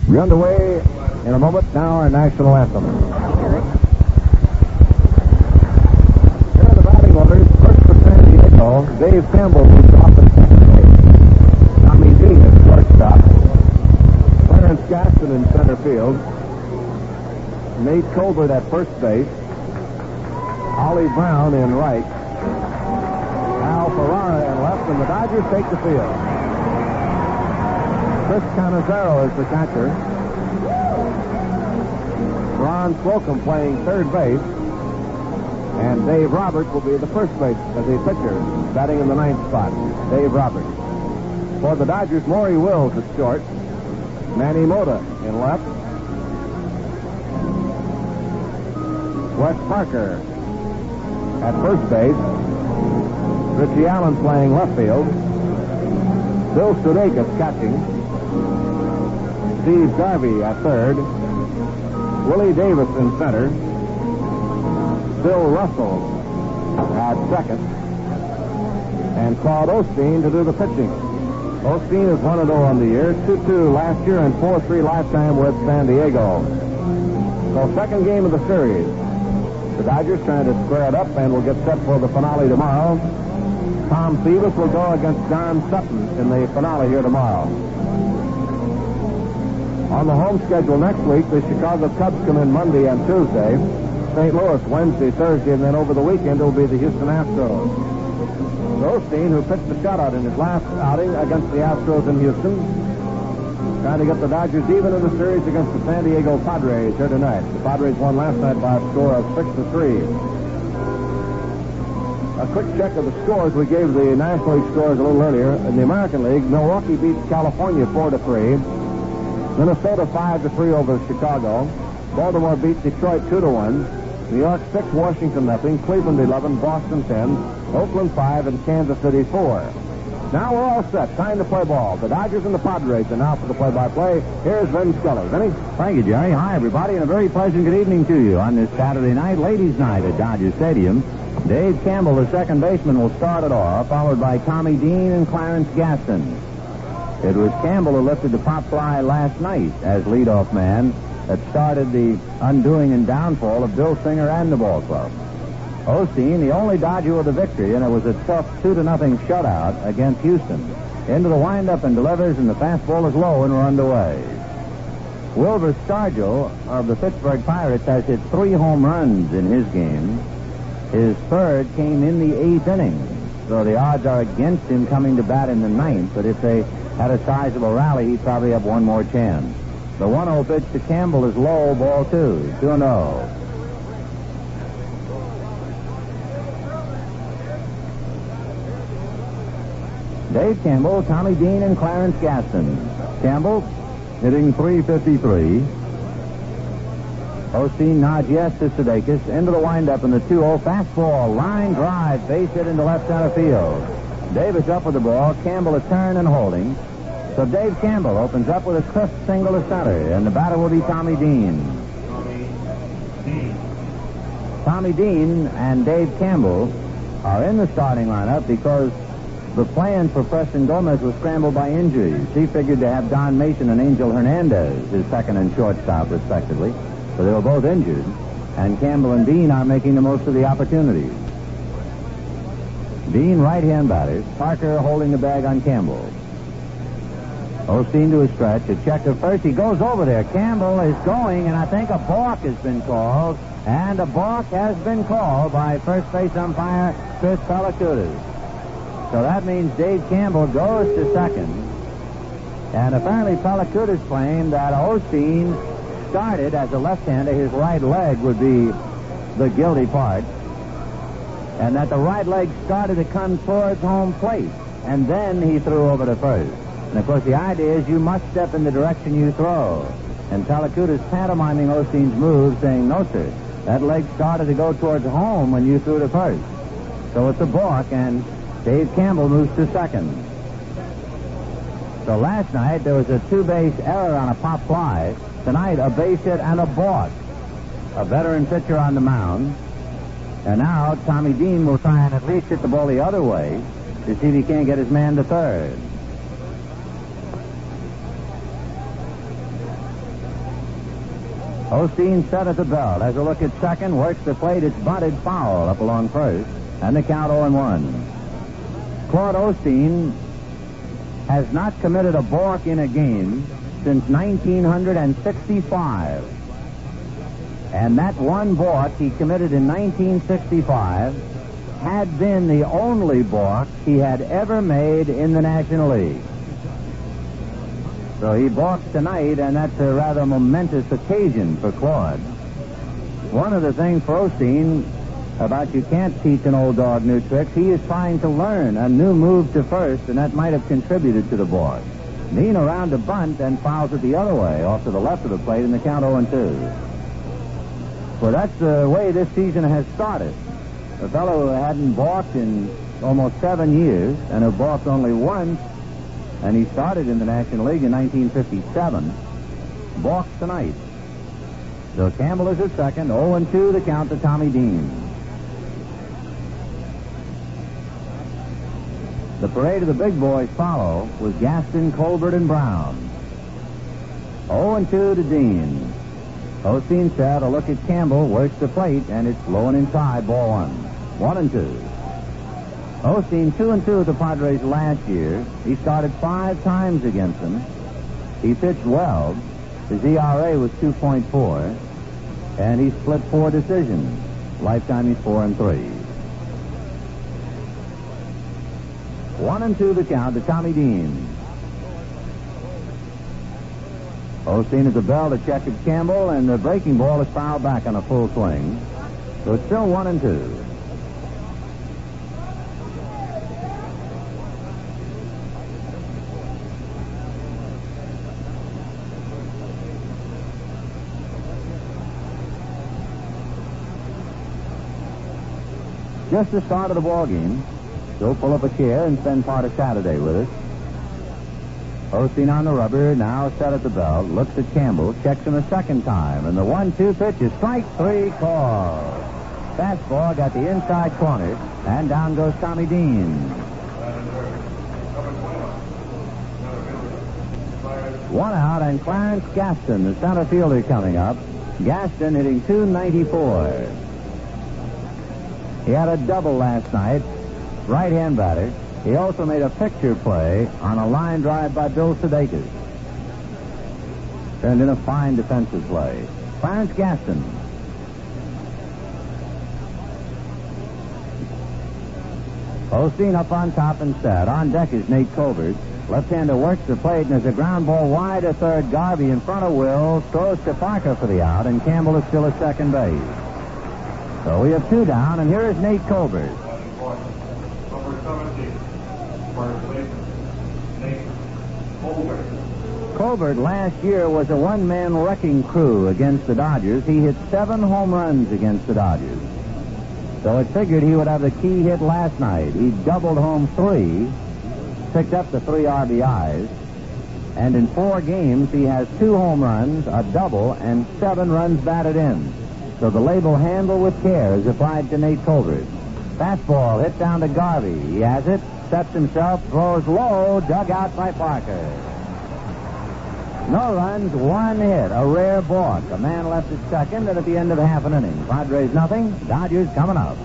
We're underway in a moment now, our national anthem. Here are the batting orders. First for San Diego, Dave Campbell moves off at second base. Tommy Dean at shortstop. Clarence Gaston in center field. Nate Colbert at first base. Ollie Brown in right. Al Ferrara in left, and the Dodgers take the field. Chris Cannizzero is the catcher. Ron Slocum playing third base. And Dave Roberts will be the first base as a pitcher, batting in the ninth spot. Dave Roberts. For the Dodgers, Maury Wills at short. Manny Mota in left. Wes Parker at first base. Richie Allen playing left field. Bill Sudeikis catching. Steve Garvey at third. Willie Davis in center. Bill Russell at second. And Claude Osteen to do the pitching. Osteen is 1-0 on the year, 2-2 last year, and 4-3 lifetime with San Diego. So second game of the series. The Dodgers trying to square it up and will get set for the finale tomorrow. Tom Phoebus will go against Don Sutton in the finale here tomorrow. On the home schedule next week, the Chicago Cubs come in Monday and Tuesday. St. Louis Wednesday, Thursday, and then over the weekend it will be the Houston Astros. Osteen, who pitched the shutout in his last outing against the Astros in Houston, trying to get the Dodgers even in the series against the San Diego Padres here tonight. The Padres won last night by a score of 6-3. A quick check of the scores. We gave the National League scores a little earlier. In the American League, Milwaukee beats California 4-3. Minnesota 5-3 over Chicago. Baltimore beat Detroit 2-1. New York 6, Washington nothing. Cleveland 11, Boston 10, Oakland 5, and Kansas City 4. Now we're all set. Time to play ball. The Dodgers and the Padres are now for the play-by-play. Here's Vin Scully. Vinny? Thank you, Jerry. Hi, everybody, and a very pleasant good evening to you on this Saturday night, ladies' night at Dodger Stadium. Dave Campbell, the second baseman, will start it off, followed by Tommy Dean and Clarence Gaston. It was Campbell who lifted the pop fly last night as leadoff man that started the undoing and downfall of Bill Singer and the ball club. Osteen, the only Dodger with a victory, and it was a tough 2-0 shutout against Houston. Into the windup and delivers, and the fastball is low, and we're underway. Wilbur Stargell of the Pittsburgh Pirates has hit 3 home runs in his game. His third came in the 8th inning, so the odds are against him coming to bat in the 9th, but if they had a sizable rally, he'd probably have one more chance. The 1-0 pitch to Campbell is low, ball 2, 2-0. Dave Campbell, Tommy Dean, and Clarence Gaston. Campbell hitting .353. Osteen nods yes to Sudeikis. Into the windup in the 2-0 fastball. Line drive, base hit into left center field. Davis up with the ball. Campbell a turn and holding. So Dave Campbell opens up with a crisp single to center, and the batter will be Tommy Dean. Tommy Dean and Dave Campbell are in the starting lineup because the plan for Preston Gomez was scrambled by injuries. He figured to have Don Mason and Angel Hernandez, his second and shortstop, respectively. But they were both injured, and Campbell and Dean are making the most of the opportunities. Dean, right-hand batters. Parker holding the bag on Campbell. Osteen to a stretch. A check to first. He goes over there. Campbell is going, and I think a balk has been called. And a balk has been called by first base umpire Chris Pellicutis. So that means Dave Campbell goes to second. And apparently Pellicutis claimed that Osteen started as a left-hander. His right leg would be the guilty part. And that the right leg started to come towards home plate. And then he threw over to first. And, of course, the idea is you must step in the direction you throw. And Pellicutis pantomiming Osteen's move, saying, no, sir, that leg started to go towards home when you threw to first. So it's a balk, and Dave Campbell moves to second. So last night there was a 2-base error on a pop fly. Tonight, a base hit and a balk. A veteran pitcher on the mound. And now Tommy Dean will try and at least hit the ball the other way to see if he can't get his man to third. Osteen set at the belt. Has a look at second. Works the plate. It's bunted foul up along first. And the count 0-1. Claude Osteen has not committed a balk in a game since 1965. And that one balk he committed in 1965 had been the only balk he had ever made in the National League. So he balks tonight, and that's a rather momentous occasion for Claude. One of the things for Osteen about you can't teach an old dog new tricks, he is trying to learn a new move to first, and that might have contributed to the balk. Dean around to bunt and fouls it the other way, off to the left of the plate in the count 0-2. Well, that's the way this season has started. A fellow who hadn't balked in almost 7 years and who balked only once, and he started in the National League in 1957, balks tonight. So Campbell is at second, 0-2 the count to Tommy Dean. The parade of the big boys follow with Gaston, Colbert, and Brown. 0-2 to Dean. Osteen set, a look at Campbell, works the plate, and it's low and inside, ball 1. 1-2. Osteen 2-2 at the Padres last year. He started 5 times against them. He pitched well. His ERA was 2.4, and he split 4 decisions. Lifetime he's 4-3. 1-2 the count to Tommy Dean. Osteen at the bell to check at Campbell, and the breaking ball is fouled back on a full swing. So it's still 1-2. Just the start of the ball game. So pull up a chair and spend part of Saturday with us. Osteen on the rubber, now set at the belt, looks at Campbell, checks him a second time, and the 1-2 pitch is strike 3 called. Fastball got the inside corner, and down goes Tommy Dean. 1 out, and Clarence Gaston, the center fielder, coming up. Gaston hitting .294. He had a double last night, right-hand batter. He also made a picture play on a line drive by Bill Sudeikis. Turned in a fine defensive play. Clarence Gaston. Osteen up on top and set. On deck is Nate Colbert. Left-hander works the plate, and there's a ground ball wide to third. Garvey in front of Will, throws to Parker for the out, and Campbell is still at second base. So we have 2 down, and here is Nate Colbert. Colbert last year was a one-man wrecking crew against the Dodgers. He hit 7 home runs against the Dodgers. So it figured he would have the key hit last night. He doubled home 3, picked up the 3 RBIs, and in 4 games he has 2 home runs, a double, and 7 runs batted in. So the label "handle with care" is applied to Nate Colbert. Fastball hit down to Garvey. He has it, sets himself, throws low, dug out by Parker. No runs, 1 hit, a rare balk. A man left at second, and at the end of half an inning. Padres nothing, Dodgers coming up. The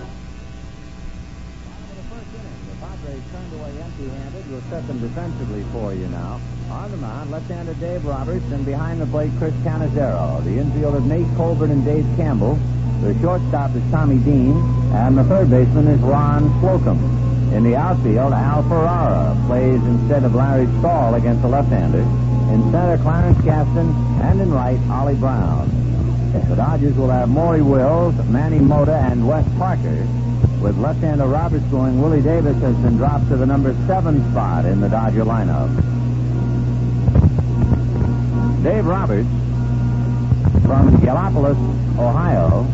first inning, the Padres turned away empty-handed. We'll set them defensively for you now. On the mound, left-hander Dave Roberts, and behind the plate, Chris Cannizzero. The infield of Nate Colbert and Dave Campbell. The shortstop is Tommy Dean, and the third baseman is Ron Slocum. In the outfield, Al Ferrara plays instead of Larry Stahl against the left-hander. In center, Clarence Gaston, and in right, Ollie Brown. The Dodgers will have Maury Wills, Manny Mota, and Wes Parker. With left-hander Roberts going, Willie Davis has been dropped to the number 7 spot in the Dodger lineup. Dave Roberts from Gallipolis, Ohio.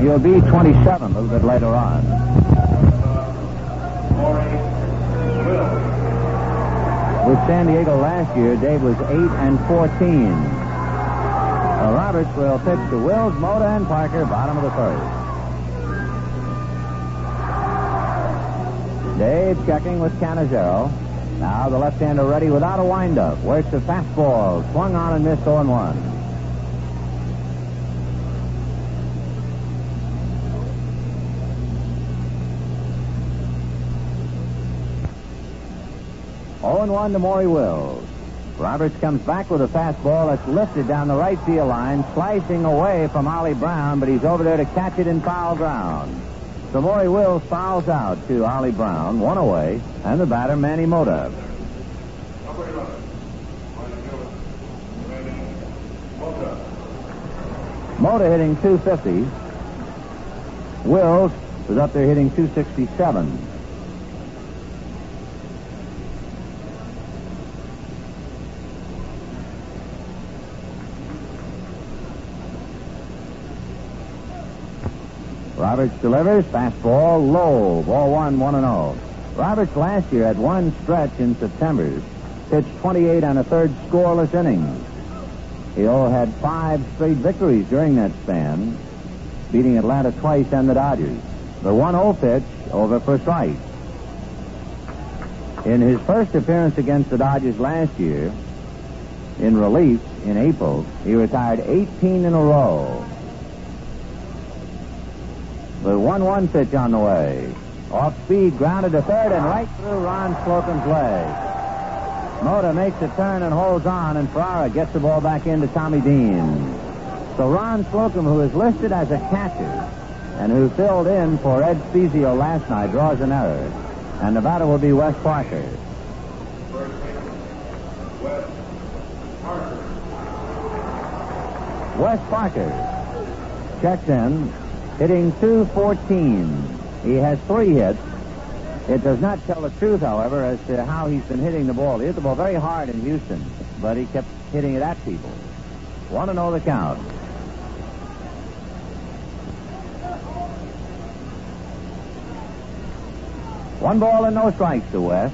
He'll be 27 a little bit later on. With San Diego last year, Dave was 8-14. Roberts will pitch to Wills, Mota, and Parker, bottom of the first. Dave checking with Cannizzero. Now the left-hander ready without a windup. Works the fastball. Swung on and missed 0-1. 0-1 to Maury Wills. Roberts comes back with a fastball that's lifted down the right field line, slicing away from Ollie Brown, but he's over there to catch it in foul ground. So Maury Wills fouls out to Ollie Brown, one away, and the batter, Manny Mota. Mota hitting .250. Wills was up there hitting .267. Roberts delivers, fastball low, ball 1-0. Roberts last year had one stretch in September, pitched 28 and a third scoreless innings. He had 5 straight victories during that span, beating Atlanta twice and the Dodgers. The 1-0 pitch over for strike. In his first appearance against the Dodgers last year, in relief in April, he retired 18 in a row. The 1-1 pitch on the way. Off speed, grounded to third and right through Ron Slocum's leg. Mota makes a turn and holds on, and Ferrara gets the ball back into Tommy Dean. So Ron Slocum, who is listed as a catcher and who filled in for Ed Spezio last night, draws an error. And the batter will be Wes Parker. Wes Parker checks in, hitting .214. He has 3 hits. It does not tell the truth, however, as to how he's been hitting the ball. He hit the ball very hard in Houston, but he kept hitting it at people. 1-0 the count. One ball and no strikes to West.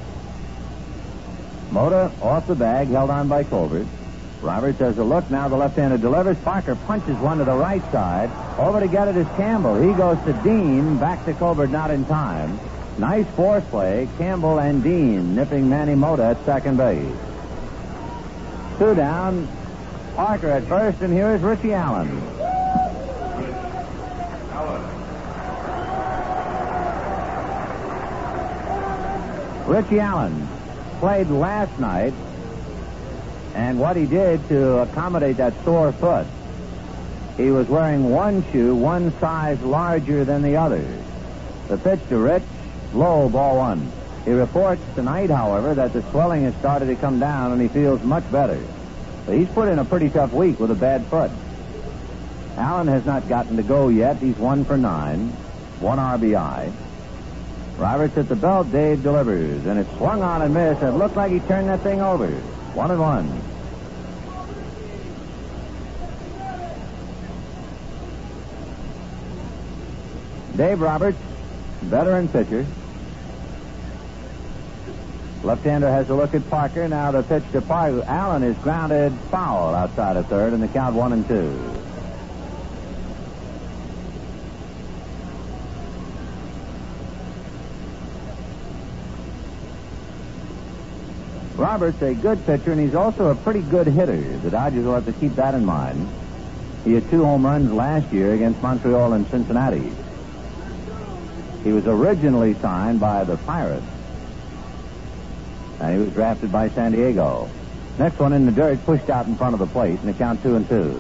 Mota off the bag, held on by Colbert. Roberts has a look. Now the left-hander delivers. Parker punches one to the right side. Over to get it is Campbell. He goes to Dean. Back to Colbert, not in time. Nice force play. Campbell and Dean nipping Manny Mota at second base. 2 down. Parker at first, and here is Richie Allen. Richie Allen played last night, and what he did to accommodate that sore foot, he was wearing one shoe one size larger than the other. The pitch to Rich, low, ball 1. He reports tonight, however, that the swelling has started to come down and he feels much better. But he's put in a pretty tough week with a bad foot. Allen has not gotten to go yet. He's 1 for 9, 1 RBI. Roberts at the belt. Dave delivers, and it swung on and missed. It looked like he turned that thing over. 1-1. Dave Roberts, veteran pitcher. Left-hander has a look at Parker. Now the pitch to Parker. Allen is grounded foul outside of third, and the count 1-2. Roberts, a good pitcher, and he's also a pretty good hitter. The Dodgers will have to keep that in mind. He had 2 home runs last year against Montreal and Cincinnati. He was originally signed by the Pirates, and he was drafted by San Diego. Next one in the dirt, pushed out in front of the plate, and the count 2-2.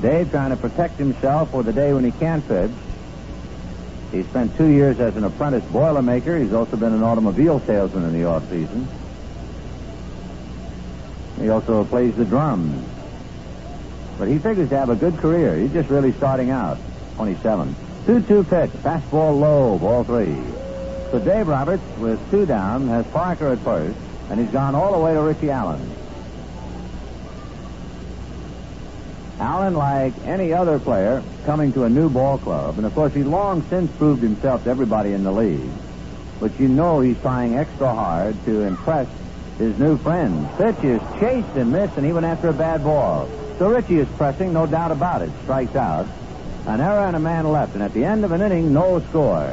Dave trying to protect himself for the day when he can't pitch. He spent 2 years as an apprentice boilermaker. He's also been an automobile salesman in the off-season. He also plays the drums. But he figures to have a good career. He's just really starting out. 27. 2-2 pitch. Fastball low. Ball 3. So Dave Roberts, with 2 down, has Parker at first, and he's gone all the way to Richie Allen. Allen, like any other player, coming to a new ball club, and of course he long since proved himself to everybody in the league. But you know he's trying extra hard to impress his new friends. Pitch is chased and missed, and he went after a bad ball. So Richie is pressing, no doubt about it. Strikes out. An error and a man left, and at the end of an inning, no score.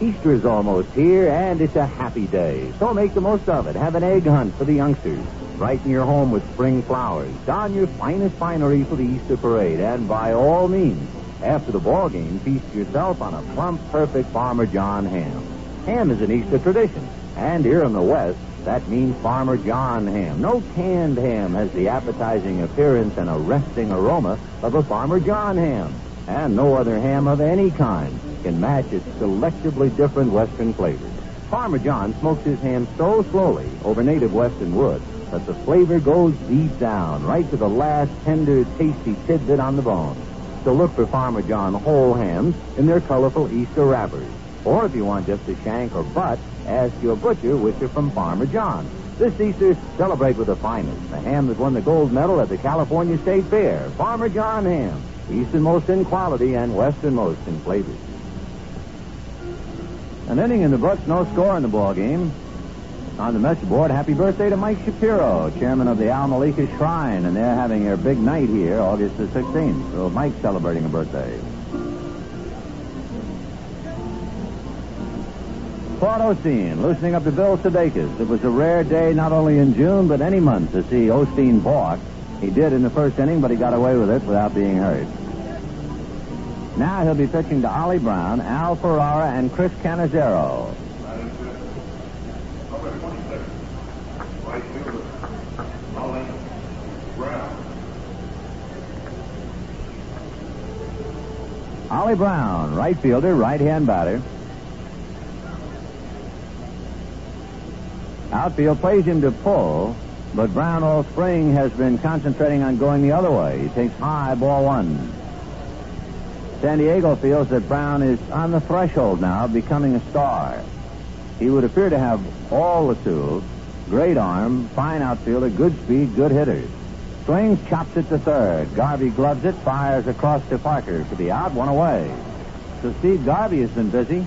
Easter is almost here, and it's a happy day. So make the most of it. Have an egg hunt for the youngsters. Brighten your home with spring flowers. Don your finest finery for the Easter parade. And by all means, After the ball game, feast yourself on a plump, perfect Farmer John ham. Ham is an Easter tradition, and here in the West, that means Farmer John ham. No canned ham has the appetizing appearance and arresting aroma of a Farmer John ham. And no other ham of any kind can match its delectably different Western flavors. Farmer John smokes his ham so slowly over native Western wood that the flavor goes deep down, right to the last tender, tasty tidbit on the bone. So look for Farmer John whole hams in their colorful Easter wrappers. Or if you want just a shank or butt, ask your butcher which are from Farmer John. This Easter, celebrate with the finest, the ham that won the gold medal at the California State Fair. Farmer John ham, easternmost in quality and westernmost in flavor. An inning in the books, no score in the ball game. On the message board, happy birthday to Mike Shapiro, chairman of the Al Malika Shrine, and they're having their big night here, August the 16th. So Mike's celebrating a birthday. Claude Osteen loosening up to Bill Sudeikis. It was a rare day not only in June but any month to see Osteen balk. He did in the first inning, but he got away with it without being hurt. Now he'll be pitching to Ollie Brown, Al Ferrara, and Chris Cannizzero. Ollie Brown, right fielder, right-hand batter. Outfield plays him to pull, but Brown all spring has been concentrating on going the other way. He takes high, ball one. San Diego feels that Brown is on the threshold now of becoming a star. He would appear to have all the tools. Great arm, fine outfielder, good speed, good hitter. Swings, chops it to third. Garvey gloves it, fires across to Parker for the out, one away. So Steve Garvey has been busy.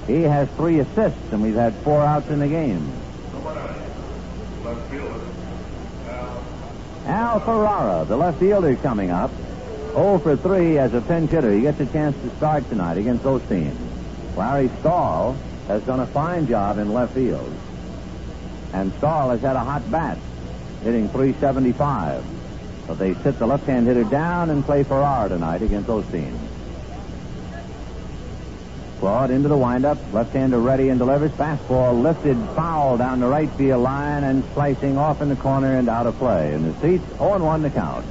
He has 3 assists, and we've had 4 outs in the game. Al Ferrara, the left fielder, coming up. 0 for 3 as a pinch hitter. He gets a chance to start tonight against Osteen. Larry Stahl has done a fine job in left field. And Stahl has had a hot bat, hitting .375. So they sit the left-hand hitter down and play Ferrara tonight against Osteen. Claude into the windup. Left-hander ready and delivers. Fastball lifted foul down the right field line and slicing off in the corner and out of play. In the seats, 0-1 to count.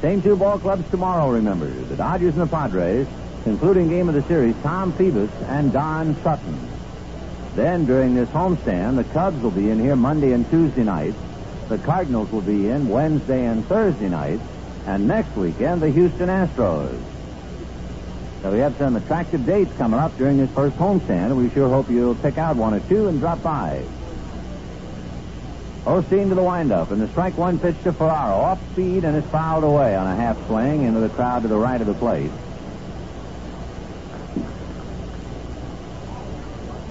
Same 2 ball clubs tomorrow, remember. The Dodgers and the Padres, concluding game of the series, Tom Phoebus and Don Sutton. Then, during this homestand, the Cubs will be in here Monday and Tuesday nights. The Cardinals will be in Wednesday and Thursday nights. And next weekend, the Houston Astros. So we have some attractive dates coming up during this first homestand. We sure hope you'll pick out 1 or 2 and drop by. Osteen to the windup, and the strike 1 pitch to Ferrara. Off speed and is fouled away on a half swing into the crowd to the right of the plate.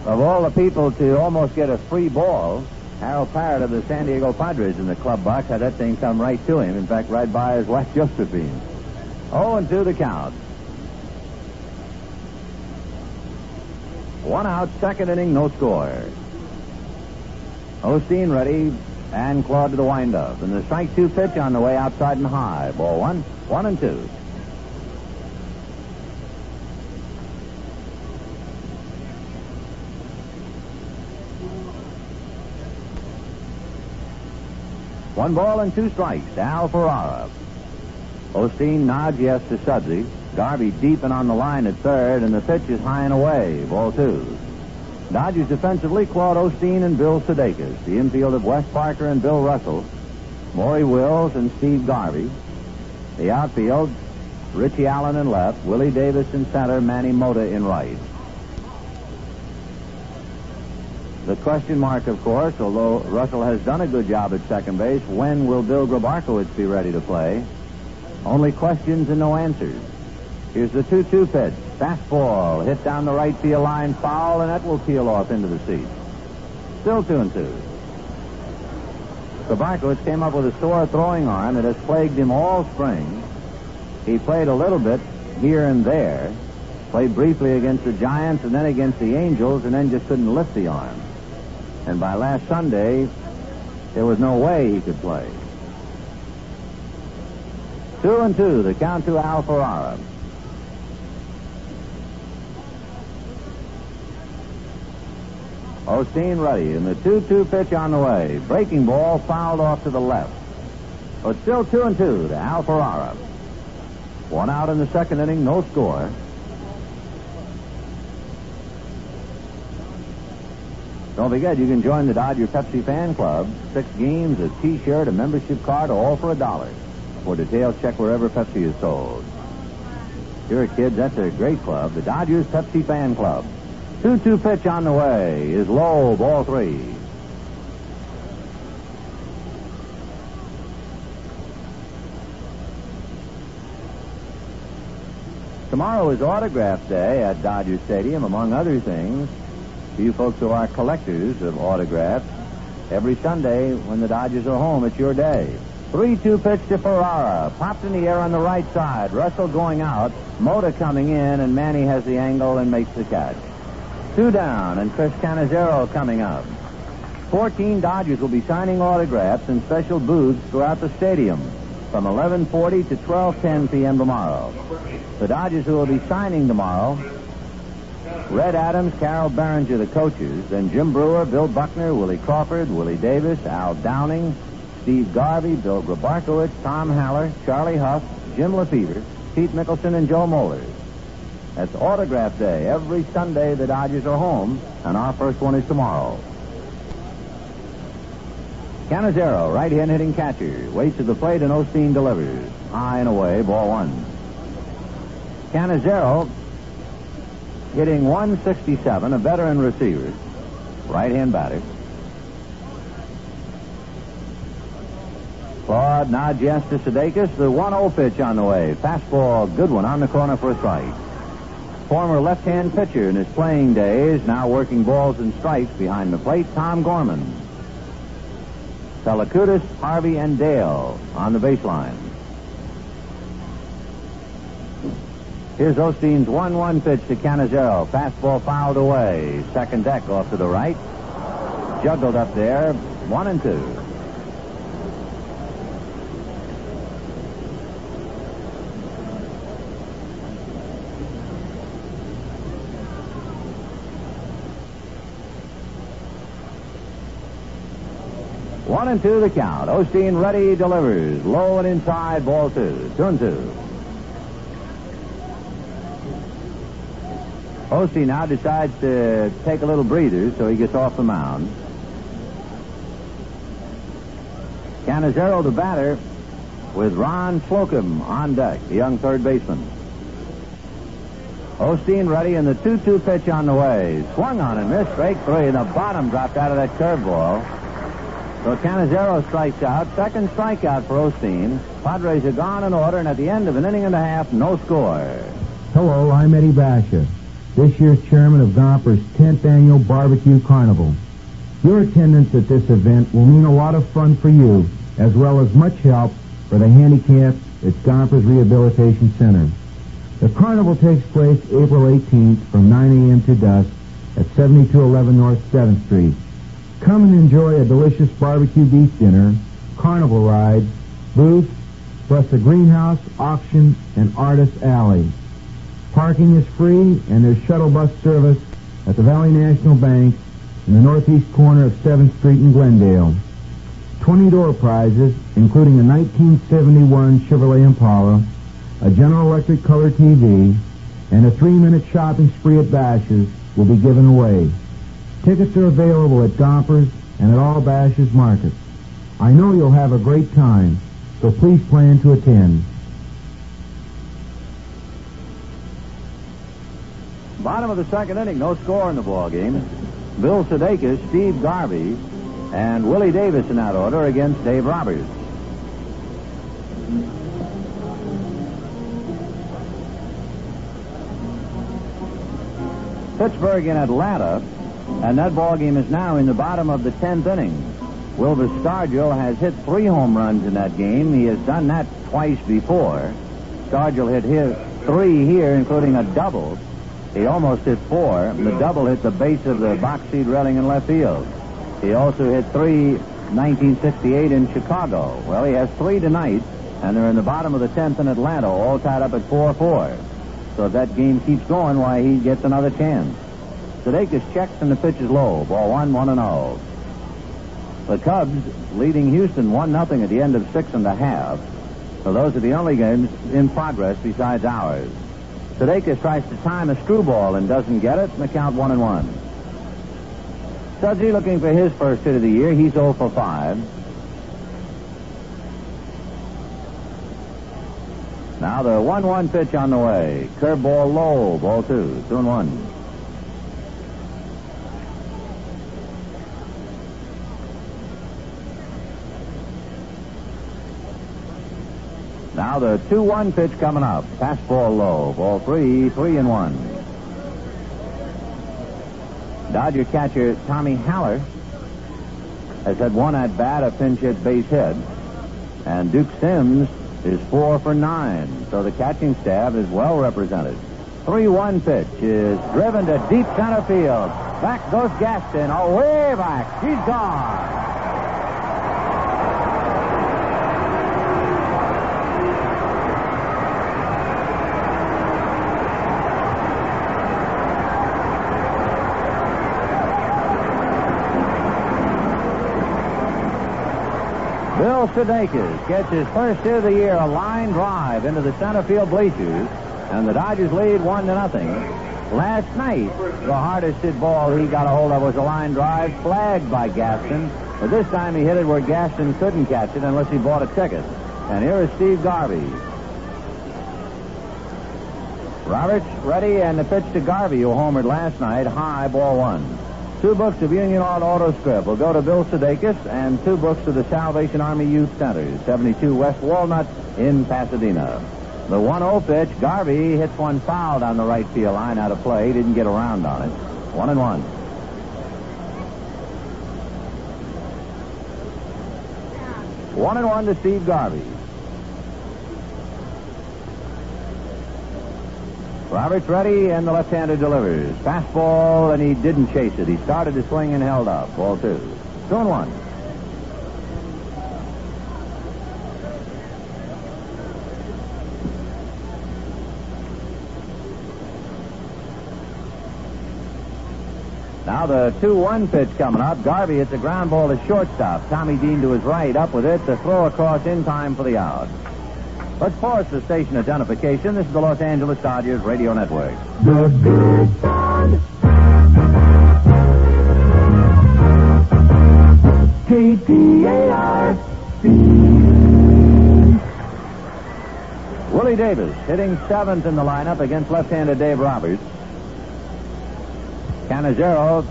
Of all the people to almost get a free ball, Harold Parrott of the San Diego Padres in the club box had that thing come right to him. In fact, right by his wife Josephine. 0-2 the count. 1 out, second inning, no score. Osteen ready, and Claude to the windup. And the strike 2 pitch on the way outside and high. Ball 1, 1-2. One ball and 2 strikes to Al Ferrara. Osteen nods yes to Sudsy. Garvey deep and on the line at third, and the pitch is high and away. Ball 2. Dodgers defensively, Claude Osteen and Bill Sudeikis. The infield of Wes Parker and Bill Russell. Maury Wills and Steve Garvey. The outfield, Richie Allen in left, Willie Davis in center, Manny Mota in right. The question mark, of course, although Russell has done a good job at second base, when will Bill Grabarkowitz be ready to play? Only questions and no answers. Here's the 2-2 pitch. Fastball hit down the right field line, foul, and that will peel off into the seats. Still 2-2. Grabarkowitz came up with a sore throwing arm that has plagued him all spring. He played a little bit here and there. Played briefly against the Giants and then against the Angels, and then just couldn't lift the arm. And by last Sunday, there was no way he could play. 2-2, the count to Al Ferrara. Osteen ready, and the 2-2 pitch on the way. Breaking ball fouled off to the left. But still 2-2 to Al Ferrara. 1 out in the second inning, no score. Don't forget, you can join the Dodger Pepsi Fan Club. 6 games, a T-shirt, a membership card, all for $1. For details, check wherever Pepsi is sold. Sure, kids, that's a great club. The Dodgers Pepsi Fan Club. 2-2 pitch on the way is low, ball 3. Tomorrow is Autograph Day at Dodger Stadium, among other things. You folks who are collectors of autographs, every Sunday when the Dodgers are home, it's your day. 3-2 pitch to Ferrara. Popped in the air on the right side. Russell going out. Mota coming in, and Manny has the angle and makes the catch. 2 down, and Chris Cannizzero coming up. 14 Dodgers will be signing autographs in special booths throughout the stadium from 11:40 to 12:10 p.m. tomorrow. The Dodgers who will be signing tomorrow: Red Adams, Carol Berenger, the coaches, then Jim Brewer, Bill Buckner, Willie Crawford, Willie Davis, Al Downing, Steve Garvey, Bill Grabarkowitz, Tom Haller, Charlie Huff, Jim Lefevre, Pete Mickelson, and Joe Moeller. That's Autograph Day. Every Sunday the Dodgers are home, and our first one is tomorrow. Cannizzero, right-hand hitting catcher, waits at the plate, and Osteen delivers. High and away, ball 1. Cannizzero hitting .167, a veteran receiver, right-hand batter. Claude nods yes to Sudeikis. The 1-0 pitch on the way. Fastball, good one, on the corner for a strike. Former left-hand pitcher in his playing days, now working balls and strikes behind the plate, Tom Gorman. Pellicudis, Harvey, and Dale on the baseline. Here's Osteen's 1-1 pitch to Cannizzero. Fastball fouled away. Second deck off to the right. Juggled up there. 1-2. One and 2 the count. Osteen ready, delivers. Low and inside, ball 2. 2-2. Osteen now decides to take a little breather, so he gets off the mound. Cannizzero, the batter, with Ron Slocum on deck, the young third baseman. Osteen ready, and the 2-2 pitch on the way. Swung on and missed. Strike 3, and the bottom dropped out of that curveball. So Cannizzero strikes out. Second strikeout for Osteen. Padres are gone in order, and at the end of an inning and a half, no score. Hello, I'm Eddie Basha, this year's chairman of Gomper's 10th Annual Barbecue Carnival. Your attendance at this event will mean a lot of fun for you, as well as much help for the handicapped at Gomper's Rehabilitation Center. The carnival takes place April 18th from 9 a.m. to dusk at 7211 North 7th Street. Come and enjoy a delicious barbecue beef dinner, carnival rides, booths, plus a greenhouse, auction, and artist alley. Parking is free, and there's shuttle bus service at the Valley National Bank in the northeast corner of 7th Street in Glendale. 20 door prizes, including a 1971 Chevrolet Impala, a General Electric color TV, and a 3-minute shopping spree at Bash's will be given away. Tickets are available at Gomper's and at all Bash's markets. I know you'll have a great time, so please plan to attend. Bottom of the second inning, no score in the ball game. Bill Sudeikis, Steve Garvey, and Willie Davis in that order against Dave Roberts. Pittsburgh in Atlanta, and that ball game is now in the bottom of the 10th inning. Wilbur Stargell has hit 3 home runs in that game. He has done that twice before. Stargell hit 3 here, including a double. He almost hit 4. The double hit the base of the box seat railing in left field. He also hit 3 1968 in Chicago. Well, he has 3 tonight, And they're in the bottom of the 10th in Atlanta, all tied up at 4-4. So if that game keeps going, why, he gets another chance. Sudeikis checks and the pitch is low. Ball 1-0. The Cubs leading Houston 1-0 at the end of 6.5. So those are the only games in progress besides ours. Sudeikis tries to time a screwball and doesn't get it, and the count 1-1. Sudsy looking for his first hit of the year. He's 0 for 5. Now the 1-1 pitch on the way. Curveball low, ball 2, 2-1. Now the 2-1 pitch coming up. Fastball low, ball 3, 3-1. Dodger catcher Tommy Haller has had one at bat, a pinch hit base hit. And Duke Sims is 4 for 9. So the catching staff is well represented. 3-1 pitch is driven to deep center field. Back goes Gaston. Away back. She's gone. Bill Sudeikis gets his first hit of the year, a line drive into the center field bleachers, and the Dodgers lead 1-0. Last night, the hardest hit ball he got a hold of was a line drive flagged by Gaston, but this time he hit it where Gaston couldn't catch it unless he bought a ticket. And here is Steve Garvey. Roberts ready, and the pitch to Garvey, who homered last night, high, ball 1. 2 books of Union Auto Script will go to Bill Sudeikis, and 2 books to the Salvation Army Youth Center, 72 West Walnut in Pasadena. The 1-0 pitch, Garvey hits one foul down the right field line out of play. Didn't get around on it. 1-1. One and 1 to Steve Garvey. Roberts ready, and the left-hander delivers. Fastball, and he didn't chase it. He started to swing and held up. Ball 2. 2-1. Now the 2-1 pitch coming up. Garvey hits a ground ball to shortstop. Tommy Dean to his right, up with it. The throw across in time for the out. Let's pause for station identification. This is the Los Angeles Dodgers Radio Network. The Big Sound. KTAR. Willie Davis hitting 7th in the lineup against left-handed Dave Roberts. Cannizzero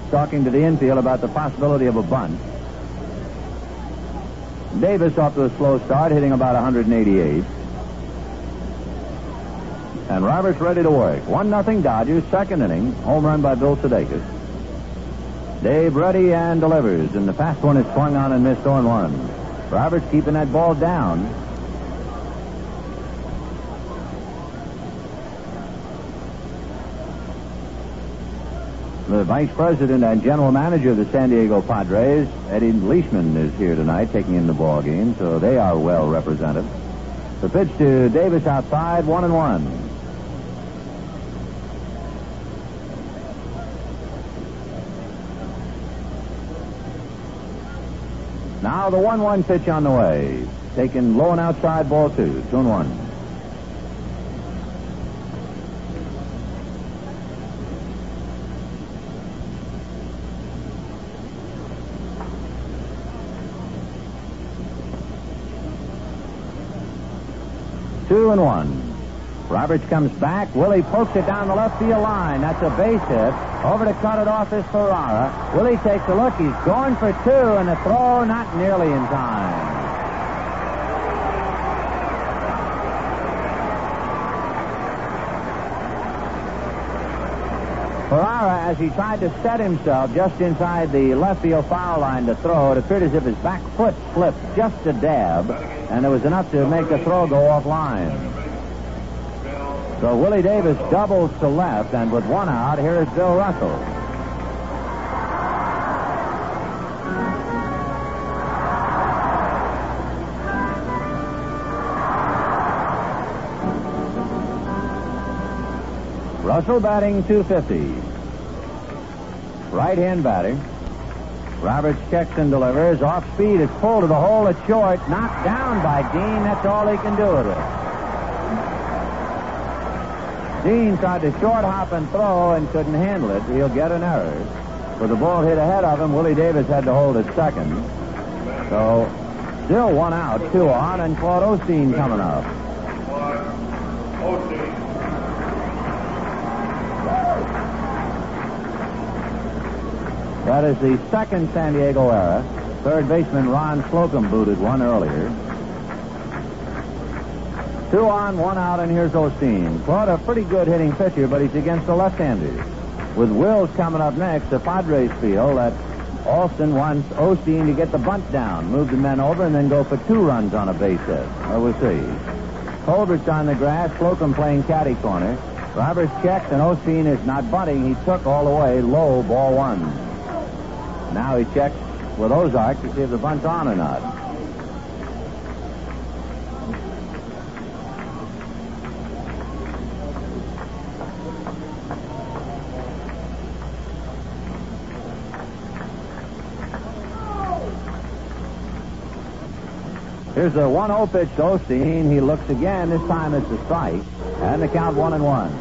talking to the infield about the possibility of a bunt. Davis off to a slow start, hitting about 188. And Roberts ready to work. 1-0 Dodgers, second inning. Home run by Bill Sudeikis. Dave ready and delivers, and the fast one is swung on and missed 0-1. Roberts keeping that ball down. The vice president and general manager of the San Diego Padres, Eddie Leishman, is here tonight taking in the ball game, so they are well represented. The pitch to Davis outside, 1-1. Now the 1-1 pitch on the way. Taken low and outside, ball 2, 2-1. Two and 1. Roberts comes back. Willie pokes it down the left field line. That's a base hit. Over to cut it off is Ferrara. Willie takes a look. He's going for 2, and the throw not nearly in time. Ferrara, as he tried to set himself just inside the left field foul line to throw, it appeared as if his back foot slipped just a dab, and it was enough to make the throw go offline. So Willie Davis doubles to left, and with 1 out, here is Bill Russell. Russell batting .250. Right-hand batter. Roberts checks and delivers. Off speed. It's pulled to the hole. It's short. Knocked down by Dean. That's all he can do with it. Dean tried to short hop and throw and couldn't handle it. He'll get an error. With the ball hit ahead of him, Willie Davis had to hold at second. So, still 1 out, 2 on, and Claude Osteen coming up. That is the second San Diego error. Third baseman Ron Slocum booted one earlier. 2 on, 1 out, and here's Osteen. Claude, a pretty good hitting pitcher, but he's against the left-handers. With Wills coming up next, the Padres feel that Alston wants Osteen to get the bunt down, move the men over, and then go for 2 runs on a base hit. Well, we'll see. Colbert's on the grass, Slocum playing catty corner. Roberts checks, and Osteen is not bunting. He took all the way, low, ball 1. Now he checks with Ozark to see if the bunt's on or not. Here's a 1-0 pitch to Osteen. He looks again. This time it's a strike. And the count 1-1.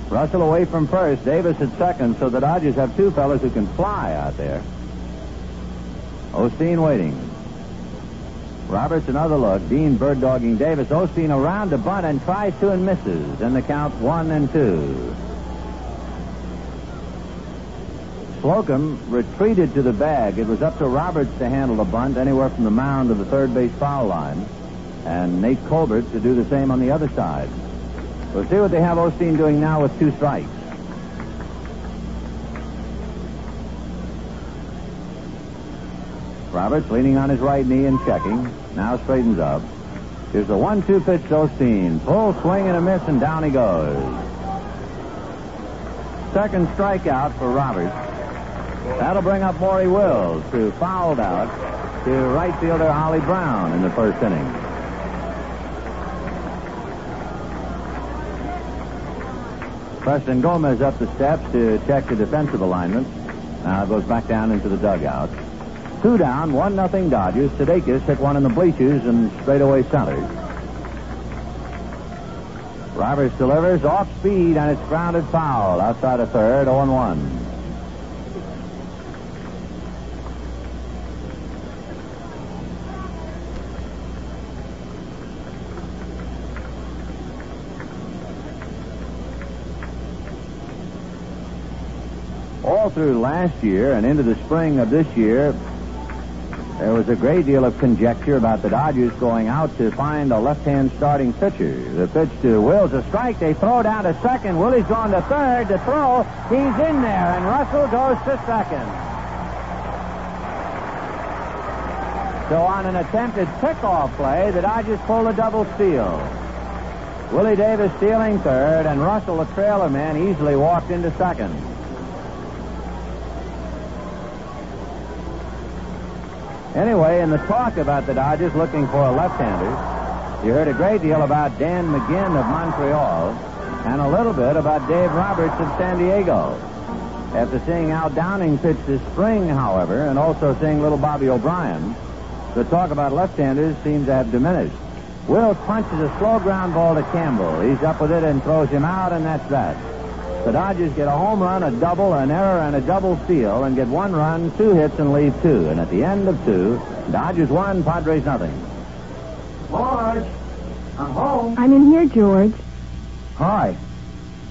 Russell away from first. Davis at second, so the Dodgers have 2 fellas who can fly out there. Osteen waiting. Roberts another look. Dean bird-dogging Davis. Osteen around to bunt and tries to and misses. And the count 1-2. Slocum retreated to the bag. It was up to Roberts to handle the bunt anywhere from the mound to the third base foul line. And Nate Colbert to do the same on the other side. We'll see what they have Osteen doing now with 2 strikes. Roberts leaning on his right knee and checking. Now straightens up. Here's the 1-2 pitch to Osteen. Full swing and a miss, and down he goes. Second strikeout for Roberts. That'll bring up Maury Wills, who fouled out to right fielder Ollie Brown in the first inning. Preston Gomez up the steps to check the defensive alignment. Now goes back down into the dugout. 2 down, 1-0 Dodgers. Sudeikis hit one in the bleachers and straightaway centered. Roberts delivers off speed, and it's grounded foul outside of third, 0-1. All through last year and into the spring of this year, there was a great deal of conjecture about the Dodgers going out to find a left-hand starting pitcher. The pitch to Wills, a strike. They throw down to second. Willie's gone to third to throw. He's in there, and Russell goes to second. So on an attempted pickoff play, the Dodgers pull a double steal. Willie Davis stealing third, and Russell, the trailer man, easily walked into second. Anyway, in the talk about the Dodgers looking for a left-hander, you heard a great deal about Dan McGinn of Montreal and a little bit about Dave Roberts of San Diego. After seeing Al Downing pitch this spring, however, and also seeing little Bobby O'Brien, the talk about left-handers seems to have diminished. Wills punches a slow ground ball to Campbell. He's up with it and throws him out, and that's that. The Dodgers get a home run, a double, an error, and a double steal, and get 1 run, 2 hits, and leave 2. And at the end of 2, Dodgers 1, Padres nothing. Marge, I'm home. I'm in here, George. Hi.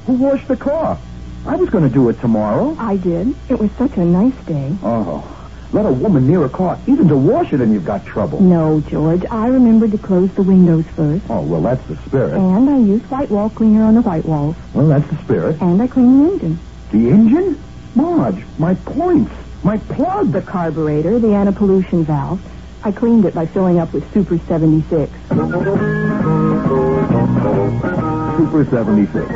Who washed the car? I was going to do it tomorrow. I did. It was such a nice day. Oh, let a woman near a car, even to wash it, and you've got trouble. No, George. I remembered to close the windows first. Oh, well, that's the spirit. And I used white wall cleaner on the white walls. Well, that's the spirit. And I cleaned the engine. The engine? Marge, my points. My plug. The carburetor, the anti-pollution valve. I cleaned it by filling up with Super 76. Super 76.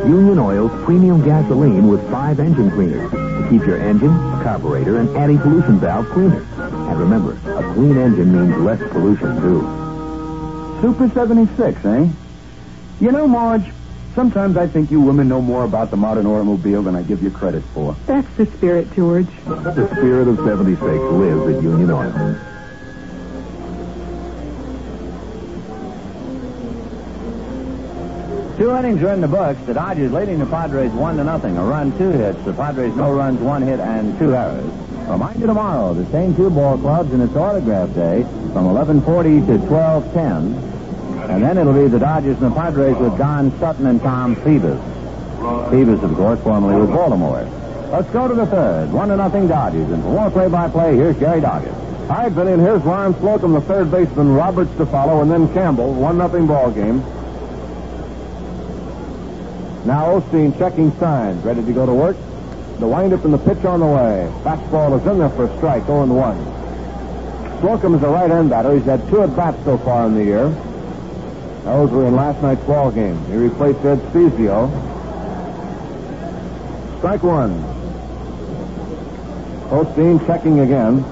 Union Oil's premium gasoline with 5 engine cleaners. to keep your engine, carburetor, and anti-pollution valve cleaner. And remember, a clean engine means less pollution, too. Super 76, eh? You know, Marge, sometimes I think you women know more about the modern automobile than I give you credit for. That's the spirit, George. The spirit of 76 lives at Union Oil. 2 innings are in the books. The Dodgers leading the Padres 1-0. A run, 2 hits. The Padres no runs, 1 hit, and 2 errors. Remind you tomorrow, the same 2 ball clubs in its autograph day from 11:40 to 12:10. And then it'll be the Dodgers and the Padres with Don Sutton and Tom Phoebus. Phoebus, of course, formerly with Baltimore. Let's go to the third. 1-0 Dodgers. And for more play-by-play, here's Jerry Doggett. All right, Vinny, and here's Lawrence Slocum, the third baseman, Roberts to follow, and then Campbell. 1-0 ball game. Now Osteen checking signs, ready to go to work. The windup and the pitch on the way. Fastball is in there for a strike, 0-1. Slocum is a right-hand batter. He's had 2 at-bats so far in the year. Those were in last night's ball game. He replaced Ed Spezio. Strike 1. Osteen checking again.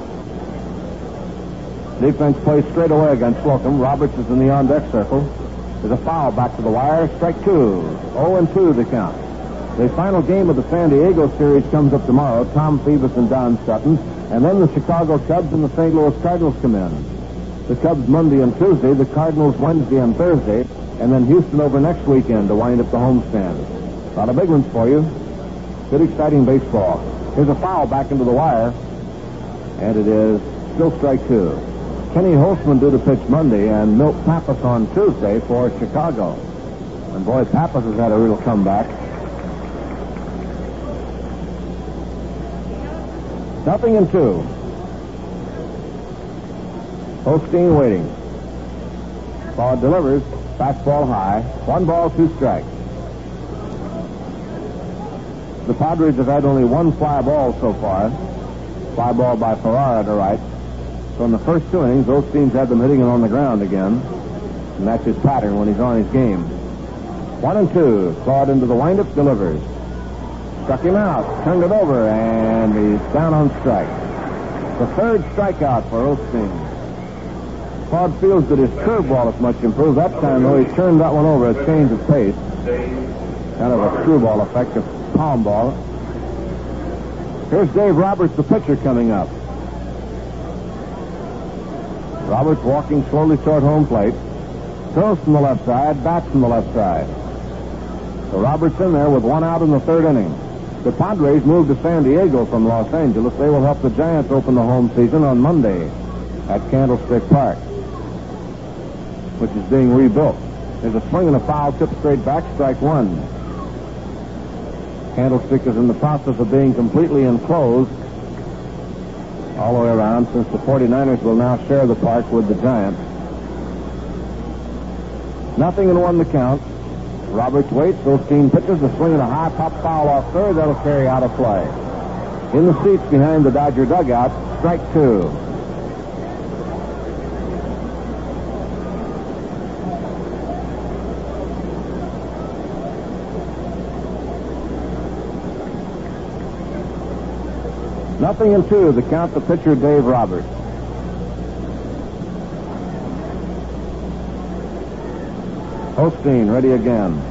Defense plays straight away against Slocum. Roberts is in the on-deck circle. There's a foul back to the wire. Strike 2. 0-2 the count. The final game of the San Diego series comes up tomorrow. Tom Phoebus and Don Sutton. And then the Chicago Cubs and the St. Louis Cardinals come in. The Cubs Monday and Tuesday. The Cardinals Wednesday and Thursday. And then Houston over next weekend to wind up the homestand. A lot of big ones for you. Good, exciting baseball. Here's a foul back into the wire. And it is still strike 2. Kenny Holtzman due to pitch Monday, and Milt Pappas on Tuesday for Chicago. And boy, Pappas has had a real comeback. 0-2. Osteen waiting. Ball delivers. Fastball high. 1 ball, 2 strikes. The Padres have had only 1 fly ball so far. Fly ball by Ferrara to right. So in the first 2 innings, Osteen's had them hitting it on the ground again. And that's his pattern when he's on his game. 1-2. Clawed into the windup, delivers. Struck him out, turned it over, and he's down on strike. The 3rd strikeout for Osteen. Claude feels that his curveball is much improved. That time, though, he turned that one over, a change of pace. Kind of a screwball effect, a palm ball. Here's Dave Roberts, the pitcher, coming up. Roberts walking slowly toward home plate. Throws from the left side, bats from the left side. So Roberts in there with 1 out in the 3rd inning. The Padres move to San Diego from Los Angeles. They will help the Giants open the home season on Monday at Candlestick Park, which is being rebuilt. There's a swing and a foul, tip straight back, strike 1. Candlestick is in the process of being completely enclosed all the way around, since the 49ers will now share the park with the Giants. 0-1 the count. Roberts waits. Osteen pitches. A swing and a high pop foul off third. That'll carry out of play. In the seats behind the Dodger dugout, strike 2. Nothing in 2. The count, the pitcher, Dave Roberts. Osteen ready again.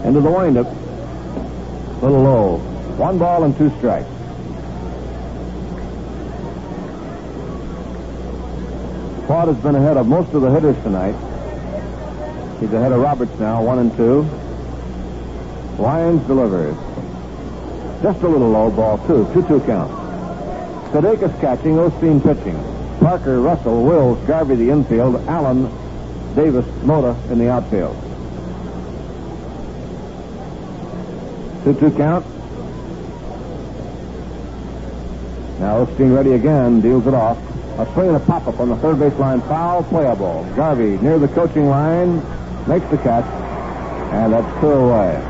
Into the windup. A little low. 1 ball and 2 strikes. Claude has been ahead of most of the hitters tonight. He's ahead of Roberts now, 1-2. Lyons delivers. Just a little low, ball 2. 2-2 count. Sudeikis catching, Osteen pitching. Parker, Russell, Wills, Garvey the infield, Allen, Davis, Mota in the outfield. 2-2 count. Now Osteen ready again, deals it off. A swing and a pop-up on the third baseline, foul, playable. Garvey near the coaching line, makes the catch, and that's 2 away.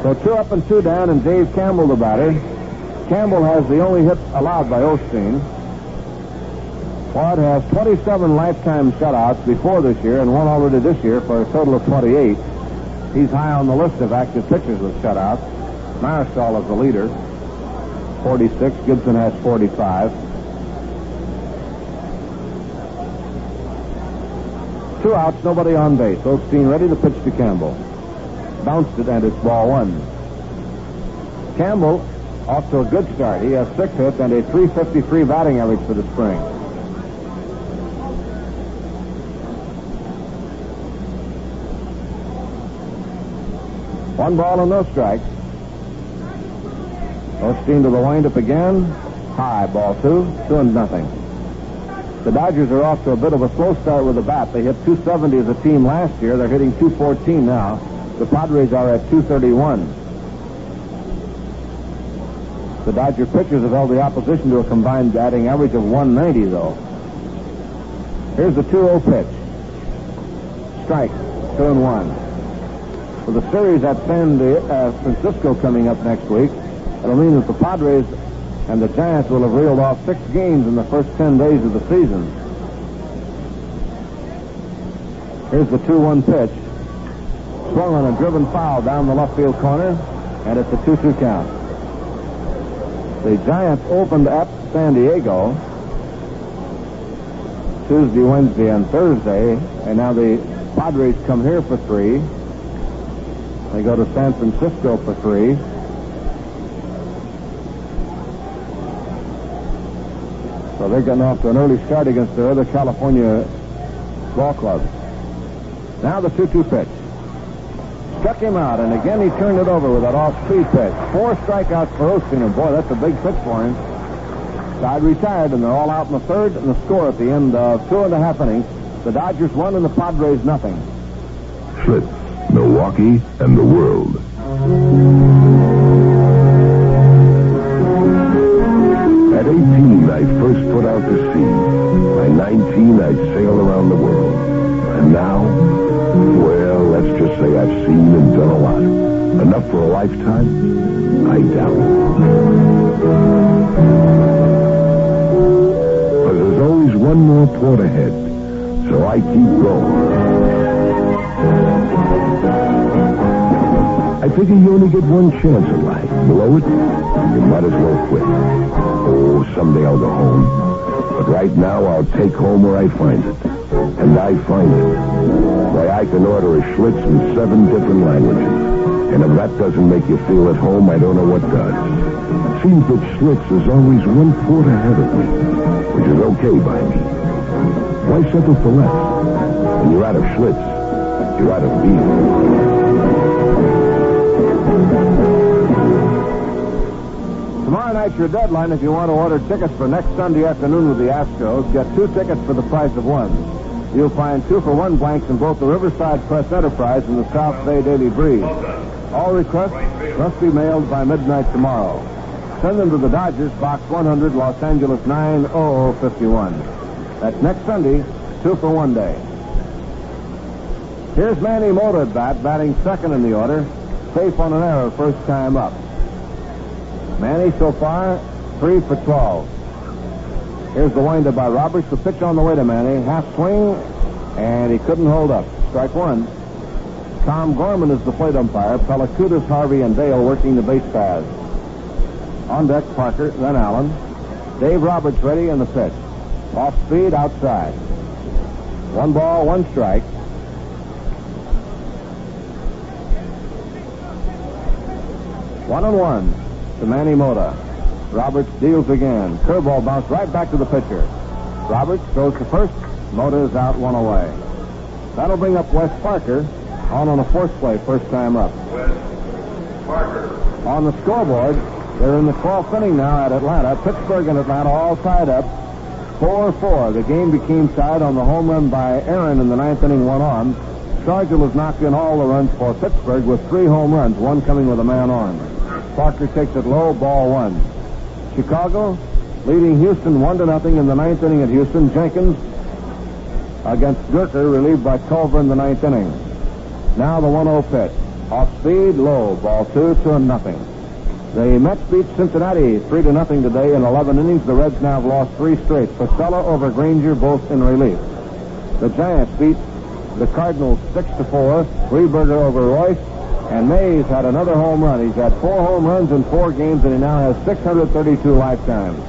So 2 up and 2 down, and Dave Campbell the batter. Campbell has the only hit allowed by Osteen. Claude has 27 lifetime shutouts before this year, and 1 already this year for a total of 28. He's high on the list of active pitchers with shutouts. Marisol is the leader, 46. Gibson has 45. 2 outs, nobody on base. Osteen ready to pitch to Campbell. Bounced it, and it's ball 1. Campbell off to a good start. He has 6 hits and a .353 batting average for the spring. One ball and no strikes. Osteen to the windup again. High, ball 2, 2-0. The Dodgers are off to a bit of a slow start with the bat. They hit .270 as a team last year. They're hitting .214 now. The Padres are at .231. The Dodger pitchers have held the opposition to a combined batting average of .190, though. Here's the 2-0 pitch. Strike, 2-1. For the series at San Francisco coming up next week, it'll mean that the Padres and the Giants will have reeled off 6 games in the first 10 days of the season. Here's the 2-1 pitch. Swung on a driven foul down the left field corner, and it's a 2-2 count. The Giants opened at San Diego Tuesday, Wednesday, and Thursday, and now the Padres come here for 3. They go to San Francisco for 3. So they're getting off to an early start against their other California ball clubs. Now the 2-2 pitch. Struck him out, and again he turned it over with that off-speed pitch. 4 strikeouts for Osteen, and boy, that's a big pitch for him. Side retired, and they're all out in the third, and the score at the end of 2.5 innings. The Dodgers 1 and the Padres nothing. Schlitz, Milwaukee, and the world. At 18, I first put out to sea. By 19, I'd sail around the world. And now, well, let's just say I've seen and done a lot. Enough for a lifetime? I doubt it. But there's always one more port ahead, so I keep going. I figure you only get one chance in life. Blow it, you might as well quit. Oh, someday I'll go home. But right now, I'll take home where I find it. And I find it. Why, I can order a Schlitz in 7 different languages. And if that doesn't make you feel at home, I don't know what does. It seems that Schlitz is always one port ahead of me, which is okay by me. Why settle for less? When you're out of Schlitz, you're out of beer. Tomorrow night's your deadline if you want to order tickets for next Sunday afternoon with the Astros. Get 2 tickets for the price of 1. You'll find 2-for-1 blanks in both the Riverside Press Enterprise and the South Bay Daily Breeze. All requests must be mailed by midnight tomorrow. Send them to the Dodgers, Box 100, Los Angeles 90051. That's next Sunday, 2-for-1 day. Here's Manny Mota at bat, batting second in the order. Safe on an error first time up. Manny so far 3 for 12. Here's the windup by Roberts. The pitch on the way to Manny. Half swing, and he couldn't hold up. Strike 1. Tom Gorman is the plate umpire. Pellicutis, Harvey, and Dale working the base paths. On deck, Parker, then Allen. Dave Roberts ready, and the pitch. Off speed, outside. 1 ball, 1 strike. 1-1 to Manny Mota. Roberts deals again. Curveball bounced right back to the pitcher. Roberts throws to first. Mota is out, 1 away. That'll bring up Wes Parker on a force play, first time up. Wes Parker. On the scoreboard, they're in the 12th inning now at Atlanta. Pittsburgh and Atlanta all tied up 4-4. The game became tied on the home run by Aaron in the 9th inning, 1 on. Sargent has knocked in all the runs for Pittsburgh with 3 home runs, 1 coming with a man on. Parker takes it low, ball 1. Chicago leading Houston 1-0 in the 9th inning at Houston. Jenkins against Gurker, relieved by Culver in the 9th inning. Now the 1-0 pitch. Off speed, low, ball 2, 2-0. The Mets beat Cincinnati 3-0 today in 11 innings. The Reds now have lost 3 straight. Pacella over Granger, both in relief. The Giants beat the Cardinals 6-4. Freeberger over Royce. And Mays had another home run. He's had 4 home runs in 4 games, and he now has 632 lifetimes.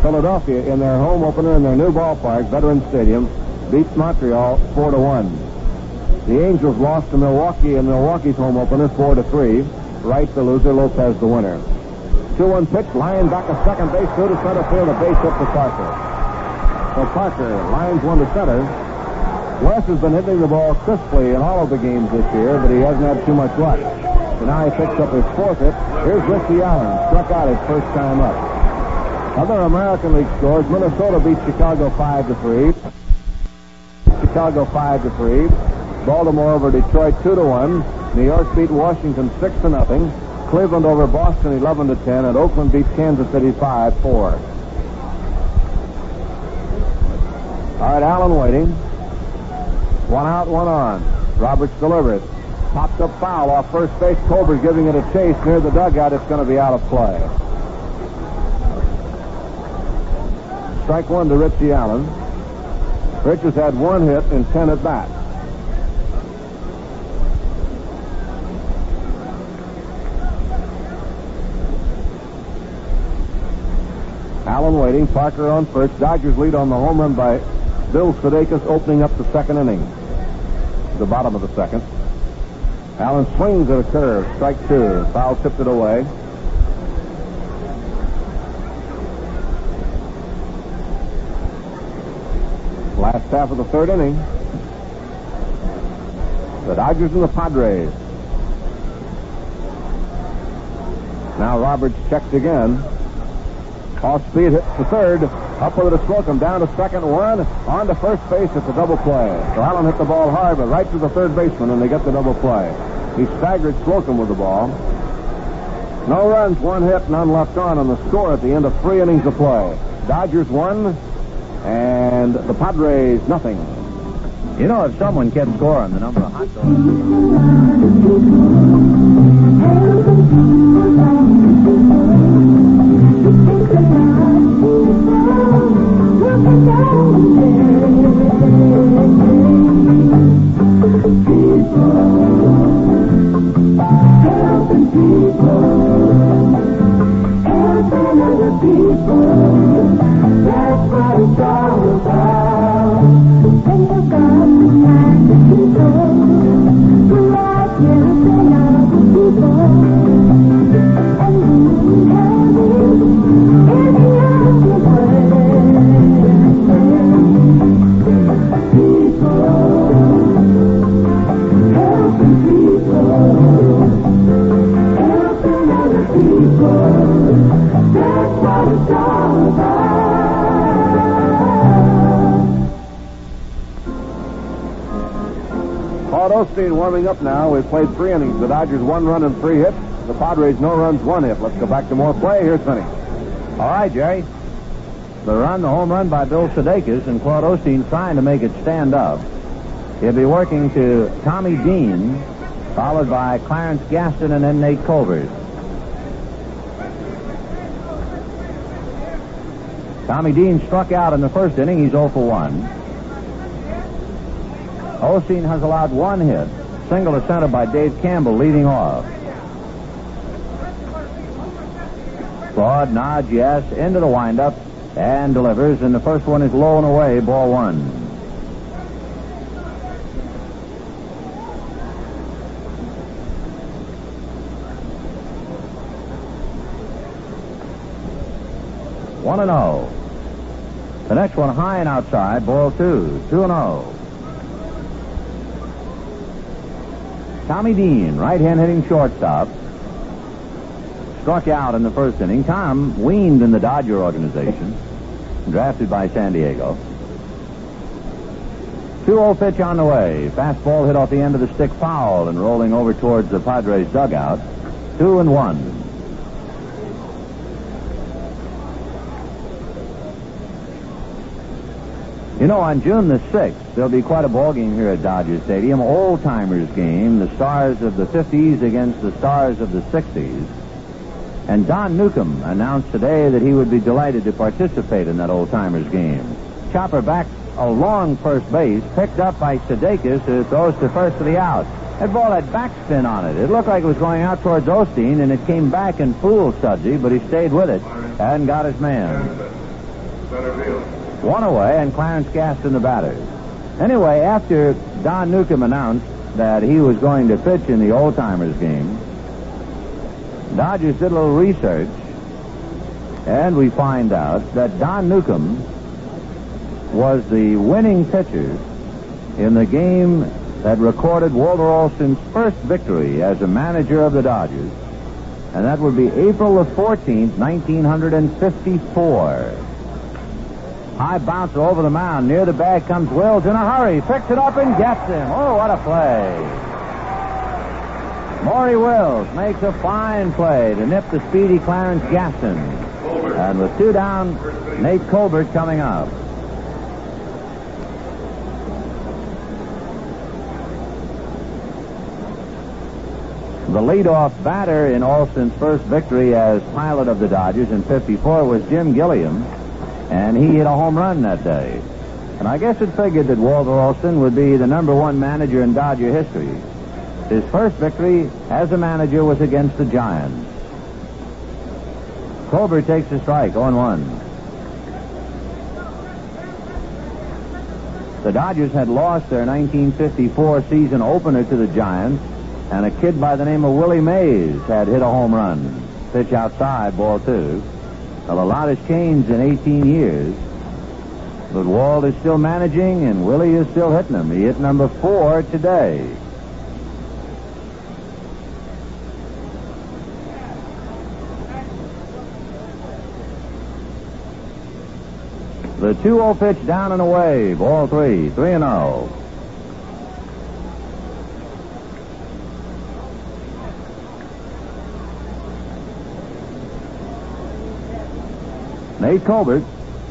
Philadelphia, in their home opener in their new ballpark, Veterans Stadium, beats Montreal 4-1. The Angels lost to Milwaukee in Milwaukee's home opener 4-3. Wright the loser, Lopez the winner. 2-1 pitch, line back a second base, through to center field, a base hit for Parker. So Parker lines one to center. Wes has been hitting the ball crisply in all of the games this year, but he hasn't had too much luck. So now he picks up his 4th hit. Here's Richie Allen, struck out his first time up. Other American League scores: Minnesota beat Chicago 5-3. Chicago 5-3. Baltimore over Detroit 2-1. New York beat Washington 6-0. Cleveland over Boston 11-10, and Oakland beat Kansas City 5-4. All right, Allen waiting. 1 out, 1 on. Roberts delivers. Pops up foul off first base. Colbert's giving it a chase near the dugout. It's going to be out of play. Strike 1 to Richie Allen. Rich has had 1 hit in 10 at bats. Allen waiting. Parker on first. Dodgers lead on the home run by Bill Sudeikis, opening up the second inning. The bottom of the second. Allen swings at a curve. Strike 2. Foul tipped it away. Last half of the 3rd inning. The Dodgers and the Padres. Now Roberts checked again. Off speed, hits the 3rd. Up with it to Slocum. Down to second, 1. On to first base. It's a double play. So Allen hit the ball hard, but right to the 3rd baseman, and they get the double play. He staggered Slocum with the ball. No runs, 1 hit, none left on the score at the end of 3 innings of play. Dodgers 1, and the Padres nothing. You know, if someone kept score on the number of hot dogs. Warming up now. We've played 3 innings. The Dodgers 1 run and 3 hits. The Padres no runs, 1 hit. Let's go back to more play. Here's Vinny. All right, Jerry. The home run by Bill Sudeikis, and Claude Osteen trying to make it stand up. He'll be working to Tommy Dean, followed by Clarence Gaston and then Nate Colbert. Tommy Dean struck out in the 1st inning. He's 0 for 1. Osteen has allowed 1 hit. Single to center by Dave Campbell, leading off. Claude nods yes into the windup and delivers, and the first one is low and away, ball 1. One and 0. The next one high and outside, ball 2. 2-0. Tommy Dean, right-hand hitting shortstop, struck out in the 1st inning. Tom weaned in the Dodger organization, drafted by San Diego. 2-0 pitch on the way. Fastball hit off the end of the stick, foul, and rolling over towards the Padres dugout. 2-1. You know, on June the 6th, there'll be quite a ball game here at Dodger Stadium. Old-timers game, the stars of the 50s against the stars of the 60s. And Don Newcomb announced today that he would be delighted to participate in that old-timers game. Chopper back along first base, picked up by Sudeikis, who throws to first for the out. That ball had backspin on it. It looked like it was going out towards Osteen, and it came back and fooled Sudsy, but he stayed with it and got his man. One away, and Clarence Gaston the batter. Anyway, after Don Newcomb announced that he was going to pitch in the old-timers game, Dodgers did a little research, and we find out that Don Newcomb was the winning pitcher in the game that recorded Walter Alston's first victory as a manager of the Dodgers, and that would be April the 14th, 1954. High bouncer over the mound. Near the bag comes Wills in a hurry. Picks it up and gets him. Oh, what a play. Maury Wills makes a fine play to nip the speedy Clarence Gaston. And with 2 down, Nate Colbert coming up. The leadoff batter in Alston's first victory as pilot of the Dodgers in '54 was Jim Gilliam, and he hit a home run that day. And I guess it figured that Walter Alston would be the #1 manager in Dodger history. His first victory as a manager was against the Giants. Colbert takes a strike, 0-1. The Dodgers had lost their 1954 season opener to the Giants, and a kid by the name of Willie Mays had hit a home run. Pitch outside, ball 2. Well, a lot has changed in 18 years. But Walt is still managing, and Willie is still hitting them. He hit number 4 today. The 2-0 pitch down and away. Ball 3. 3-0. Nate Colbert,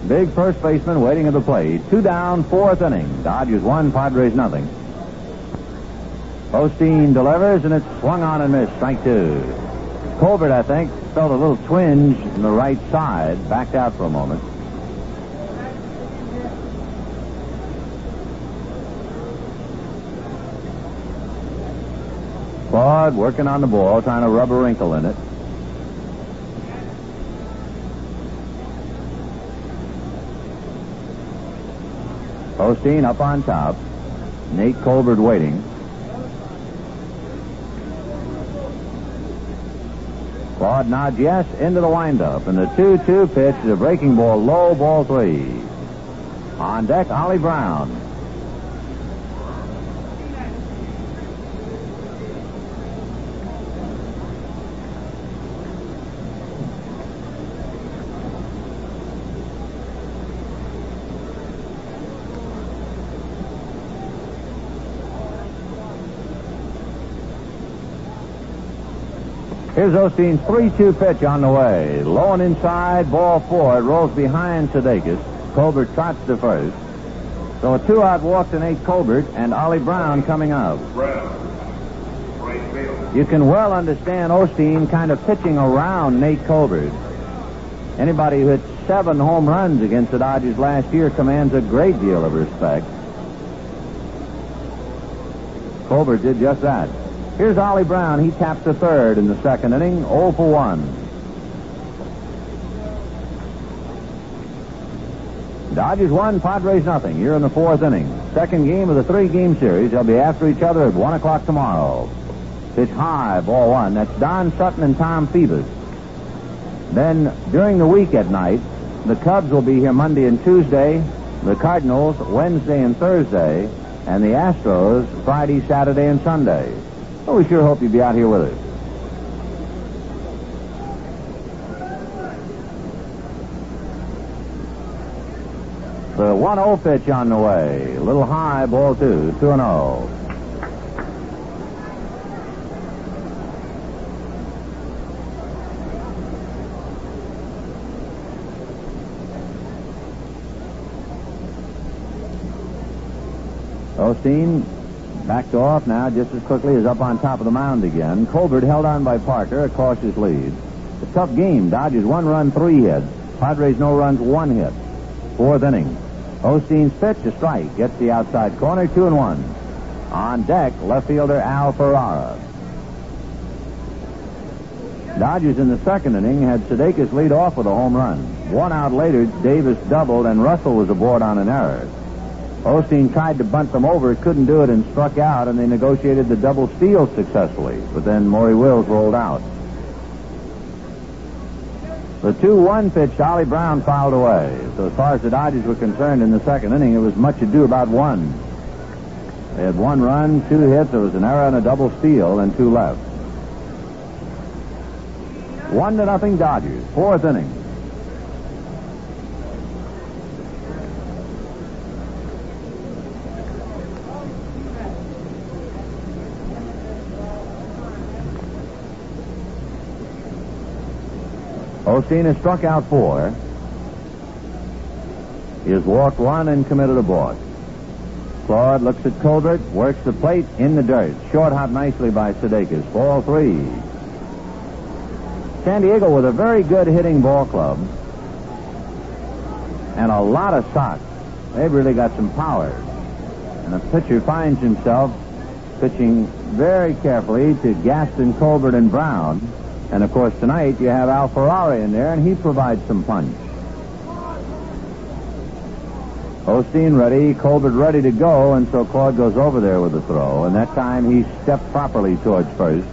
big first baseman, waiting at the plate. 2 down, 4th inning. Dodgers 1, Padres nothing. Osteen delivers, and it's swung on and missed. Strike 2. Colbert, I think, felt a little twinge in the right side, backed out for a moment. Claude working on the ball, trying to rub a wrinkle in it. Osteen up on top. Nate Colbert waiting. Claude nods yes into the windup. And the 2-2 pitch is a breaking ball low, ball 3. On deck, Ollie Brown. Here's Osteen's 3-2 pitch on the way. Low and inside, ball 4. It rolls behind Sudeikis. Colbert trots to first. So a 2-out walk to Nate Colbert, and Ollie Brown coming up. You can well understand Osteen kind of pitching around Nate Colbert. Anybody who hit 7 home runs against the Dodgers last year commands a great deal of respect. Colbert did just that. Here's Ollie Brown. He taps the 3rd in the 2nd inning, 0 for 1. Dodgers 1, Padres nothing. Here in the 4th inning. Second game of the 3-game series. They'll be after each other at 1 o'clock tomorrow. Pitch high, ball 1. That's Don Sutton and Tom Phoebus. Then, during the week at night, the Cubs will be here Monday and Tuesday, the Cardinals Wednesday and Thursday, and the Astros Friday, Saturday, and Sunday. Well, we sure hope you'll be out here with us. The 1-0 pitch on the way. A little high, ball 2, 2-0. Osteen backed off now just as quickly as up on top of the mound again. Colbert held on by Parker, a cautious lead. A tough game. Dodgers 1 run, 3 hits. Padres no runs, 1 hit. 4th inning. Osteen's pitch, a strike. Gets the outside corner, 2-1. On deck, left fielder Al Ferrara. Dodgers in the second inning had Sudeikis lead off with a home run. 1 out later, Davis doubled, and Russell was aboard on an error. Osteen tried to bunt them over, couldn't do it, and struck out, and they negotiated the double steal successfully. But then Maury Wills rolled out. The 2-1 pitch, Ollie Brown fouled away. So as far as the Dodgers were concerned in the second inning, it was much ado about 1. They had 1 run, 2 hits, there was an error and a double steal, and 2 left. 1-0 Dodgers, 4th inning. Osteen has struck out 4. He has walked 1 and committed a balk. Claude looks at Colbert, works the plate in the dirt. Short hop nicely by Sudeikis. Ball 3. San Diego with a very good hitting ball club and a lot of socks. They've really got some power. And the pitcher finds himself pitching very carefully to Gaston, Colbert, and Brown. And, of course, tonight you have Al Ferrari in there, and he provides some punch. Osteen ready, Colbert ready to go, and so Claude goes over there with the throw. And that time he stepped properly towards first.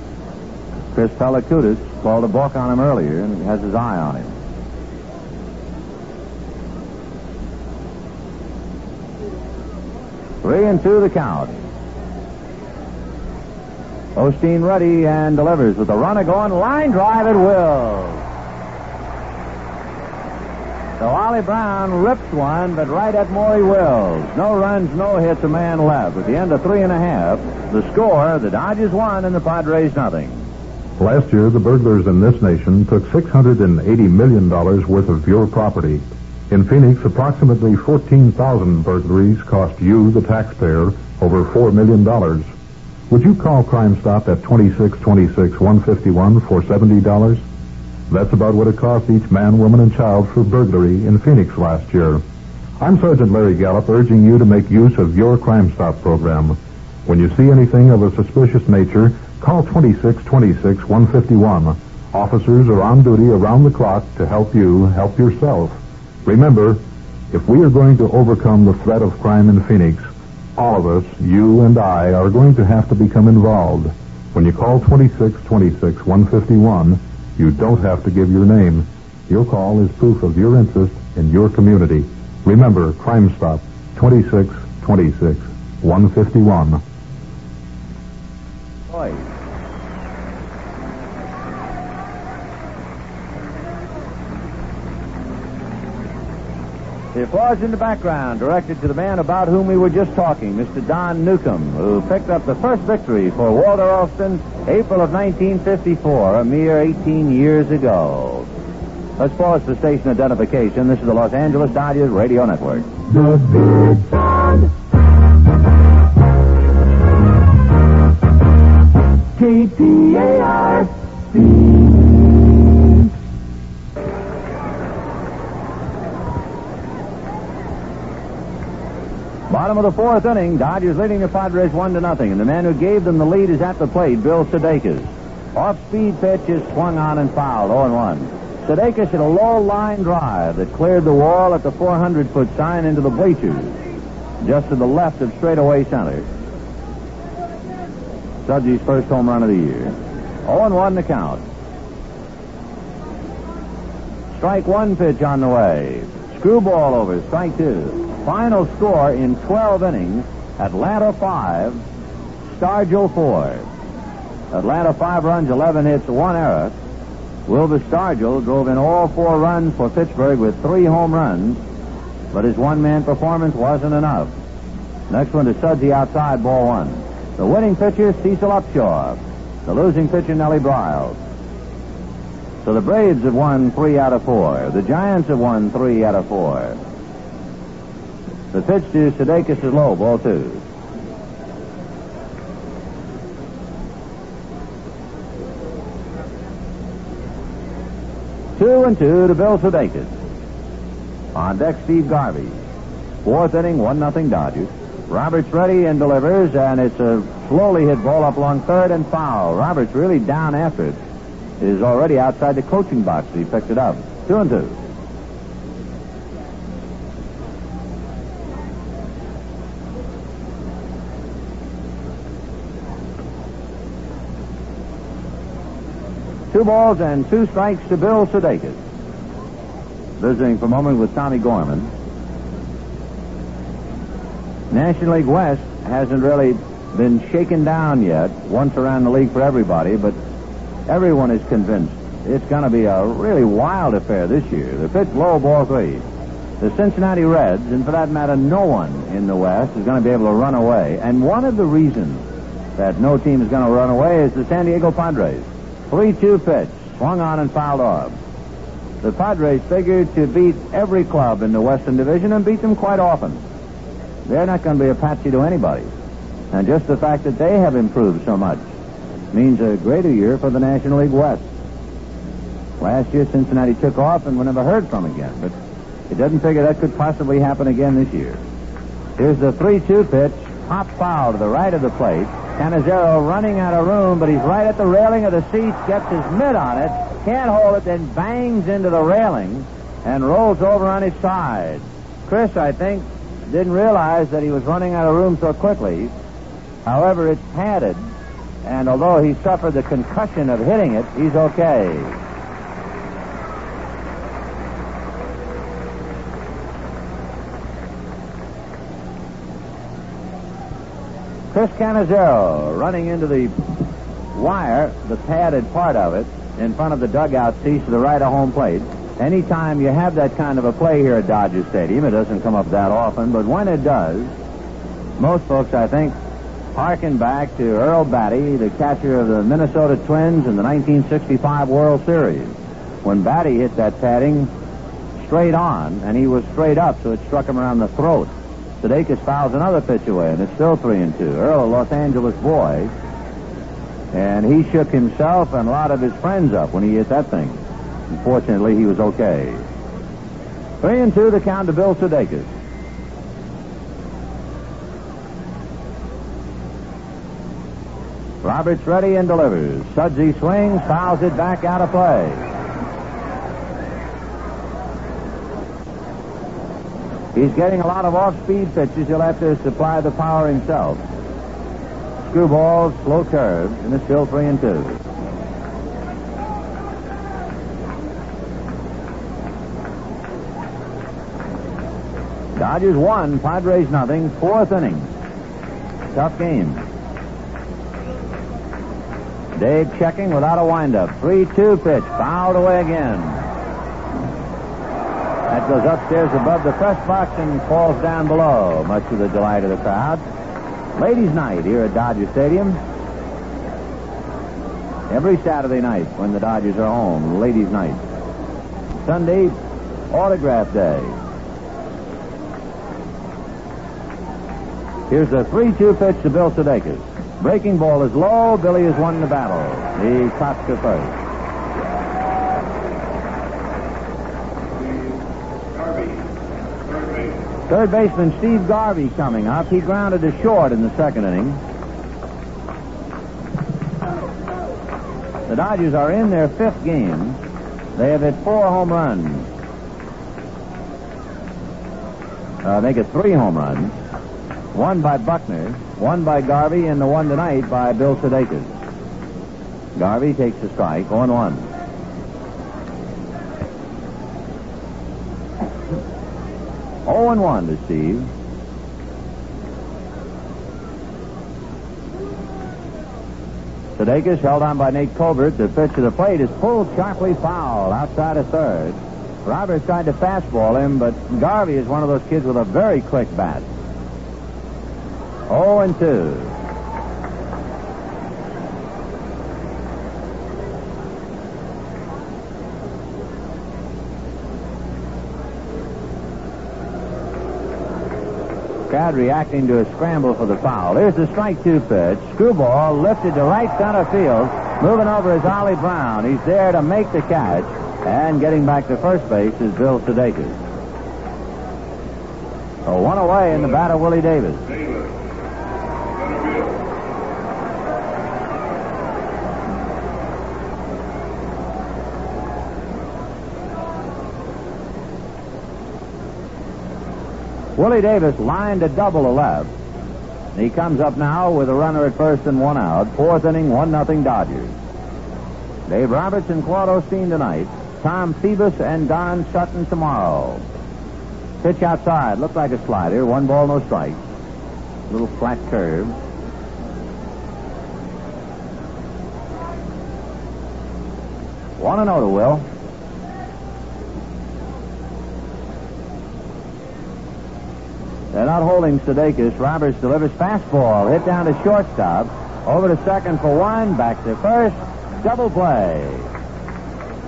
Chris Pellicutis called a balk on him earlier and has his eye on him. Three and 2 the count. Osteen ready and delivers with the runner going. Line drive at will. So Ollie Brown rips one, but right at Maury Wills. No runs, no hits, a man left. At the end of 3.5, the score, the Dodgers 1 and the Padres nothing. Last year, the burglars in this nation took $680 million worth of your property. In Phoenix, approximately 14,000 burglaries cost you, the taxpayer, over $4 million. Would you call Crime Stop at 2626-151 for $70? That's about what it cost each man, woman, and child for burglary in Phoenix last year. I'm Sergeant Larry Gallup, urging you to make use of your Crime Stop program. When you see anything of a suspicious nature, call 2626-151. Officers are on duty around the clock to help you help yourself. Remember, if we are going to overcome the threat of crime in Phoenix, all of us, you and I, are going to have to become involved. When you call 2626-151, you don't have to give your name. Your call is proof of your interest in your community. Remember, Crime Stop, 2626-151. The applause in the background directed to the man about whom we were just talking, Mr. Don Newcomb, who picked up the first victory for Walter Alston, April of 1954, a mere 18 years ago. Let's pause for station identification. This is the Los Angeles Dodgers Radio Network. The Big Sound. KTAR-C. Bottom of the 4th inning, Dodgers leading the Padres 1-0, and the man who gave them the lead is at the plate, Bill Sudeikis. Off-speed pitch is swung on and fouled, 0-1. Sudeikis hit a low line drive that cleared the wall at the 400-foot sign into the bleachers, just to the left of straightaway center. Sudsy's first home run of the year. 0-1 the count. Strike 1 pitch on the way. Screwball over, strike 2. Final score in 12 innings, Atlanta 5, Stargell 4. Atlanta 5 runs, 11 hits, 1 error. Wilbur Stargell drove in all 4 runs for Pittsburgh with 3 home runs, but his one-man performance wasn't enough. Next one to Sudsy outside, ball 1. The winning pitcher, Cecil Upshaw. The losing pitcher, Nellie Briles. So the Braves have won 3 out of 4. The Giants have won 3 out of 4. The pitch to Sudeikis is low, ball 2. Two and 2 to Bill Sudeikis. On deck, Steve Garvey. Fourth inning, 1-0 Dodgers. Roberts ready and delivers, and it's a slowly hit ball up along third and foul. Roberts really down after it. Is already outside the coaching box. He picked it up. 2-2. Two balls and two strikes to Bill Sudeikis. Visiting for a moment with Tommy Gorman. National League West hasn't really been shaken down yet. Once around the league for everybody, but everyone is convinced it's going to be a really wild affair this year. The pitch low, ball 3. The Cincinnati Reds, and for that matter, no one in the West is going to be able to run away. And one of the reasons that no team is going to run away is the San Diego Padres. 3-2 pitch, swung on and fouled off. The Padres figured to beat every club in the Western Division and beat them quite often. They're not going to be a patsy to anybody. And just the fact that they have improved so much means a greater year for the National League West. Last year, Cincinnati took off and we never heard from again, but it doesn't figure that could possibly happen again this year. Here's the 3-2 pitch, hop foul to the right of the plate. Cannizzero running out of room, but he's right at the railing of the seats, gets his mitt on it, can't hold it, then bangs into the railing and rolls over on his side. Chris, I think, didn't realize that he was running out of room so quickly. However, it's padded, and although he suffered the concussion of hitting it, he's okay. Chris Cannizzero running into the wire, the padded part of it, in front of the dugout seats to the right of home plate. Anytime you have that kind of a play here at Dodger Stadium, it doesn't come up that often, but when it does, most folks, I think, harken back to Earl Batty, the catcher of the Minnesota Twins in the 1965 World Series, when Batty hit that padding straight on, and he was straight up, so it struck him around the throat. Sudeikis fouls another pitch away, and it's still 3-2. Earl, a Los Angeles boy, and he shook himself and a lot of his friends up when he hit that thing. Unfortunately, he was okay. 3-2, the count to Bill Sudeikis. Roberts ready and delivers. Sudsy swings, fouls it back out of play. He's getting a lot of off-speed pitches. He'll have to supply the power himself. Screwballs, slow curves, and it's still 3-2. Dodgers 1, Padres nothing. Fourth inning. Tough game. Dave checking without a windup. 3-2 pitch, fouled away again. That goes upstairs above the press box and falls down below, much to the delight of the crowd. Ladies' night here at Dodger Stadium. Every Saturday night when the Dodgers are home, ladies' night. Sunday, autograph day. Here's the 3-2 pitch to Bill Sudeikis. Breaking ball is low. Billy has won the battle. He cops to first. Third baseman Steve Garvey coming up. He grounded to short in the second inning. The Dodgers are in their fifth game. They have hit 4 home runs. They get 3 home runs. 1 by Buckner, 1 by Garvey, and the one tonight by Bill Sudeikis. Garvey takes a strike, 0-1. Oh, 0-1 to Steve. Sudeikis held on by Nate Colbert. The pitch to the plate is pulled sharply foul outside of third. Roberts tried to fastball him, but Garvey is one of those kids with a very quick bat. 0-2. Crowd reacting to a scramble for the foul. Here's the strike 2 pitch. Screwball lifted to right center field. Moving over is Ollie Brown. He's there to make the catch. And getting back to first base is Bill Sudeikis. A 1-0 play, and the batter, Willie Davis. Willie Davis lined a double to left. He comes up now with a runner at first and one out. Fourth inning, 1-0 Dodgers. Dave Roberts and Claude Osteen tonight. Tom Phoebus and Don Sutton tomorrow. Pitch outside. Looked like a slider. 1 ball, no strike. Little flat curve. One and 0 to Will. They're not holding Sudeikis. Roberts delivers fastball. Hit down to shortstop. Over to second for one. Back to first. Double play.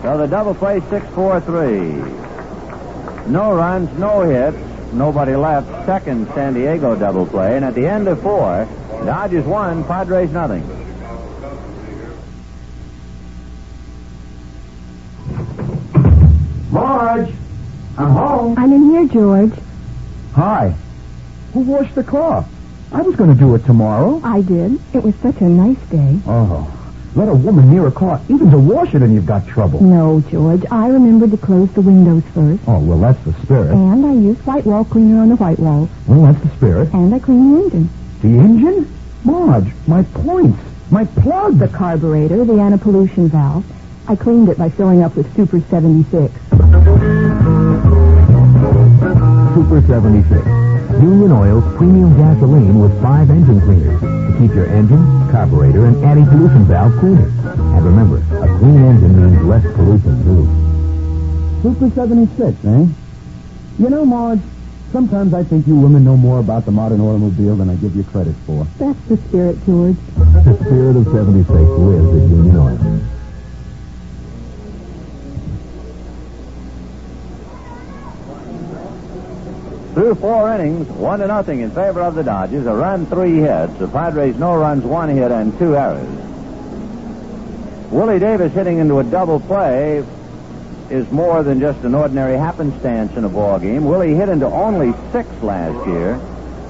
So the double play, 6-4-3. No runs, no hits. Nobody left. Second San Diego double play. And at the end of 4, Dodgers 1, Padres nothing. Marge, I'm home. I'm in here, George. Hi. Who washed the car? I was going to do it tomorrow. I did. It was such a nice day. Oh, let a woman near a car even to wash it and you've got trouble. No, George. I remembered to close the windows first. Oh, well, that's the spirit. And I used white wall cleaner on the white walls. Well, that's the spirit. And I cleaned the engine. The engine? Marge, my points. My plug. The carburetor, the anti-pollution valve. I cleaned it by filling up with Super 76. Super 76. Union Oil's premium gasoline with 5 engine cleaners to keep your engine, carburetor, and anti-pollution valve cleaner. And remember, a clean engine means less pollution, too. Super 76, eh? You know, Marge, sometimes I think you women know more about the modern automobile than I give you credit for. That's the spirit, George. The spirit of 76 lives at Union Oil. Through 4 innings, 1-0 in favor of the Dodgers. A run, 3 hits. The Padres, no runs, 1 hit, and 2 errors. Willie Davis hitting into a double play is more than just an ordinary happenstance in a ball game. Willie hit into only 6 last year,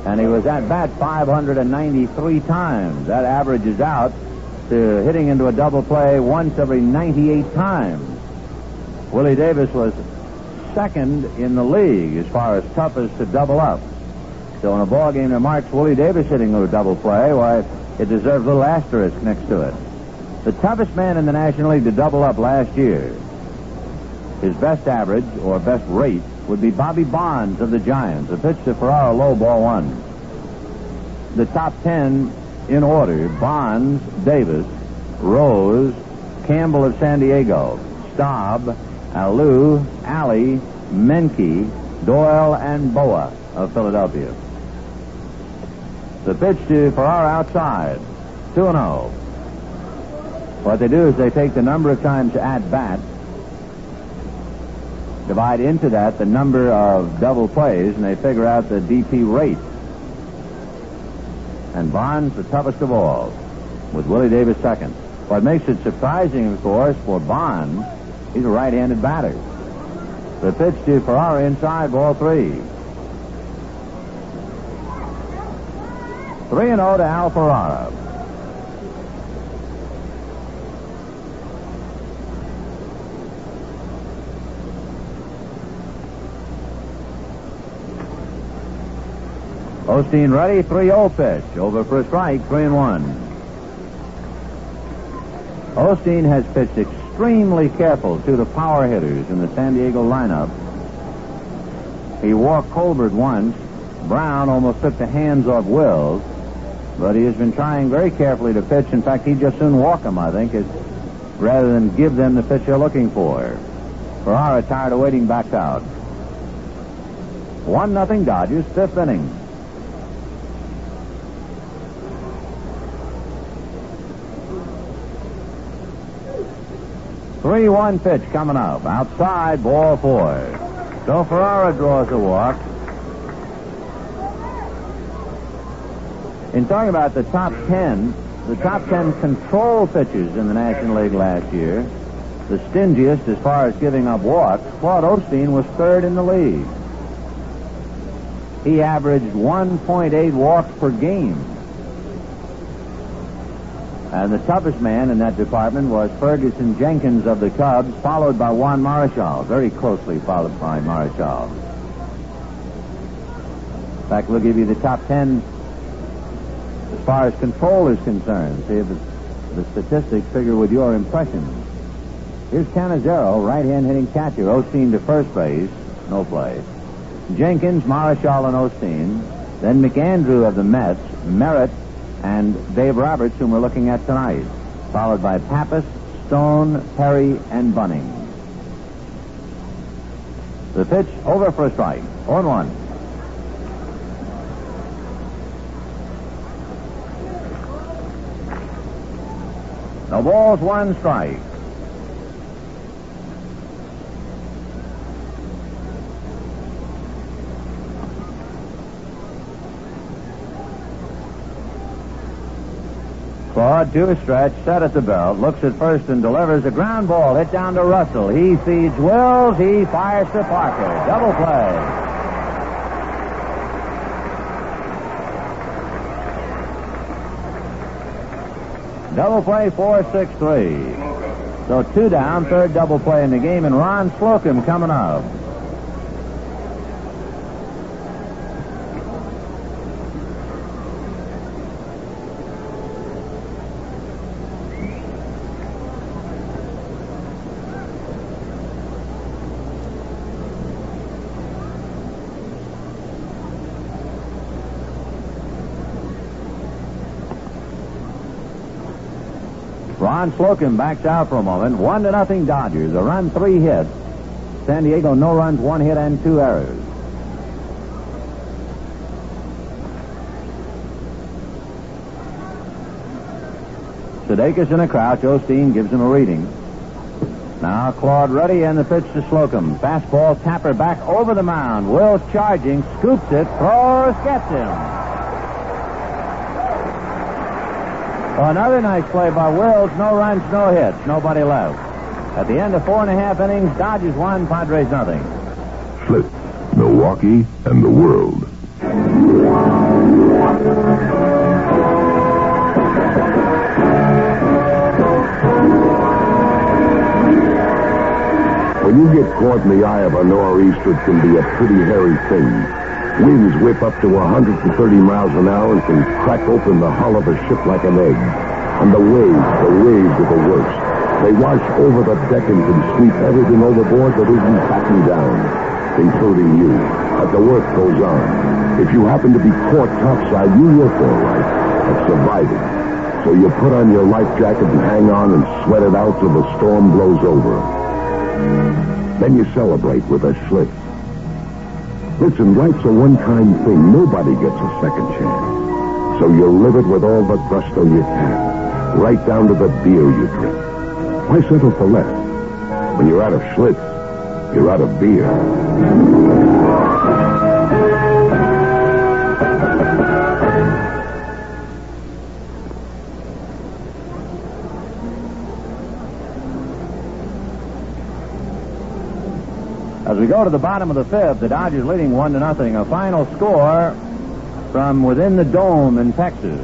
and he was at bat 593 times. That averages out to hitting into a double play once every 98 times. Willie Davis was second in the league as far as toughest to double up. So in a ball game that marks Willie Davis hitting a double play, why, it deserves a little asterisk next to it. The toughest man in the National League to double up last year, his best average or best rate would be Bobby Bonds of the Giants. A pitch to Ferrara, low, ball 1. The top 10 in order: Bonds, Davis, Rose, Campbell of San Diego, Staub, Alou, Alley, Menke, Doyle, and Boa of Philadelphia. The pitch to Ferrara outside, 2-0. What they do is they take the number of times at bat, divide into that the number of double plays, and they figure out the DP rate. And Bonds the toughest of all, with Willie Davis second. What makes it surprising, of course, for Bonds, he's a right-handed batter. The pitch to Ferrara inside, ball 3. 3-0 to Al Ferrara. Osteen ready, 3-0 pitch. Over for a strike, 3-1. Osteen has pitched extremely careful to the power hitters in the San Diego lineup. He walked Colbert once. Brown almost took the hands off Wills, but he has been trying very carefully to pitch. In fact, he'd just soon walk them, I think, rather than give them the pitch they're looking for. Ferrara, tired of waiting, backs out. 1-0 Dodgers, 5th inning. Three-one pitch coming up. Outside, ball 4. So Ferrara draws a walk. In talking about the top 10 control pitchers in the National League last year, the stingiest as far as giving up walks, Claude Osteen was 3rd in the league. he averaged 1.8 walks per game. And the toughest man in that department was Ferguson Jenkins of the Cubs, followed by Juan Marichal, very closely followed by Marichal. In fact, we'll give you the top 10 as far as control is concerned. See if the statistics figure with your impressions. Here's Cannizzero, right-hand hitting catcher. Osteen to first base, no play. Jenkins, Marichal, and Osteen. Then McAndrew of the Mets, Merritt, and Dave Roberts, whom we're looking at tonight. Followed by Pappas, Stone, Perry, and Bunning. The pitch over for a strike. 0-1. No balls, 1 strike. Claude to a stretch, set at the belt, looks at first and delivers a ground ball hit down to Russell. He feeds Wills, he fires to Parker. Double play. Double play, 4-6-3. So 2 down, third double play in the game, and Ron Slocum coming up. Ron Slocum backs out for a moment. 1-0 Dodgers. A run, 3 hits. San Diego, no runs, 1 hit, and 2 errors. Sudeikis in a crouch. Osteen gives him a reading. Now Claude ready, and the pitch to Slocum. Fastball, Tapper back over the mound. Wills charging, scoops it, throws, gets him. Another nice play by Wills. No runs, no hits, nobody left. At the end of 4.5 innings, Dodgers 1, Padres nothing. Schlitz, Milwaukee, and the world. When you get caught in the eye of a nor'easter, it can be a pretty hairy thing. Winds whip up to 130 miles an hour and can crack open the hull of a ship like an egg. And the waves are the worst. They wash over the deck and can sweep everything overboard that isn't backing down, including you. But the work goes on. If you happen to be caught topside, you look all right at surviving. So you put on your life jacket and hang on and sweat it out till the storm blows over. Then you celebrate with a Schlitz. Listen, life's a one-time thing. Nobody gets a second chance. So you live it with all the gusto you can, right down to the beer you drink. Why settle for less? When you're out of Schlitz, you're out of beer. As we go to the bottom of the 5th, the Dodgers leading 1-0. A final score from within the dome in Texas.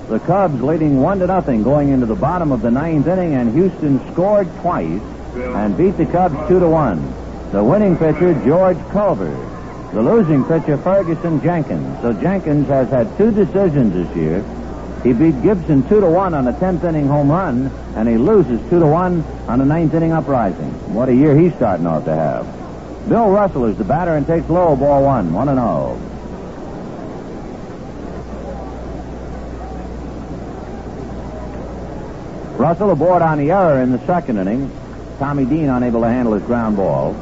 The Cubs leading 1-0 going into the bottom of the 9th inning, and Houston scored twice and beat the Cubs 2-1. The winning pitcher, George Culver. The losing pitcher, Ferguson Jenkins. So Jenkins has had 2 decisions this year. He beat Gibson 2-1 on a 10th inning home run, and he loses 2-1 on a 9th inning uprising. What a year he's starting off to have. Bill Russell is the batter and takes low, ball 1, 1-0. Russell aboard on the error in the 2nd inning. Tommy Dean unable to handle his ground ball.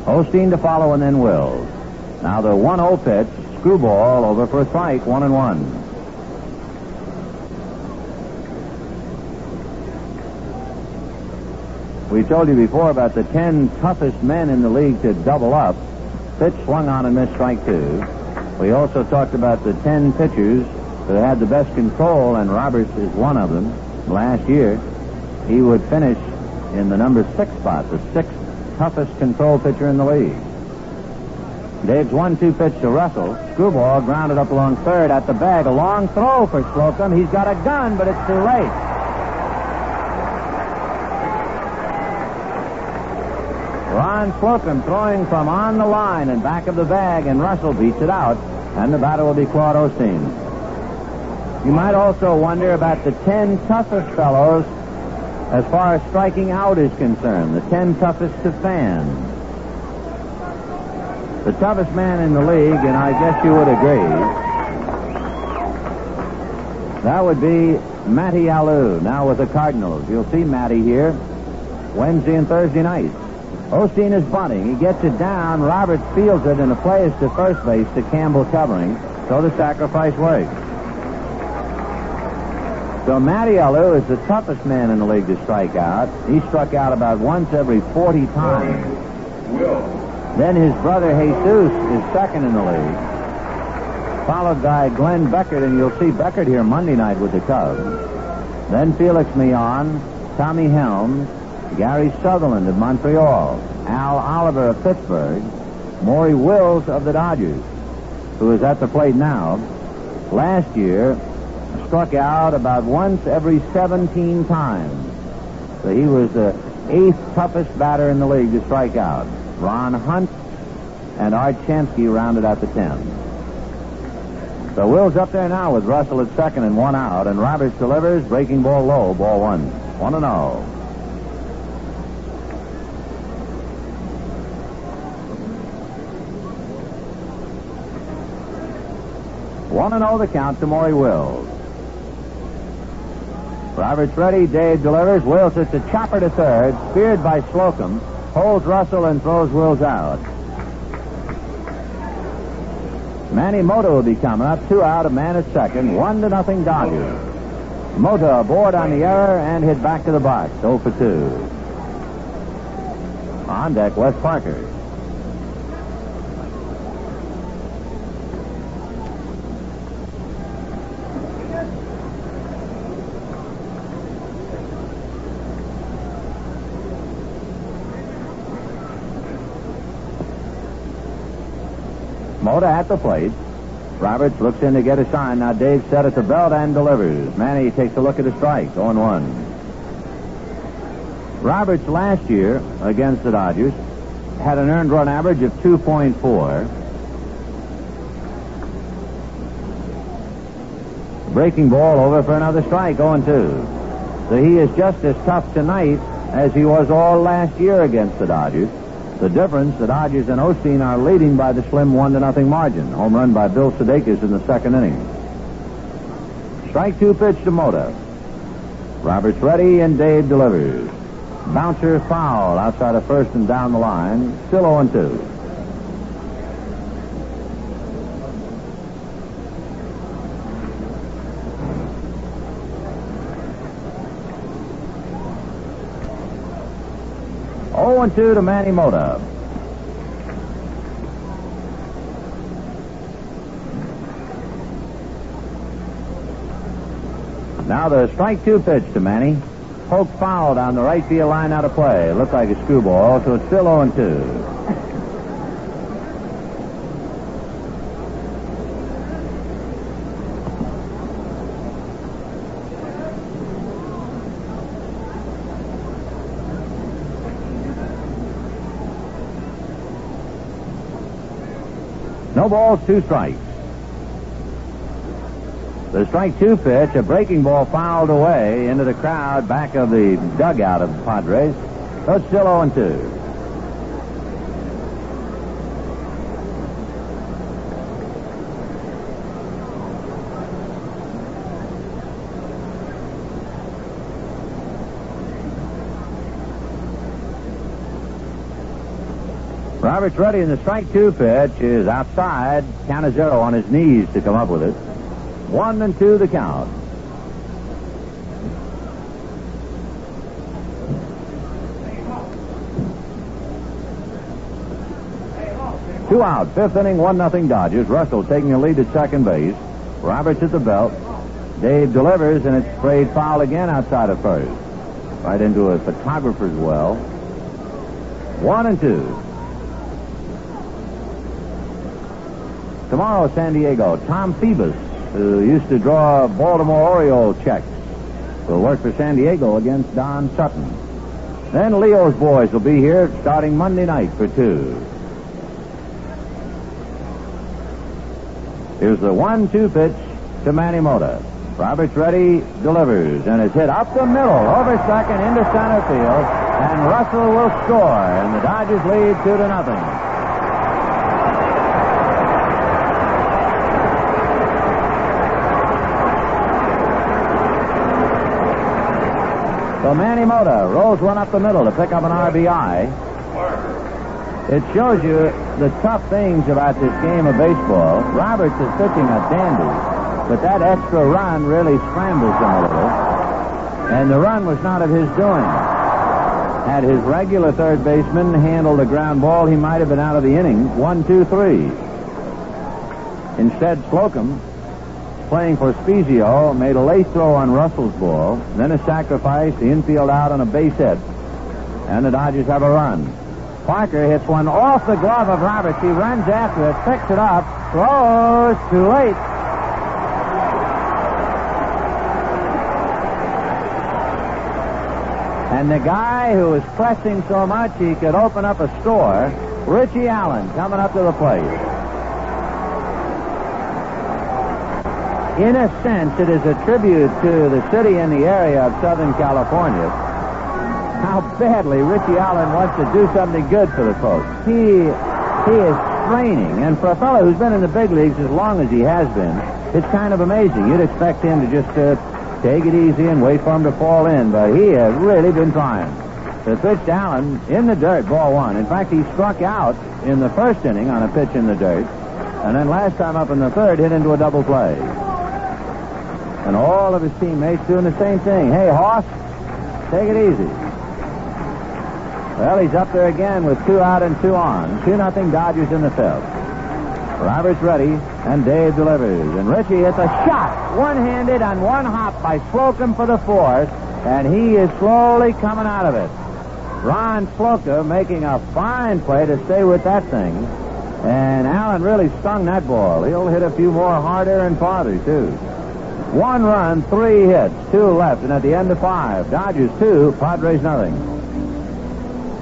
Osteen to follow, and then Wills. Now the 1-0 pitch, screwball over for a strike, 1-1. We told you before about the 10 toughest men in the league to double up. Pitch swung on and missed, strike 2. We also talked about the 10 pitchers that had the best control, and Roberts is one of them. Last year, he would finish in the number 6 spot, the 6th toughest control pitcher in the league. Dave's 1-2 pitch to Russell. Screwball grounded up along third at the bag. A long throw for Slocum. He's got a gun, but it's too late. Ron Slocum throwing from on the line and back of the bag, and Russell beats it out, and the batter will be Claude Osteen. You might also wonder about the 10 toughest fellows as far as striking out is concerned, the 10 toughest to fans. The toughest man in the league, and I guess you would agree, that would be Matty Alou, now with the Cardinals. You'll see Matty here Wednesday and Thursday nights. Osteen is bunting. He gets it down. Roberts fields it, and the play is to first base to Campbell covering, so the sacrifice works. So Matty Alou is the toughest man in the league to strike out. He struck out about once every 40 times. Then his brother Jesus is second in the league, followed by Glenn Beckert, and you'll see Beckert here Monday night with the Cubs. Then Felix Millan, Tommy Helms, Gary Sutherland of Montreal, Al Oliver of Pittsburgh, Maury Wills of the Dodgers, who is at the plate now. Last year, struck out about once every 17 times. So he was the 8th toughest batter in the league to strike out. Ron Hunt and Art Chansky rounded out the 10. So Will's up there now with Russell at second and 1 out, and Roberts delivers, breaking ball low, ball 1. 1-0. One and 0 the count to Maury Wills. Roberts ready. Dave delivers. Wills hits a chopper to third. Speared by Slocum. Holds Russell and throws Wills out. Manny Mota will be coming up. 2 out, a man at second. 1-0 Dodgers. Mota aboard on the error and hit back to the box. 0 for 2. On deck, Wes Parker. Mota at the plate. Roberts looks in to get a sign. Now Dave set at the belt and delivers. Manny takes a look at a strike. 0-1. Roberts last year against the Dodgers had an earned run average of 2.4. Breaking ball over for another strike. 0-2. So he is just as tough tonight as he was all last year against the Dodgers. The difference, the Dodgers and Osteen are leading by the slim 1-0 margin. Home run by Bill Sudeikis in the second inning. Strike 2 pitch to Mota. Roberts ready, and Dave delivers. Bouncer foul outside of first and down the line. Still 0-2. To Manny Mota. Now the strike 2 pitch to Manny. Poke foul down the right field line, out of play. Looked like a screwball, so it's still 0-2. No balls, 2 strikes. The strike 2 pitch, a breaking ball fouled away into the crowd back of the dugout of the Padres. So it's still 0-2. Roberts ready, and the strike 2 pitch is outside. Cannizzero on his knees to come up with it. 1-2 the count. Two out, 5th inning, 1-0 Dodgers. Russell taking a lead at second base. Roberts at the belt. Dave delivers, and it's sprayed foul again outside of first. Right into a photographer's well. 1-2. Tomorrow, San Diego, Tom Phoebus, who used to draw Baltimore Orioles checks, will work for San Diego against Don Sutton. Then Leo's boys will be here starting Monday night for 2. Here's the 1-2 pitch to Manny Mota. Roberts ready, delivers, and it's hit up the middle, over second, into center field, and Russell will score, and the Dodgers lead 2-0. So Manny Mota rolls one up the middle to pick up an RBI. It shows you the tough things about this game of baseball. Roberts is pitching a dandy, but that extra run really scrambles him a little. And the run was not of his doing. Had his regular third baseman handled a ground ball, he might have been out of the inning. 1-2-3. Instead, Slocum, playing for Spezio, made a late throw on Russell's ball, then a sacrifice, the infield out on a base hit. And the Dodgers have a run. Parker hits one off the glove of Roberts. He runs after it, picks it up, throws too late. And the guy who was pressing so much he could open up a store, Richie Allen, coming up to the plate. In a sense, it is a tribute to the city and the area of Southern California how badly Richie Allen wants to do something good for the folks. He is straining, and for a fellow who's been in the big leagues as long as he has been, it's kind of amazing. You'd expect him to just take it easy and wait for him to fall in, but he has really been trying. The pitch to Allen in the dirt, ball 1. In fact, he struck out in the first inning on a pitch in the dirt, and then last time up in the third, hit into a double play. And all of his teammates doing the same thing. Hey, Hoss, take it easy. Well, he's up there again with 2 out and 2 on. 2-0 Dodgers in the 5th. Roberts ready, and Dave delivers. And Richie hits a shot, one-handed on one hop by Slocum for the 4th, and he is slowly coming out of it. Ron Slocum making a fine play to stay with that thing. And Allen really stung that ball. He'll hit a few more harder and farther, too. 1 run, 3 hits, 2 left, and at the end of 5, Dodgers 2, Padres 0.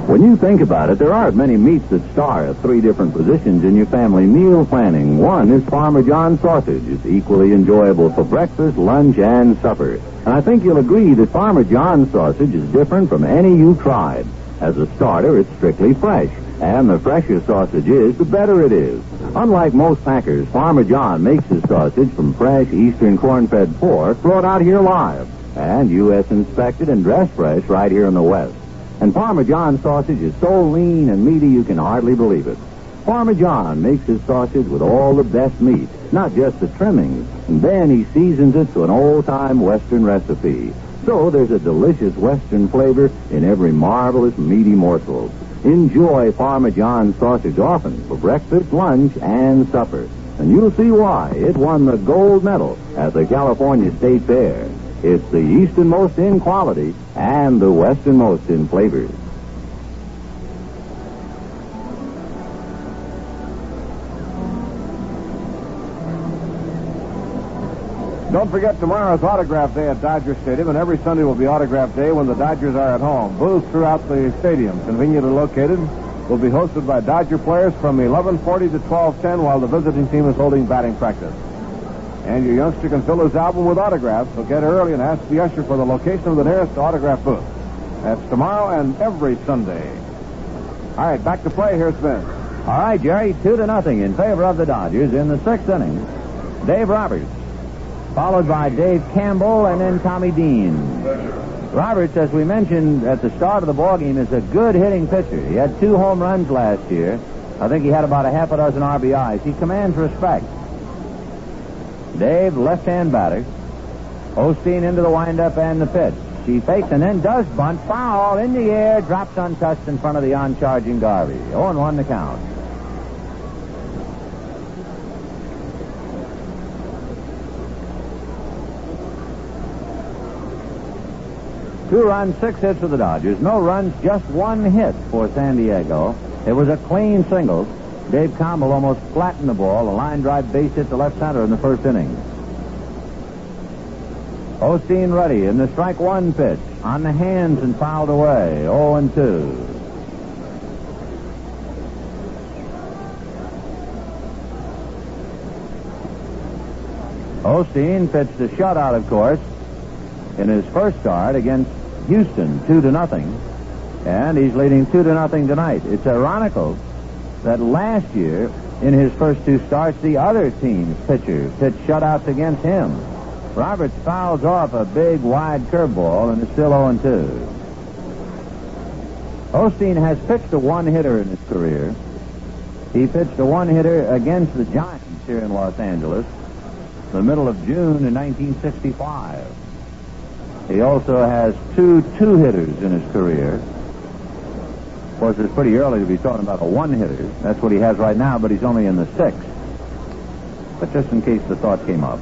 When you think about it, there aren't many meats that star at 3 different positions in your family meal planning. One is Farmer John's sausage. It's equally enjoyable for breakfast, lunch, and supper. And I think you'll agree that Farmer John's sausage is different from any you've tried. As a starter, it's strictly fresh. And the fresher sausage is, the better it is. Unlike most packers, Farmer John makes his sausage from fresh eastern corn-fed pork brought out here live. And U.S. inspected and dressed fresh right here in the West. And Farmer John's sausage is so lean and meaty you can hardly believe it. Farmer John makes his sausage with all the best meat, not just the trimmings. And then he seasons it to an old-time Western recipe. So there's a delicious Western flavor in every marvelous meaty morsel. Enjoy Farmer John's sausage often for breakfast, lunch, and supper. And you'll see why it won the gold medal at the California State Fair. It's the easternmost in quality and the westernmost in flavors. Don't forget tomorrow's autograph day at Dodger Stadium, and every Sunday will be autograph day when the Dodgers are at home. Booths throughout the stadium, conveniently located, will be hosted by Dodger players from 11:40 to 12:10 while the visiting team is holding batting practice. And your youngster can fill his album with autographs, so get early and ask the usher for the location of the nearest autograph booth. That's tomorrow and every Sunday. All right, back to play. Here's Vince. All right, Jerry, 2-0 in favor of the Dodgers in the 6th inning. Dave Roberts, followed by Dave Campbell and then Tommy Dean. Roberts, as we mentioned at the start of the ballgame, is a good hitting pitcher. He had 2 home runs last year. I think he had about a half a dozen RBIs. He commands respect. Dave, left-hand batter. Osteen into the windup and the pitch. He fakes and then does bunt. Foul in the air, drops untouched in front of the on-charging Garvey. 0-1 the count. Two runs, 6 hits for the Dodgers. No runs, just 1 hit for San Diego. It was a clean single. Dave Campbell almost flattened the ball. A line drive base hit to left center in the first inning. Osteen ready in the strike one pitch. On the hands and fouled away. 0-2. Osteen pitched a shutout, of course, in his first start against Houston, 2-0. And he's leading 2-0 tonight. It's ironical that last year, in his first two starts, the other team's pitcher pitched shutouts against him. Roberts fouls off a big, wide curveball and is still 0-2. Osteen has pitched a one-hitter in his career. He pitched a one-hitter against the Giants here in Los Angeles the middle of June in 1965. He also has two hitters in his career. Of course, it's pretty early to be talking about a one-hitter. That's what he has right now, but he's only in the sixth. But just in case the thought came up.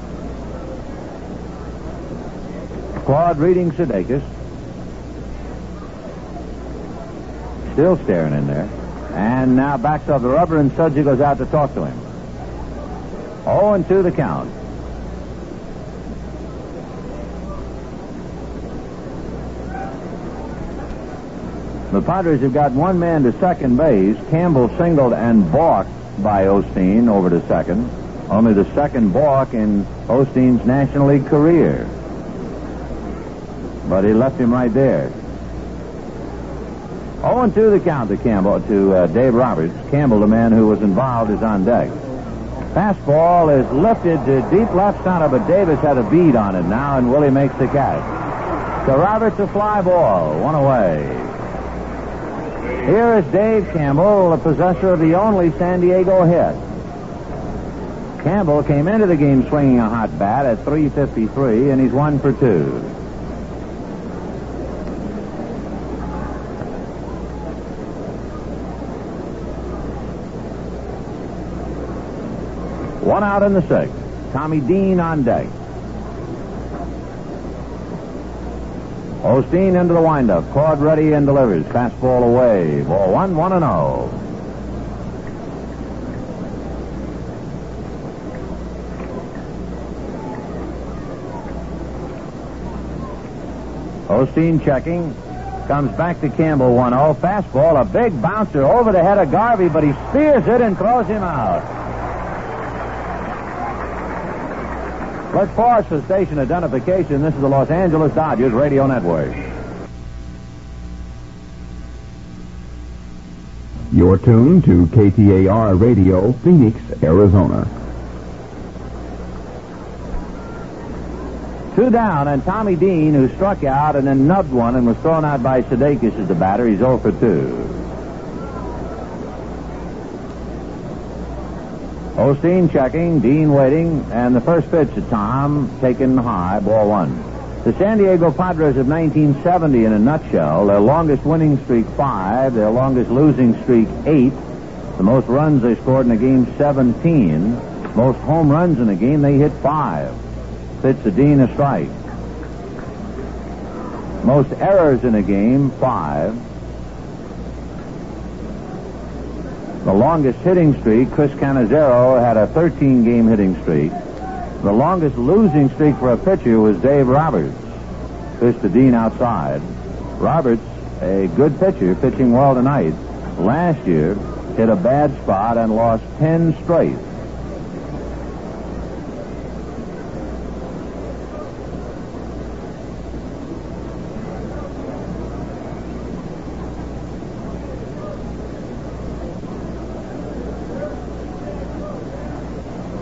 Claude reading Sudeikis. Still staring in there. And now backs off the rubber, and Sudgy goes out to talk to him. 0-2 the count. The Padres have got one man to second base. Campbell singled and balked by Osteen over to second. Only the second balk in Osteen's National League career. But he left him right there. 0-2 the count to Campbell, to Dave Roberts. Campbell, the man who was involved, is on deck. Fastball is lifted to deep left center, but Davis had a bead on it now, and Willie makes the catch. So Roberts a fly ball, one away. Here is Dave Campbell, the possessor of the only San Diego hit. Campbell came into the game swinging a hot bat at .353, and he's 1 for 2. One out in the sixth. Tommy Dean on deck. Osteen into the windup. Claude ready and delivers. Fastball away. Ball 1-0. Osteen checking. Comes back to Campbell 1-0. Fastball, a big bouncer over the head of Garvey, but he spears it and throws him out. Let's pause for station identification. This is the Los Angeles Dodgers Radio Network. You're tuned to KTAR Radio, Phoenix, Arizona. 2 down, and Tommy Dean, who struck out and then nubbed one and was thrown out by Sudeikis as the batter, he's 0 for 2. Osteen checking, Dean waiting, and the first pitch to Tom, taken high, ball 1. The San Diego Padres of 1970 in a nutshell: their longest winning streak 5, their longest losing streak 8, the most runs they scored in a game 17, most home runs in a game they hit 5. Pitch to Dean, a strike. Most errors in a game 5. The longest hitting streak, Chris Cannizzero had a 13-game hitting streak. The longest losing streak for a pitcher was Dave Roberts. Pitch to Dean outside. Roberts, a good pitcher, pitching well tonight. Last year, hit a bad spot and lost 10 straight.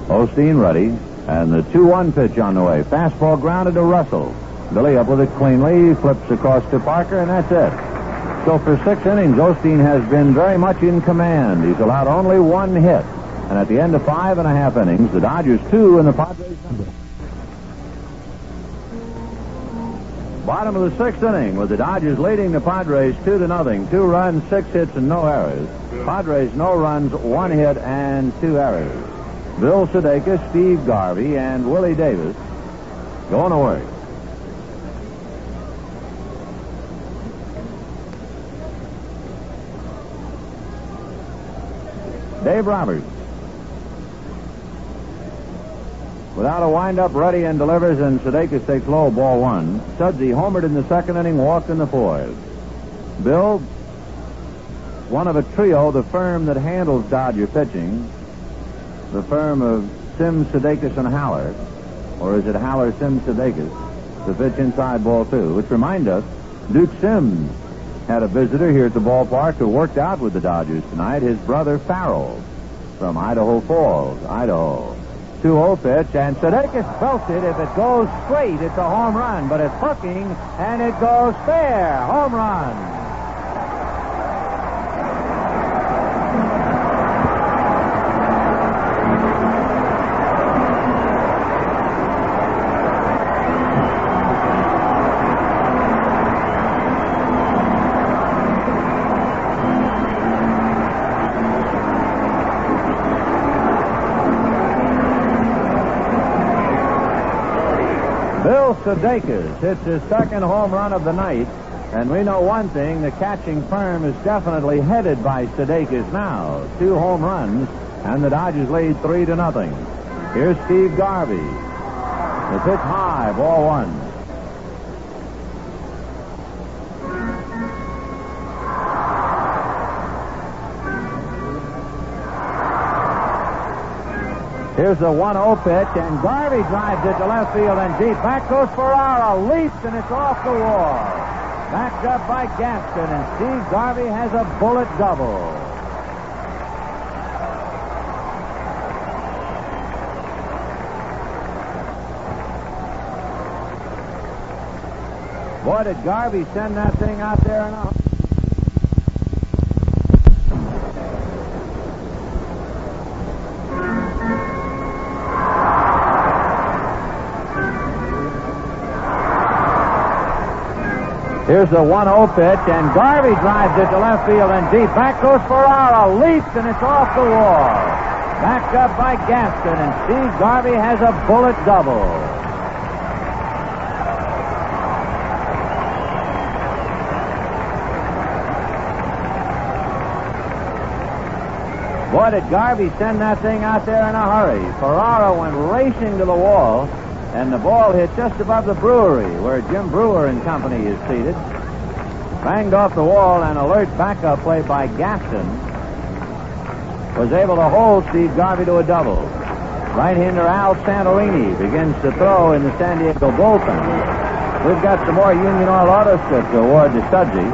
Osteen ready, and the 2-1 pitch on the way. Fastball grounded to Russell. Billy up with it cleanly, flips across to Parker, and that's it. So for 6 innings, Osteen has been very much in command. He's allowed only 1 hit. And at the end of 5.5 innings, the Dodgers 2 and the Padres number. Bottom of the 6th inning, with the Dodgers leading the Padres 2-0. 2 runs, 6 hits, and no errors. Padres no runs, 1 hit, and 2 errors. Bill Sudeikis, Steve Garvey, and Willie Davis going to work. Dave Roberts. Without a windup, ready and delivers, and Sudeikis takes low, ball one. Sudsy homered in the second inning, walked in the fourth. Bill, one of a trio, the firm that handles Dodger pitching, the firm of Sims, Sudeikis, and Haller, or is it Haller, Sims, Sudeikis, to pitch inside ball two, which reminds us, Duke Sims had a visitor here at the ballpark who worked out with the Dodgers tonight, his brother Farrell from Idaho Falls, Idaho. 2-0 pitch, and Sudeikis belts it. If it goes straight, it's a home run, but it's hooking, and it goes fair. Home run. Sudeikis hits his second home run of the night, and we know one thing, the catching firm is definitely headed by Sudeikis now. 2 home runs, and the Dodgers lead 3-0. Here's Steve Garvey. The pitch high, ball one. Here's the 1-0 pitch, and Garvey drives it to left field and deep. Back goes Ferrara, leaps, and it's off the wall. Backed up by Gaston, and Steve Garvey has a bullet double. Boy, did Garvey send that thing out there and out. Here's the 1-0 pitch, and Garvey drives it to left field and deep. Back goes Ferrara, leaps, and it's off the wall. Backed up by Gaston, and Steve Garvey has a bullet double. Boy, did Garvey send that thing out there in a hurry. Ferrara went racing to the wall, and the ball hit just above the brewery where Jim Brewer and company is seated. Banged off the wall, and alert backup play by Gaston was able to hold Steve Garvey to a double. Right-hander Al Santorini begins to throw in the San Diego bullpen. We've got some more Union Oil Auto Strip to award to Sudsy.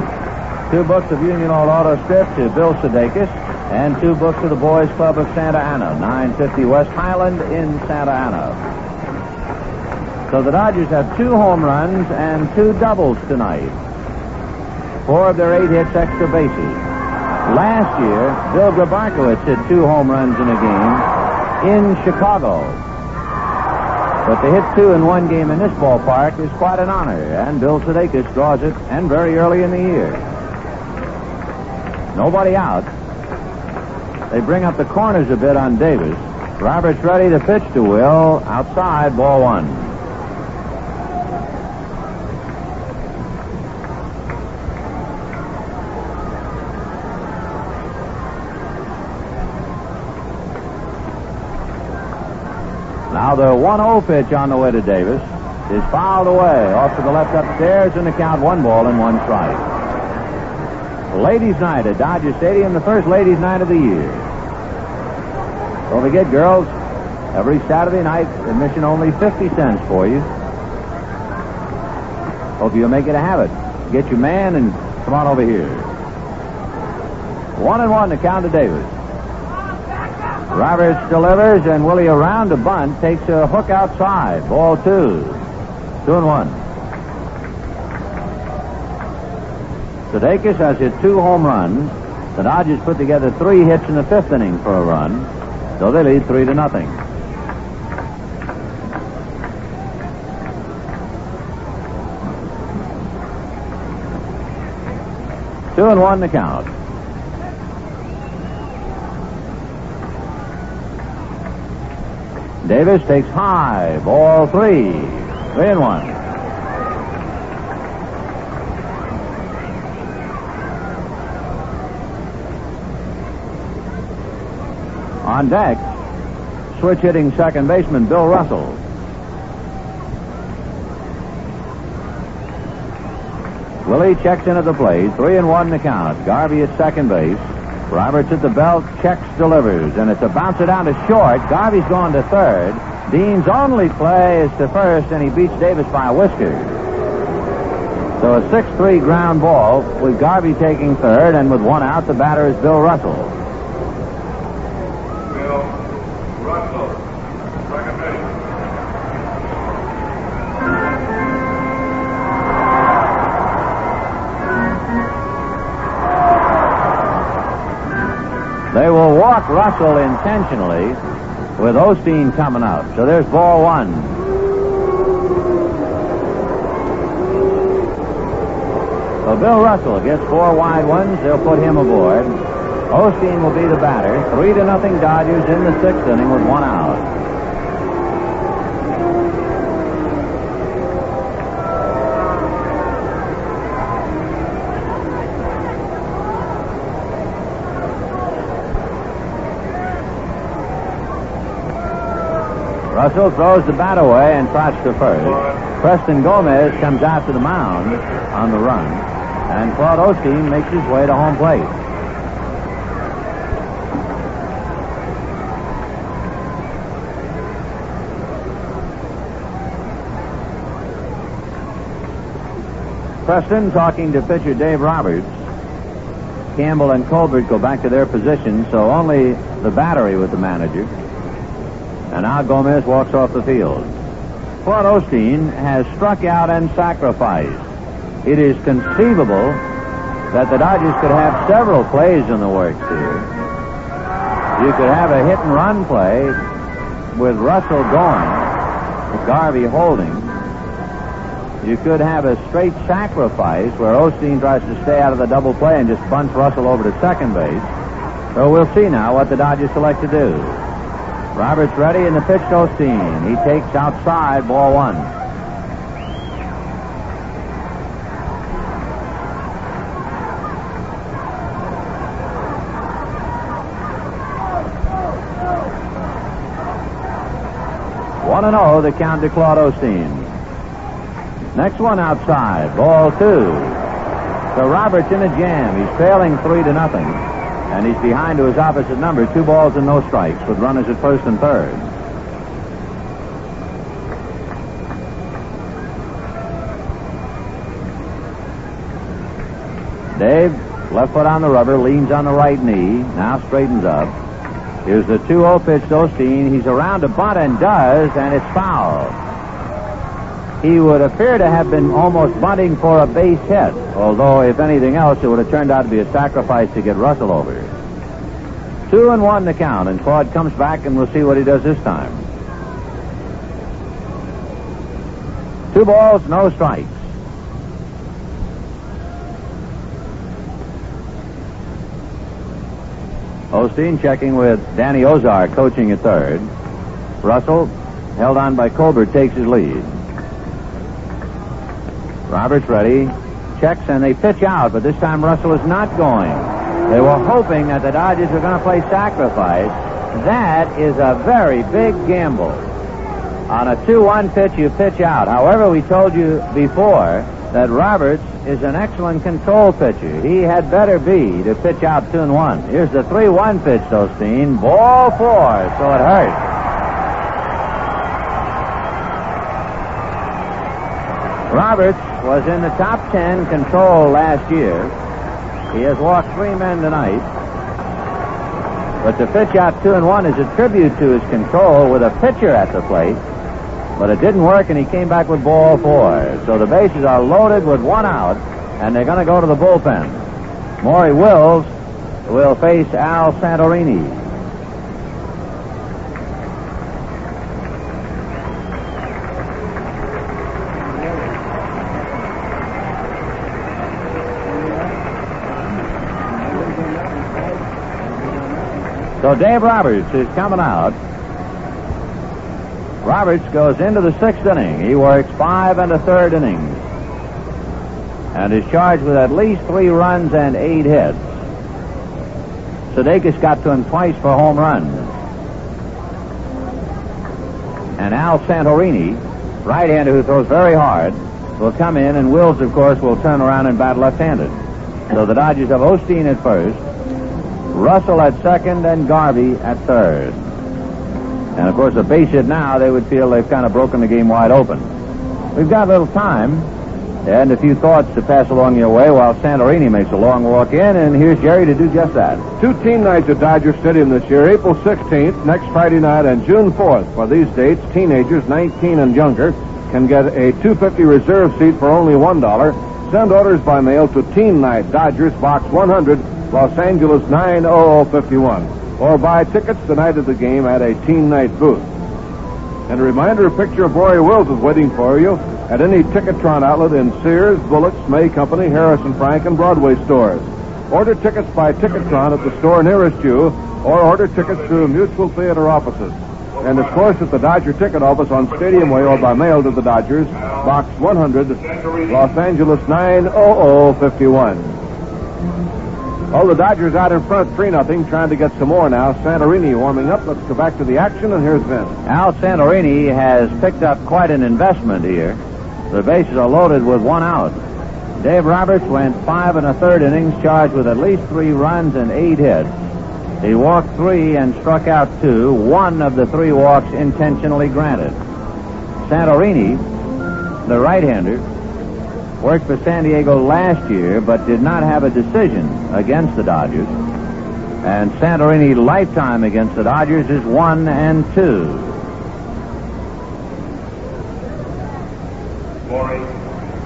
2 books of Union Oil Auto Strip to Bill Sudeikis, and 2 books to the Boys Club of Santa Ana, 950 West Highland in Santa Ana. So the Dodgers have 2 home runs and 2 doubles tonight. 4 of their 8 hits extra bases. Last year, Bill Grabarkowitz hit 2 home runs in a game in Chicago. But to hit 2 in one game in this ballpark is quite an honor, and Bill Sudeikis draws it, and very early in the year. Nobody out. They bring up the corners a bit on Davis. Roberts ready to pitch to Will. Outside, ball one. Now the 1-0 pitch on the way to Davis is fouled away off to the left upstairs, and the count 1 ball and 1 strike. Ladies' night at Dodger Stadium, the first ladies' night of the year. Don't forget, girls, every Saturday night, admission only 50 cents for you. Hope you'll make it a habit. Get your man and come on over here. 1-1 to count to Davis. Roberts delivers, and Willie around a bunt takes a hook outside. Ball 2. 2-1. Sudeikis has hit 2 home runs. The Dodgers put together 3 hits in the 5th inning for a run, so they lead 3-0. 2-1 the count. Davis takes high, ball 3. 3-1. On deck, switch hitting second baseman Bill Russell. Willie checks in at the plate. 3-1 the count. Garvey at second base. Roberts at the belt. Checks, delivers. And it's a bouncer down to short. Garvey's gone to third. Dean's only play is to first, and he beats Davis by a whisker. So a 6-3 ground ball with Garvey taking third, and with one out, the batter is Bill Russell. Bill Russell, second base. They will walk Russell intentionally with Osteen coming up. So there's ball one. So Bill Russell gets 4 wide ones. They'll put him aboard. Osteen will be the batter. 3-0 Dodgers in the 6th inning with 1 out. Russell throws the bat away and trots to first. Preston Gomez comes out to the mound on the run, and Claude Osteen makes his way to home plate. Preston talking to pitcher Dave Roberts. Campbell and Colbert go back to their positions, so only the battery with the manager. And now Gomez walks off the field. Claude Osteen has struck out and sacrificed. It is conceivable that the Dodgers could have several plays in the works here. You could have a hit-and-run play with Russell going, with Garvey holding. You could have a straight sacrifice where Osteen tries to stay out of the double play and just bunts Russell over to second base. So we'll see now what the Dodgers select to do. Roberts ready, and the pitch to Osteen. He takes outside, ball one. One and 0, the count to Claude Osteen. Next one outside, ball two. So Roberts in a jam. He's trailing 3-0. And he's behind to his opposite number, 2 balls and no strikes, with runners at first and third. Dave, left foot on the rubber, leans on the right knee, now straightens up. Here's the 2-0 pitch to Osteen. He's around to bunt and does, and it's foul. He would appear to have been almost bunting for a base hit, although if anything else, it would have turned out to be a sacrifice to get Russell over. 2-1 the count, and Claude comes back, and we'll see what he does this time. 2 balls, no strikes. Osteen checking with Danny Ozar coaching at third. Russell, held on by Colbert, takes his lead. Roberts ready, checks, and they pitch out, but this time Russell is not going. They were hoping that the Dodgers were going to play sacrifice. That is a very big gamble. On a 2-1 pitch, you pitch out. However, we told you before that Roberts is an excellent control pitcher. He had better be to pitch out 2-1. Here's the 3-1 pitch, Osteen. Ball 4, so it hurt. Roberts was in the top 10 control last year. He has walked 3 men tonight. But the pitch out 2-1 is a tribute to his control with a pitcher at the plate. But it didn't work, and he came back with ball 4. So the bases are loaded with 1 out, and they're going to go to the bullpen. Maury Wills will face Al Santorini. So Dave Roberts is coming out. Roberts goes into the 6th inning. He works 5 1/3 innings and is charged with at least 3 runs and 8 hits. Sudeikis got to him twice for home runs. and Al Santorini, right-hander who throws very hard, will come in, and Wills, of course, will turn around and bat left-handed. So the Dodgers have Osteen at first, Russell at second, and Garvey at third. And, of course, a base hit now, they would feel they've kind of broken the game wide open. We've got a little time and a few thoughts to pass along your way while Santorini makes a long walk in, and here's Jerry to do just that. 2 team nights at Dodger Stadium this year, April 16th, next Friday night, and June 4th. For these dates, teenagers 19 and younger can get a $2.50 reserve seat for only $1. Send orders by mail to Teen Night, Dodgers, Box 100, Los Angeles 90051. Or buy tickets the night of the game at a Teen Night booth. And a reminder, a picture of Roy Wills is waiting for you at any Ticketron outlet in Sears, Bullocks, May Company, Harrison Frank, and Broadway stores. Order tickets by Ticketron at the store nearest you, or order tickets through Mutual Theater offices. And, of course, at the Dodger Ticket Office on Stadium Way or by mail to the Dodgers, Box 100, Los Angeles 90051. Oh, the Dodgers out in front, 3-0, trying to get some more now. Santorini warming up. Let's go back to the action, and here's Vince. Al Santorini has picked up quite an investment here. The bases are loaded with 1 out. Dave Roberts went 5 1/3 innings, charged with at least 3 runs and 8 hits. He walked 3 and struck out 2. 1 of the 3 walks intentionally granted. Santorini, the right-hander, worked for San Diego last year, but did not have a decision against the Dodgers. And Santorini lifetime against the Dodgers is 1-2.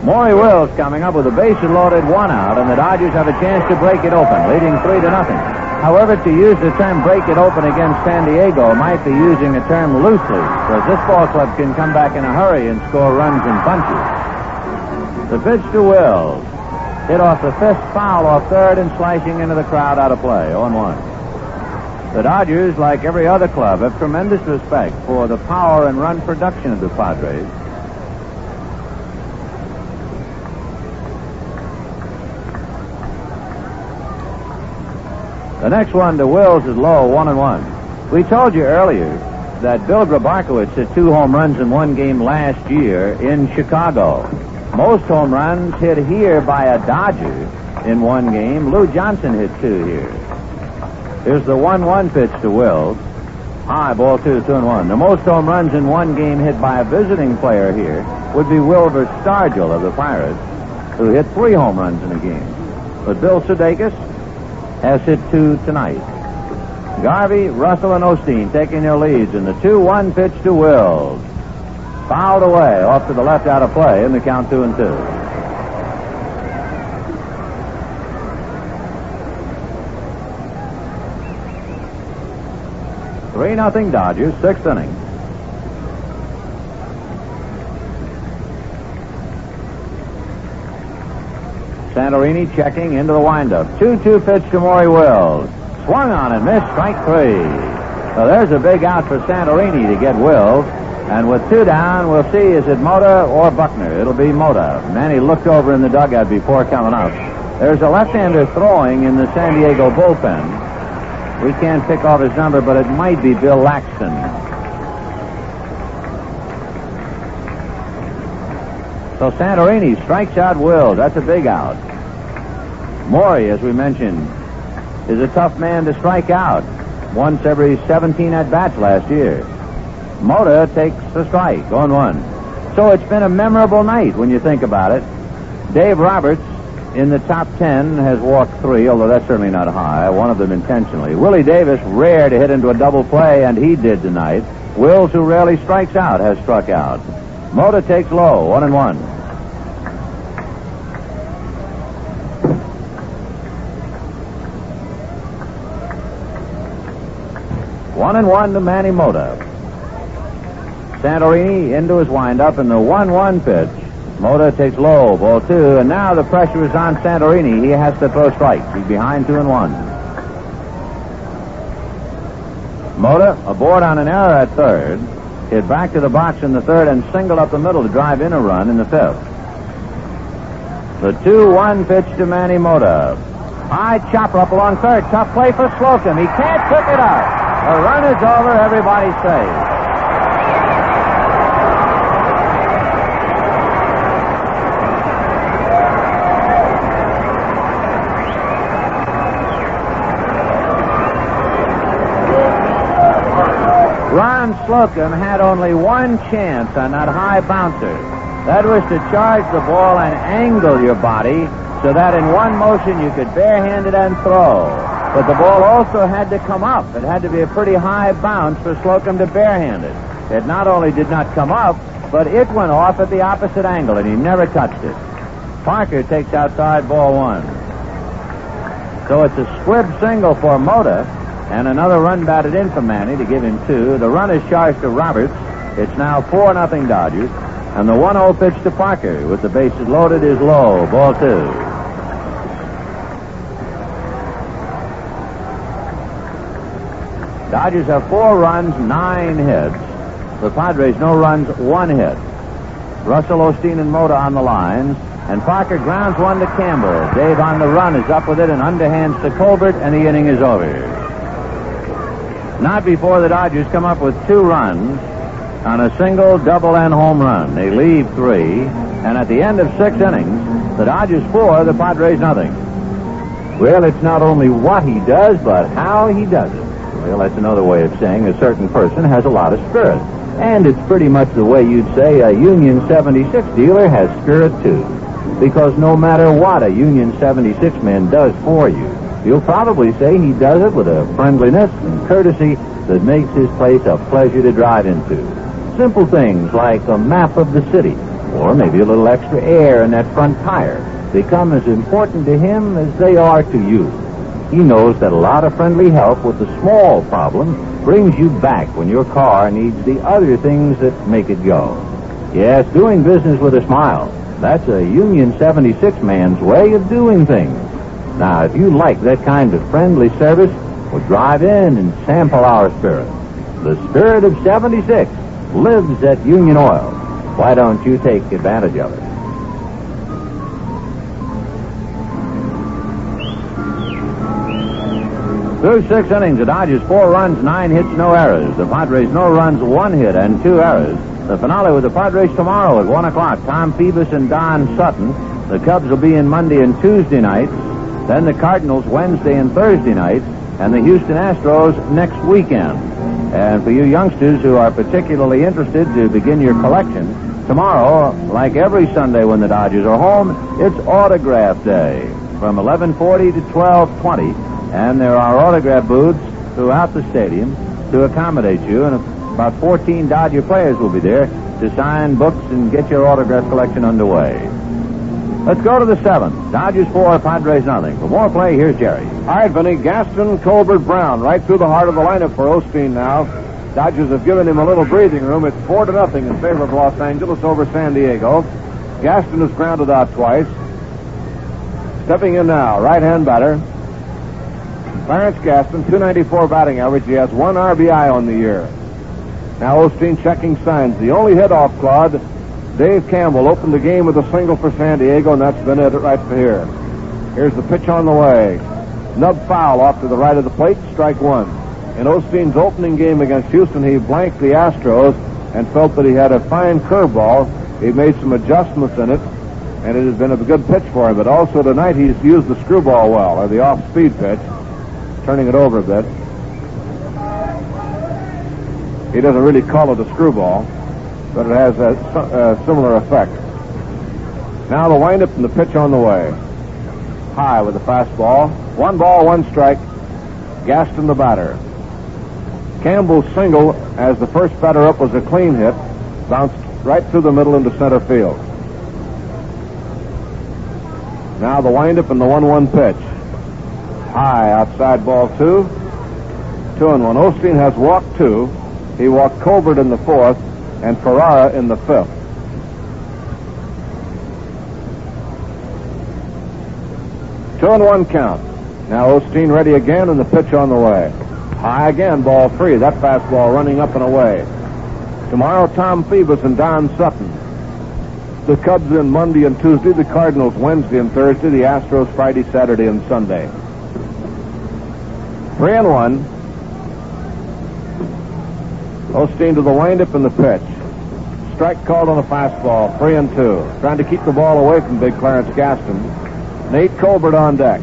Morey Wills coming up with a bases loaded 1 out, and the Dodgers have a chance to break it open, leading 3-0. However, to use the term break it open against San Diego might be using a term loosely, because this ball club can come back in a hurry and score runs in bunches. The pitch to Wills. Hit off the fifth, foul off third, and slicing into the crowd out of play, 0-1. The Dodgers, like every other club, have tremendous respect for the power and run production of the Padres. The next one to Wills is low, 1-1. We told you earlier that Bill Grabarkowitz hit 2 home runs in 1 game last year in Chicago. Most home runs hit here by a Dodger in 1 game. Lou Johnson hit 2 here. Here's the 1-1 pitch to Wills. High, ball 2, 2-1. The most home runs in 1 game hit by a visiting player here would be Wilbur Stargell of the Pirates, who hit 3 home runs in a game. But Bill Sudeikis has hit 2 tonight. Garvey, Russell, and Osteen taking their leads in the 2-1 pitch to Wills. Fouled away, off to the left out of play, in the count 2-2. Three nothing Dodgers, 6th inning. Santorini checking into the windup. 2-2 pitch to Morey Wills. Swung on and missed, strike 3. So there's a big out for Santorini to get Wills. And with 2 down, we'll see, is it Mota or Buckner? It'll be Mota. Manny looked over in the dugout before coming up. There's a left-hander throwing in the San Diego bullpen. We can't pick off his number, but it might be Bill Laxton. So Santorini strikes out Wills. That's a big out. Morey, as we mentioned, is a tough man to strike out. Once every 17 at-bats last year. Mota takes the strike, 0-1. So it's been a memorable night when you think about it. Dave Roberts, in the top 10, has walked 3, although that's certainly not high, 1 of them intentionally. Willie Davis, rare to hit into a double play, and he did tonight. Wills, who rarely strikes out, has struck out. Mota takes low, 1-1. One and 1 to Manny Mota. Santorini into his windup, and the 1-1 pitch. Mota takes low, ball 2, and now the pressure is on Santorini. He has to throw strikes. He's behind 2-1. Mota aboard on an error at third, hit back to the box in the third, and singled up the middle to drive in a run in the 5th. The 2-1 pitch to Manny Mota. High chopper up along third. Tough play for Slocum. He can't pick it up. The run is over. Everybody's safe. Slocum had only one chance on that high bouncer. That was to charge the ball and angle your body so that in one motion you could barehand it and throw. But the ball also had to come up. It had to be a pretty high bounce for Slocum to barehand it. It not only did not come up, but it went off at the opposite angle, and he never touched it. Parker takes outside ball one. So it's a squib single for Mota, and another run batted in for Manny to give him 2. The run is charged to Roberts. It's now 4-0 Dodgers, and the 1-0 pitch to Parker with the bases loaded is low, ball 2. Dodgers have 4 runs, 9 hits. The Padres, no runs, 1 hit. Russell, Osteen, and Mota on the lines. And Parker grounds one to Campbell. Dave on the run is up with it and underhands to Colbert, and the inning is over. Not before the Dodgers come up with 2 runs on a single, double, and home run. They leave 3. And at the end of 6 innings, the Dodgers 4, the Padres nothing. Well, it's not only what he does, but how he does it. Well, that's another way of saying a certain person has a lot of spirit. And it's pretty much the way you'd say a Union 76 dealer has spirit, too. Because no matter what a Union 76 man does for you, you'll probably say he does it with a friendliness and courtesy that makes his place a pleasure to drive into. Simple things like a map of the city, or maybe a little extra air in that front tire, become as important to him as they are to you. He knows that a lot of friendly help with the small problem brings you back when your car needs the other things that make it go. Yes, doing business with a smile. That's a Union 76 man's way of doing things. Now, if you like that kind of friendly service, well, drive in and sample our spirit. The spirit of 76 lives at Union Oil. Why don't you take advantage of it? Through 6 innings, the Dodgers 4 runs, 9 hits, no errors. The Padres no runs, 1 hit, and 2 errors. The finale with the Padres tomorrow at 1 o'clock. Tom Phoebus and Don Sutton. The Cubs will be in Monday and Tuesday nights. Then the Cardinals Wednesday and Thursday nights. And the Houston Astros next weekend. And for you youngsters who are particularly interested to begin your collection, tomorrow, like every Sunday when the Dodgers are home, it's Autograph Day from 11:40 to 12:20. And there are autograph booths throughout the stadium to accommodate you, and about 14 Dodger players will be there to sign books and get your autograph collection underway. Let's go to the 7th. Dodgers 4, Padres nothing. For more play, here's Jerry. All right, Vinny. Gaston, Colbert, Brown, right through the heart of the lineup for Osteen now. Dodgers have given him a little breathing room. It's 4-0 in favor of Los Angeles over San Diego. Gaston has grounded out twice. Stepping in now, right-hand batter. Clarence Gaston, .294 batting average. He has 1 RBI on the year. Now Osteen checking signs. The only hit off Claude, Dave Campbell opened the game with a single for San Diego, and that's been it right for here. Here's the pitch on the way. Nub foul off to the right of the plate, strike 1. In Osteen's opening game against Houston, he blanked the Astros and felt that he had a fine curveball. He made some adjustments in it, and it has been a good pitch for him. But also tonight he's used the screwball well, or the off-speed pitch, turning it over a bit. He doesn't really call it a screwball, but it has a similar effect. Now the windup and the pitch on the way. High with the fastball. 1 ball, 1 strike. Gaston the batter. Campbell's single as the first batter up was a clean hit. Bounced right through the middle into center field. Now the windup and the 1-1 pitch. High outside ball 2. 2-1. Osteen has walked 2. He walked Colbert in the 4th and Ferrara in the 5th. Two and 1 count. Now Osteen ready again and the pitch on the way. High again, ball 3. That fastball running up and away. Tomorrow, Tom Phoebus and Don Sutton. The Cubs in Monday and Tuesday. The Cardinals Wednesday and Thursday. The Astros Friday, Saturday, and Sunday. 3-1. Osteen to the windup and the pitch. Strike called on a fastball. 3-2. Trying to keep the ball away from big Clarence Gaston. Nate Colbert on deck.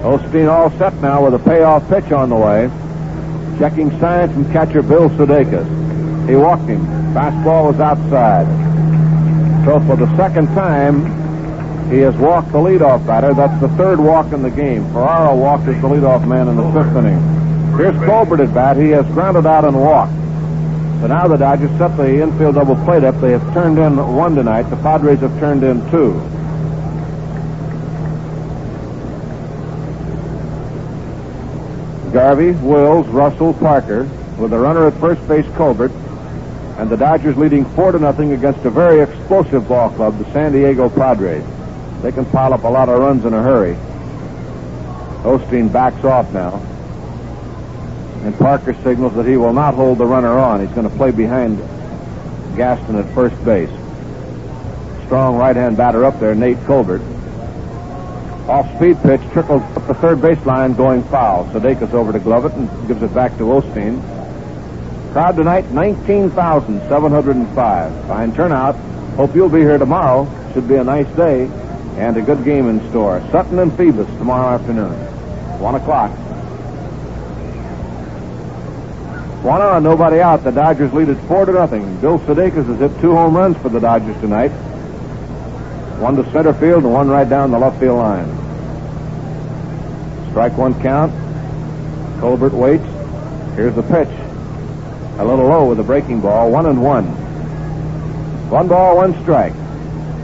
Osteen all set now with a payoff pitch on the way. Checking signs from catcher Bill Sudeikis. He walked him. Fastball was outside. So for the second time, he has walked the leadoff batter. That's the third walk in the game. Ferraro walked as the leadoff man in the fifth inning. Here's Colbert at bat. He has grounded out and walked. So now the Dodgers set the infield double plate up. They have turned in one tonight. The Padres have turned in two. Garvey, Wills, Russell, Parker, with a runner at first base, Colbert, and the Dodgers leading 4-0 against a very explosive ball club, the San Diego Padres. They can pile up a lot of runs in a hurry. Osteen backs off now, and Parker signals that he will not hold the runner on. He's going to play behind Gaston at first base. Strong right-hand batter up there, Nate Colbert. Off-speed pitch trickles up the third baseline, going foul. Sudeikis over to glove it and gives it back to Osteen. Crowd tonight, 19,705. Fine turnout. Hope you'll be here tomorrow. Should be a nice day and a good game in store. Sutton and Phoebus tomorrow afternoon, 1 o'clock. 1-on, nobody out. The Dodgers lead it 4-0. Bill Sudeikis has hit 2 home runs for the Dodgers tonight. One to center field and one right down the left field line. Strike one count. Colbert waits. Here's the pitch. A little low with a breaking ball. 1-1. 1 ball, 1 strike.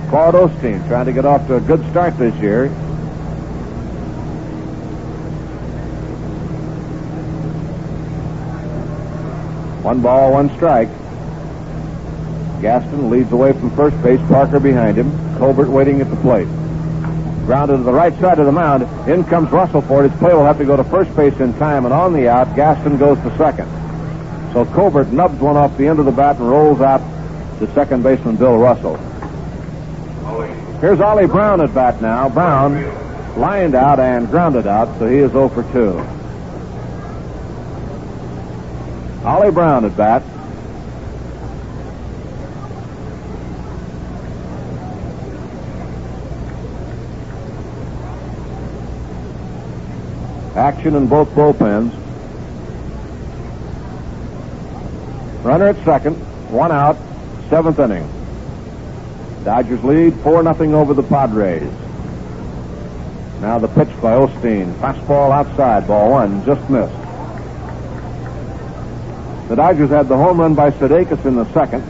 Claude Osteen trying to get off to a good start this year. One ball, 1 strike. Gaston leads away from first base. Parker behind him. Colbert waiting at the plate. Grounded to the right side of the mound. In comes Russell for it. His play will have to go to first base in time, and on the out, Gaston goes to second. So Colbert nubs one off the end of the bat and rolls out to second baseman Bill Russell. Here's Ollie Brown at bat now. Brown lined out and grounded out, so he is 0 for 2. Ollie Brown at bat. Action in both bullpens. Runner at second, 1 out, 7th inning. Dodgers lead 4-0 over the Padres. Now the pitch by Osteen. Fastball outside, ball 1, just missed. The Dodgers had the home run by Sudeikis in the second.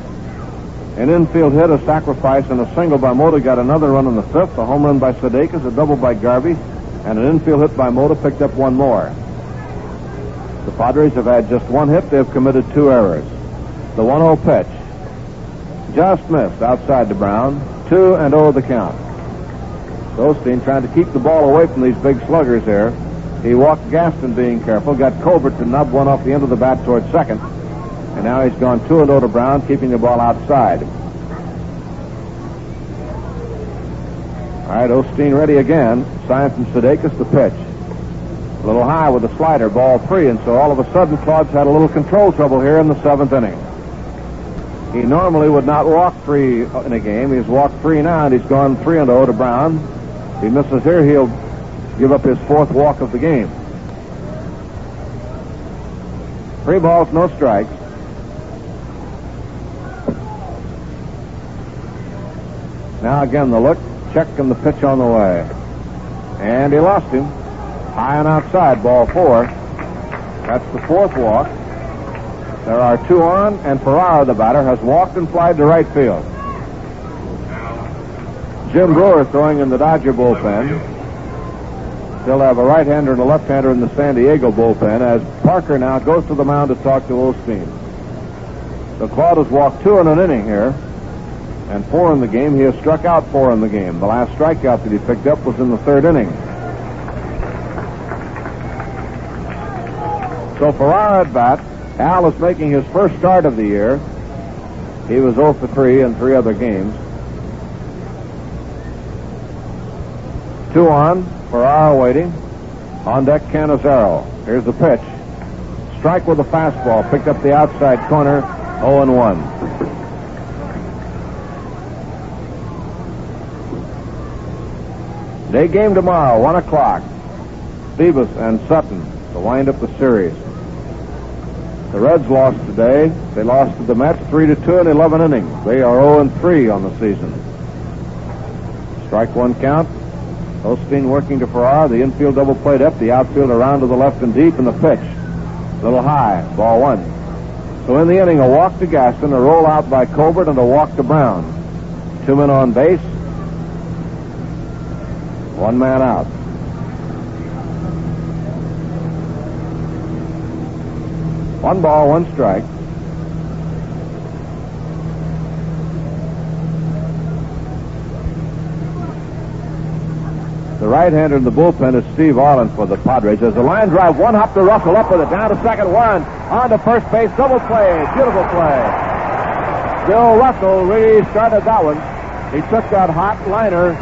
An infield hit, a sacrifice, and a single by Mota got another run in the fifth. A home run by Sudeikis, a double by Garvey, and an infield hit by Mota picked up one more. The Padres have had just 1 hit. They've committed 2 errors. The 1-0 pitch. Just missed outside to Brown. 2-0 the count. Osteen trying to keep the ball away from these big sluggers here. He walked Gaston being careful. Got Colbert to nub one off the end of the bat towards second. And now he's gone 2-0 to Brown, keeping the ball outside. All right, Osteen ready again. Sign from Sudeikis, the pitch. A little high with the slider, ball 3, and so all of a sudden Claude's had a little control trouble here in the 7th inning. He normally would not walk 3 in a game. He's walked 3 now, and he's gone 3-0 to Brown. If he misses here, he'll give up his 4th walk of the game. 3 balls, no strikes. Now again the look, check, and the pitch on the way. And he lost him. High and outside, ball 4. That's the 4th walk. There are 2 on, and Ferraro, the batter, has walked and flied to right field. Jim Brewer throwing in the Dodger bullpen. Still have a right-hander and a left-hander in the San Diego bullpen, as Parker now goes to the mound to talk to Osteen. So Claude has walked 2 in an inning here, and 4 in the game. He has struck out 4 in the game. The last strikeout that he picked up was in the 3rd inning. So Ferraro at bat. Al is making his first start of the year. He was 0 for 3 in 3 other games. 2 on. Ferraro waiting. On deck, Cannizzero. Here's the pitch. Strike with a fastball. Picked up the outside corner. 0-1. Day game tomorrow, 1 o'clock. Beavis and Sutton to wind up the series. The Reds lost today. They lost to the Mets 3-2 in 11 innings. They are 0-3 on the season. Strike one count. Osteen working to Farrar. The infield double play depth. The outfield around to the left and deep. And the pitch. A little high. Ball one. So in the inning, a walk to Gaston, a roll out by Colbert, and a walk to Brown. 2 men on base. 1 man out. One ball, one strike. The right-hander in the bullpen is Steve Arlen for the Padres. There's a line drive, one hop to Russell, up with it, down to second, one, on to first base, double play, beautiful play. Bill Russell really started that one. He took that hot liner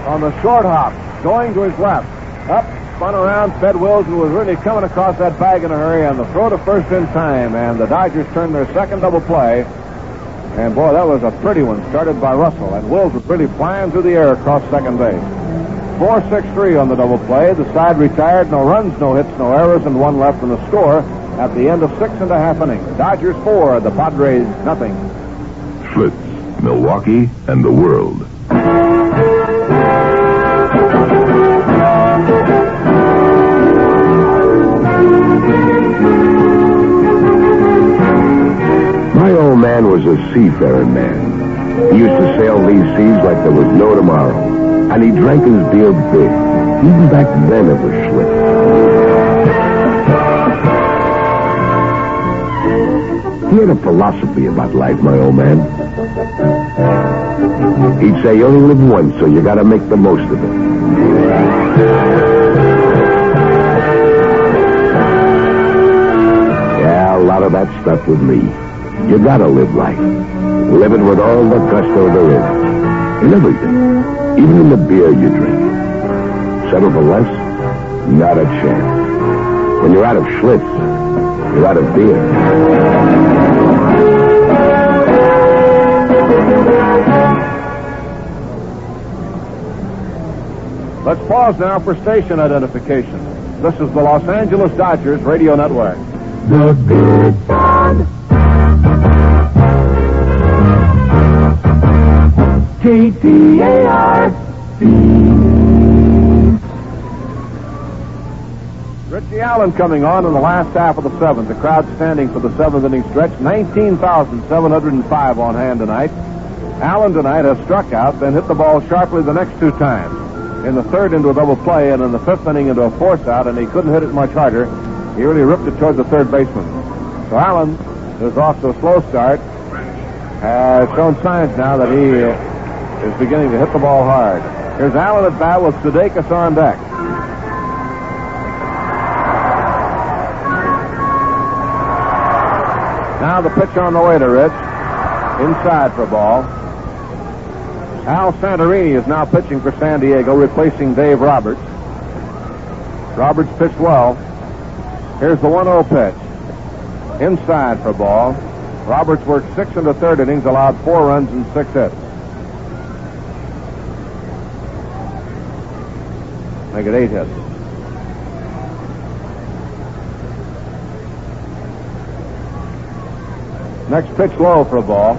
on the short hop, going to his left, up, spun around, fed Wills, who was really coming across that bag in a hurry, and the throw to first in time, and the Dodgers turned their second double play. And boy, that was a pretty one, started by Russell, and Wills was really flying through the air across second base. 4-6-3 on the double play. The side retired, no runs, no hits, no errors, and 1 left in the score at the end of 6.5 innings. Dodgers 4, the Padres nothing. Schlitz, Milwaukee, and the world. My old man was a seafaring man. He used to sail these seas like there was no tomorrow. And he drank his beer big. Even back then it was Schlitz. He had a philosophy about life, my old man. He'd say, you only live once, so you gotta make the most of it. Yeah, a lot of that stuff with me. You gotta live life. Live it with all the gusto there is. In everything. Even in the beer you drink. Settle for less? Not a chance. When you're out of Schlitz, you're out of beer. Let's pause now for station identification. This is the Los Angeles Dodgers Radio Network. The Big Band. KTAR-C. Richie Allen coming on in the last half of the 7th. The crowd standing for the 7th inning stretch. 19,705 on hand tonight. Allen tonight has struck out, then hit the ball sharply the next 2 times. In the 3rd into a double play, and in the 5th inning into a force out, and he couldn't hit it much harder. He really ripped it toward the 3rd baseman. So Allen, who's off to a slow start, has shown signs now that he is beginning to hit the ball hard. Here's Allen at bat with Sudeikis on deck. Now the pitch on the way to Rich. Inside for a ball. Al Santorini is now pitching for San Diego, replacing Dave Roberts. Roberts pitched well. Here's the 1-0 pitch. Inside for a ball. Roberts worked 6 1/3 innings, allowed 4 runs and 6 hits. Make it 8 hits. Next pitch low for a ball.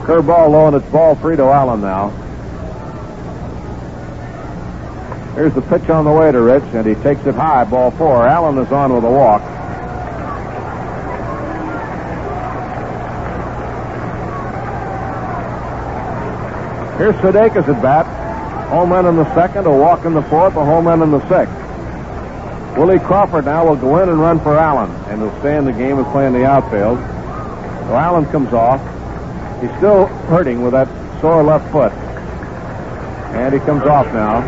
Curveball low, and it's ball 3 to Allen now. Here's the pitch on the way to Rich, and he takes it high, ball 4. Allen is on with a walk. Here's Sudeikis at bat. Home run in the 2nd, a walk in the 4th, a home run in the 6th. Willie Crawford now will go in and run for Allen, and he'll stay in the game and play in the outfield. So Allen comes off. He's still hurting with that sore left foot. And he comes off now.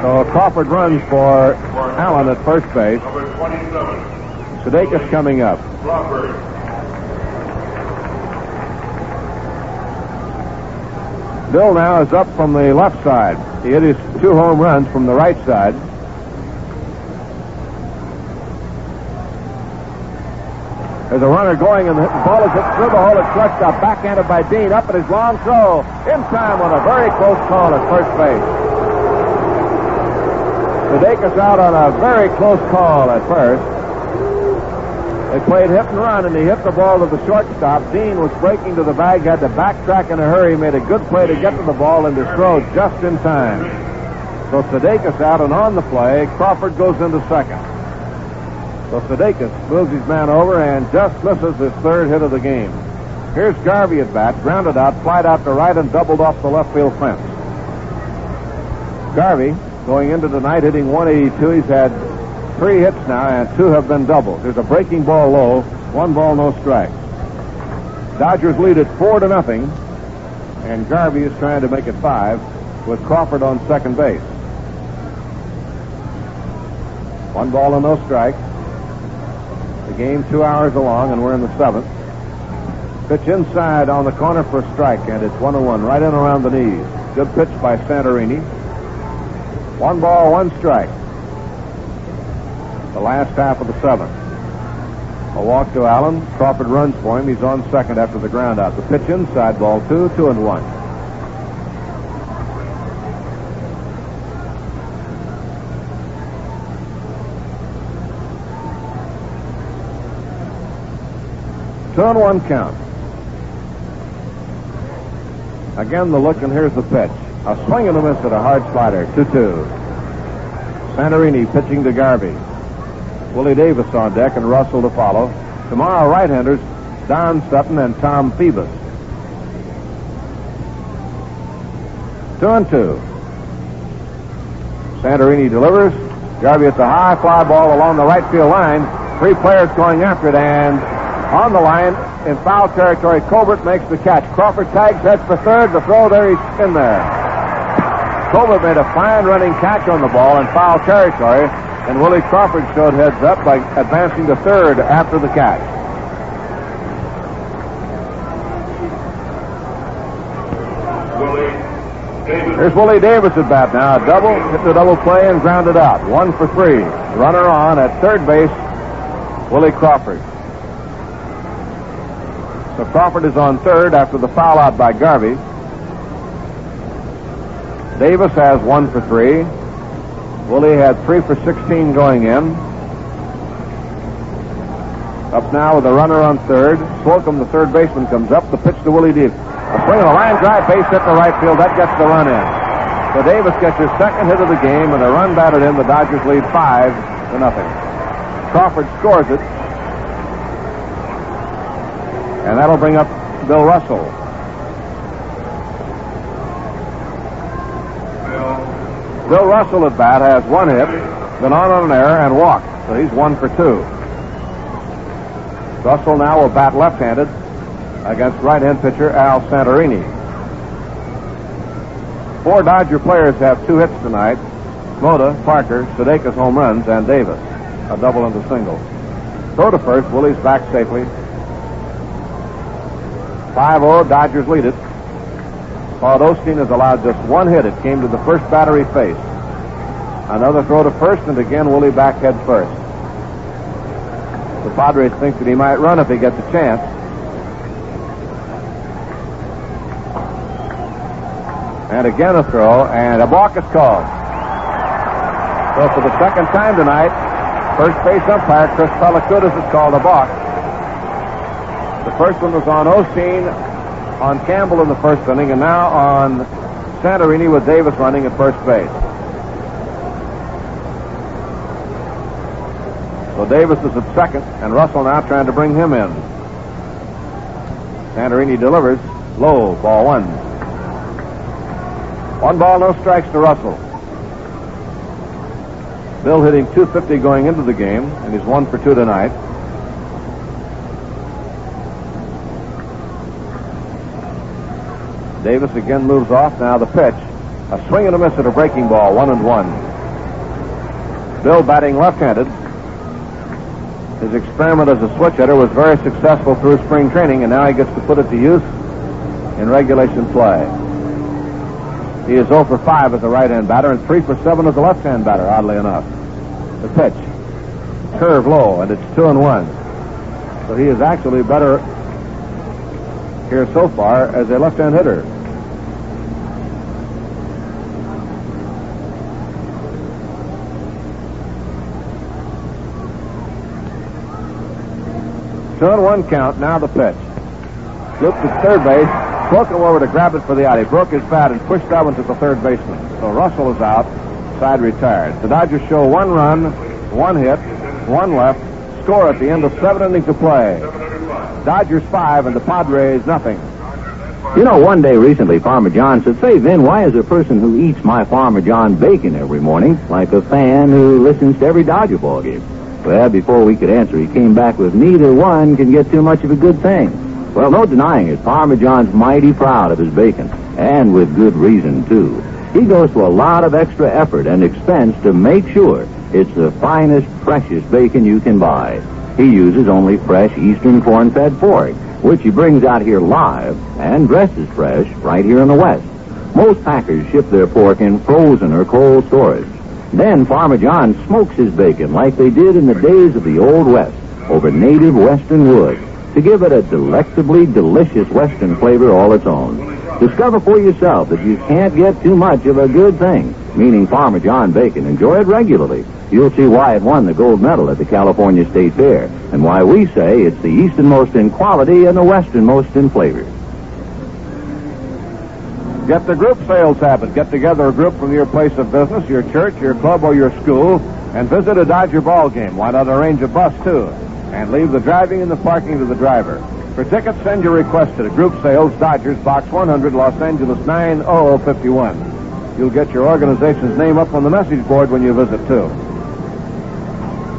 So Crawford runs for Allen at first base. Sudeikis coming up. Bill now is up from the left side. He hit his 2 home runs from the right side. There's a runner going, and the ball is hit through the hole. It's crushed up, backhanded by Dean. Up at his long throw. In time on a very close call at first base. Sudeikis out on a very close call at first. They played hit and run, and he hit the ball to the shortstop. Dean was breaking to the bag, had to backtrack in a hurry, made a good play to get to the ball and to throw just in time. So Sudeikis out, and on the play, Crawford goes into second. So Sudeikis moves his man over and just misses his third hit of the game. Here's Garvey at bat, grounded out, flied out to right, and doubled off the left field fence. Garvey, going into tonight, hitting 182. He's had 3 hits now, and 2 have been doubles. There's a breaking ball low, 1 ball, no strikes. Dodgers lead it 4-0, and Garvey is trying to make it 5 with Crawford on second base. 1 ball and no strikes. The game 2 hours along, and we're in the 7th. Pitch inside on the corner for a strike, and it's 1-1, right in around the knees. Good pitch by Santorini. 1 ball, 1 strike. The last half of the 7th. A walk to Allen. Crawford runs for him. He's on second after the ground out. The pitch inside, ball 2, 2-1. Two and 1 count. Again the look, and here's the pitch. A swing and a miss at a hard slider. 2-2. Santorini pitching to Garvey. Willie Davis on deck and Russell to follow. Tomorrow, right-handers Don Sutton and Tom Phoebus. 2-2. Santorini delivers. Garvey hits a high fly ball along the right field line. 3 players going after it, and on the line in foul territory, Colbert makes the catch. Crawford tags, heads for third. The throw there, he's in there. Colbert made a fine running catch on the ball in foul territory, and Willie Crawford showed heads up by advancing to third after the catch. Here's Willie Davis at bat now. A double, hit the double play and grounded out. 1 for 3. Runner on at third base, Willie Crawford. So Crawford is on third after the foul out by Garvey. Davis has 1 for 3. Willie had 3 for 16 going in. Up now with a runner on third. Slocum, the third baseman, comes up. The pitch to Willie Davis. A swing and a line drive, base hit to right field. That gets the run in. So Davis gets his second hit of the game, and a run batted in. The Dodgers lead 5-0. Crawford scores it. And that'll bring up Bill Russell. Bill Russell at bat has 1 hit, been on an error, and walked. So he's 1 for 2. Russell now will bat left-handed against right-hand pitcher Al Santorini. 4 Dodger players have 2 hits tonight. Mota, Parker, Sudeikis home runs, and Davis. A double and a single. Throw to first. Willie's back safely. 5-0, Dodgers lead it. Claude Osteen has allowed just 1 hit. It came to the first battery face. Another throw to first, and again Willie back head first. The Padres think that he might run if he gets a chance. And again a throw, and a balk is called. So for the second time tonight, first base umpire Chris Pellicudas has called a balk. The first one was on Osteen, on Campbell in the first inning, and now on Santorini with Davis running at first base. So Davis is at second, and Russell now trying to bring him in. Santorini delivers. Low, ball 1. 1 ball, no strikes to Russell. Bill hitting .250 going into the game, and he's 1 for 2 tonight. Davis again moves off. Now the pitch. A swing and a miss at a breaking ball. 1-1. Bill batting left-handed. His experiment as a switch hitter was very successful through spring training, and now he gets to put it to use in regulation play. He is 0 for 5 as a right-hand batter and 3 for 7 as a left-hand batter, oddly enough. The pitch. Curve low, and it's 2-1. So he is actually better here so far as a left-hand hitter. Two and one count. Now the pitch. Looked at third base. Slocum over to grab it for the out. He broke his bat and pushed that one to the third baseman. So Russell is out. Side retired. The Dodgers show 1 run, 1 hit, 1 left. Score at the end of 7 innings of play. Dodgers 5 and the Padres nothing. You know, one day recently, Farmer John said, "Say, Vin, why is a person who eats my Farmer John bacon every morning like a fan who listens to every Dodger ball game?" Well, before we could answer, he came back with, "Neither one can get too much of a good thing." Well, no denying it, Farmer John's mighty proud of his bacon, and with good reason, too. He goes to a lot of extra effort and expense to make sure it's the finest, freshest bacon you can buy. He uses only fresh eastern corn-fed pork, which he brings out here live and dressed as fresh right here in the West. Most packers ship their pork in frozen or cold storage. Then Farmer John smokes his bacon like they did in the days of the Old West over native western wood to give it a delectably delicious western flavor all its own. Discover for yourself that you can't get too much of a good thing, meaning Farmer John bacon. Enjoy it regularly. You'll see why it won the gold medal at the California State Fair, and why we say it's the easternmost in quality and the westernmost in flavor. Get the group sales habit. Get together a group from your place of business, your church, your club, or your school, and visit a Dodger ball game. Why not arrange a bus, too? And leave the driving and the parking to the driver. For tickets, send your request to the Group Sales, Dodgers, Box 100, Los Angeles 90051. You'll get your organization's name up on the message board when you visit, too.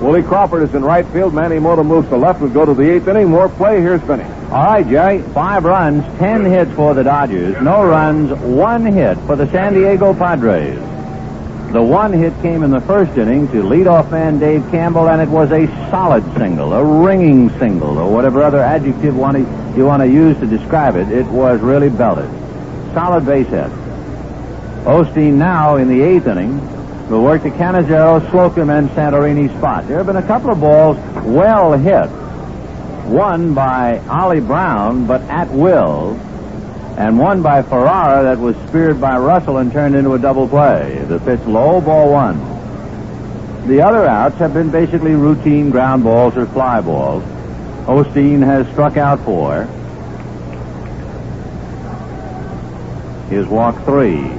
Willie Crawford is in right field. Manny Mota moves to left. We'll go to the 8th inning. More play. Here's Vinny. All right, Jerry. 5 runs, 10 hits for the Dodgers. No runs, 1 hit for the San Diego Padres. The 1 hit came in the first inning to leadoff man Dave Campbell, and it was a solid single, a ringing single, or whatever other adjective you want to use to describe it. It was really belted. Solid base hit. Osteen now in the 8th inning will work the Cannizzero, Slocum, and Santorini spot. There have been a couple of balls well hit. One by Ollie Brown, but at will, and one by Ferrara that was speared by Russell and turned into a double play. The pitch low, ball 1. The other outs have been basically routine ground balls or fly balls. Osteen has struck out 4. Here's walk 3.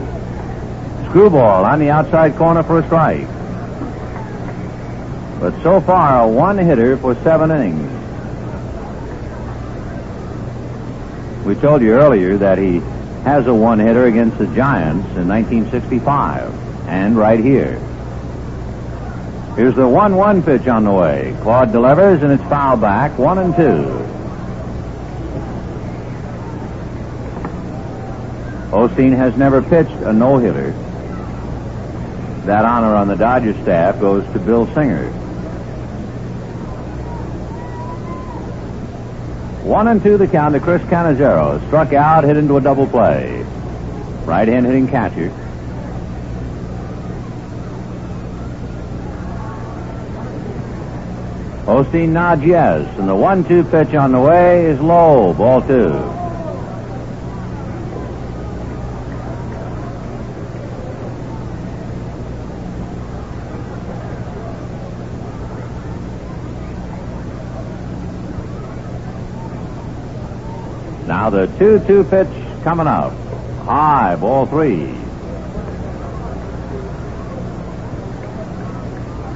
Screwball on the outside corner for a strike. But so far, a 1-hitter for 7 innings. We told you earlier that he has a 1-hitter against the Giants in 1965, and right here. Here's the 1-1 pitch on the way. Claude delivers, and it's fouled back, 1-2. Osteen has never pitched a no-hitter. That honor on the Dodgers staff goes to Bill Singer. 1-2 the count to Chris Cannizzero. Struck out, hit into a double play. Right-hand hitting catcher. Osteen nods yes, and the 1-2 pitch on the way is low, ball 2. Now the 2-2 pitch coming up. High, ball 3.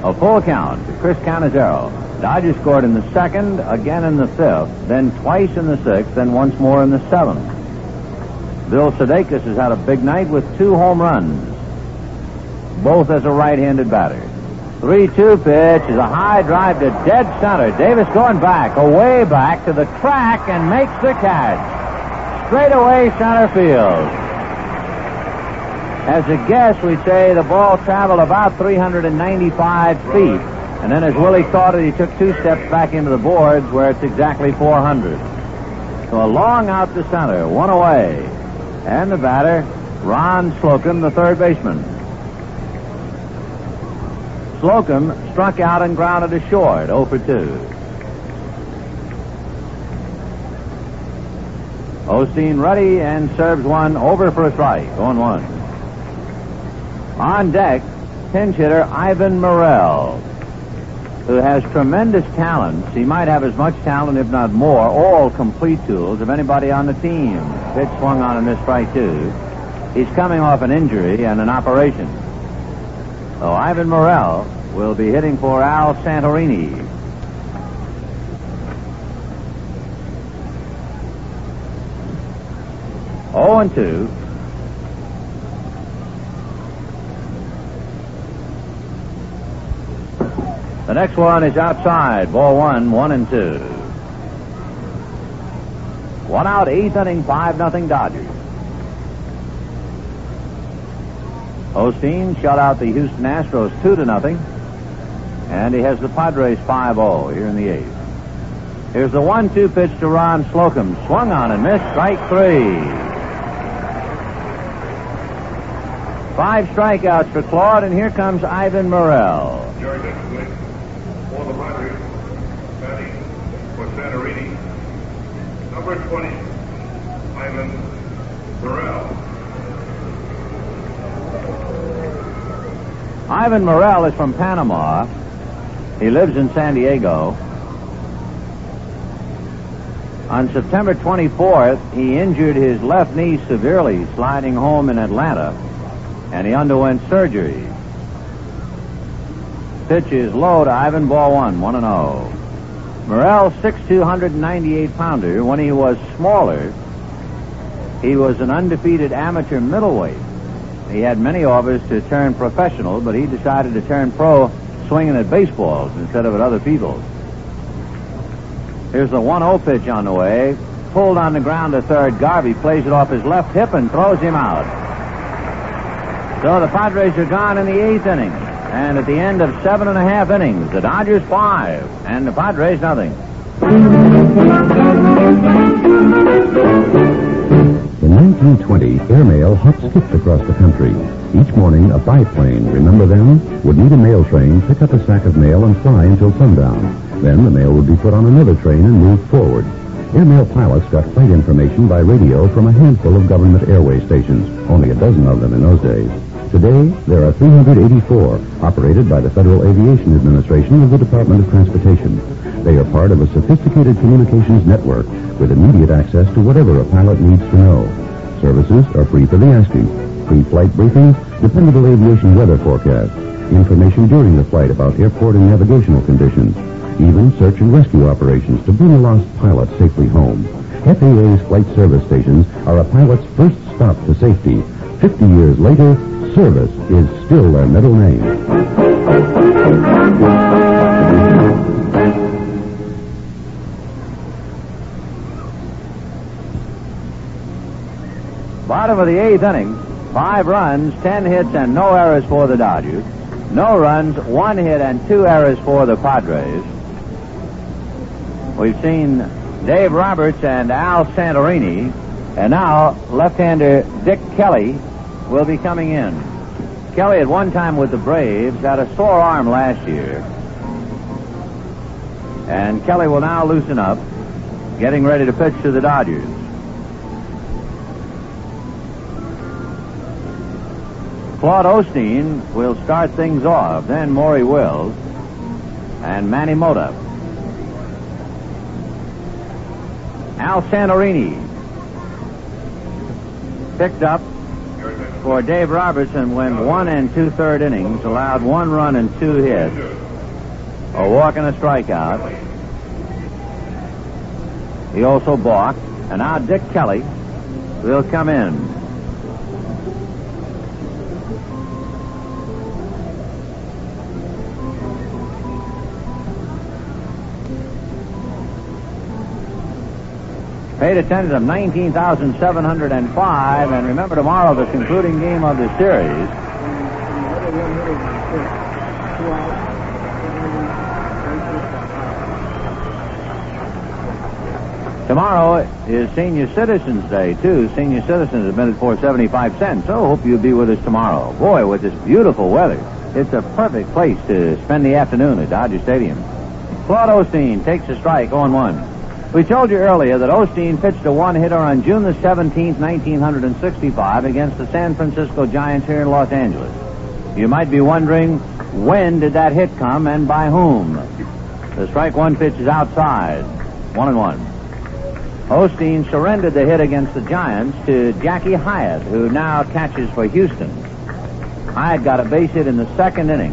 A full count to Chris Cannizzero. Dodgers scored in the 2nd, again in the 5th, then twice in the 6th, and once more in the 7th. Bill Sudeikis has had a big night with 2 home runs, both as a right-handed batter. 3-2 pitch is a high drive to dead center. Davis going back, away back to the track, and makes the catch. Straight away center field. As a guess, we'd say the ball traveled about 395 feet. And then as Willie caught it, he took 2 steps back into the boards where it's exactly 400. So a long out to center, 1 away. And the batter, Ron Slocum, the third baseman. Slocum struck out and grounded to short, 0 for 2. Osteen ready and serves one over for a strike. 0-1. On deck, pinch hitter Ivan Morel, who has tremendous talent. He might have as much talent, if not more, all complete tools of anybody on the team. Pitch swung on in this strike, too. He's coming off an injury and an operation. So Ivan Morel will be hitting for Al Santorini. Oh, and 2. The next one is outside. Ball 1, 1-2. 1 out, 8th inning, 5-0 Dodgers. Osteen shut out the Houston Astros 2-0. And he has the Padres 5-0 here in the 8th. Here's the 1-2 pitch to Ron Slocum. Swung on and missed. Strike 3. 5 strikeouts for Claude, and here comes Ivan Morel. For the Padres, batting for Santorini, number 20, Ivan Morel. Ivan Morel is from Panama. He lives in San Diego. On September 24th, he injured his left knee severely sliding home in Atlanta, and he underwent surgery. Pitch is low to Ivan. Ball 1, 1-0. Morel, 6'2", 198-pounder. When he was smaller, he was an undefeated amateur middleweight. He had many offers to turn professional, but he decided to turn pro swinging at baseballs instead of at other people's. Here's the 1-0 pitch on the way. Pulled on the ground to third. Garvey plays it off his left hip and throws him out. So the Padres are gone in the 8th inning. And at the end of 7.5 innings, the Dodgers 5 and the Padres nothing. In 1920, airmail hop-skipped across the country. Each morning, a biplane, remember them, would meet a mail train, pick up a sack of mail, and fly until sundown. Then the mail would be put on another train and moved forward. Airmail pilots got flight information by radio from a handful of government airway stations, only a dozen of them in those days. Today, there are 384, operated by the Federal Aviation Administration of the Department of Transportation. They are part of a sophisticated communications network with immediate access to whatever a pilot needs to know. Services are free for the asking. Pre-flight briefings, dependable aviation weather forecasts, information during the flight about airport and navigational conditions, even search and rescue operations to bring a lost pilot safely home. FAA's flight service stations are a pilot's first stop to safety. 50 years later, service is still their middle name. Bottom of the 8th inning, 5 runs, 10 hits, and no errors for the Dodgers. No runs, 1 hit, and 2 errors for the Padres. We've seen Dave Roberts and Al Santorini, and now left-hander Dick Kelly will be coming in. Kelly, at one time with the Braves, had a sore arm last year. And Kelly will now loosen up, getting ready to pitch to the Dodgers. Claude Osteen will start things off, then Maury Wills and Manny Mota. Al Santorini picked up for Dave Robertson, went 1 2/3 innings, allowed 1 run and 2 hits, a walk and a strikeout. He also balked, and now Dick Kelly will come in. Paid attendance of 19,705, and remember tomorrow the concluding game of the series. Tomorrow is Senior Citizens Day, too. Senior citizens have been at 4.75 cents, so hope you'll be with us tomorrow. Boy, with this beautiful weather, it's a perfect place to spend the afternoon at Dodger Stadium. Claude Osteen takes a strike, 0-1. We told you earlier that Osteen pitched a one-hitter on June the 17th, 1965 against the San Francisco Giants here in Los Angeles. You might be wondering, when did that hit come and by whom? The strike one pitch is outside. 1-1. Osteen surrendered the hit against the Giants to Jackie Hyatt, who now catches for Houston. Hyatt got a base hit in the second inning,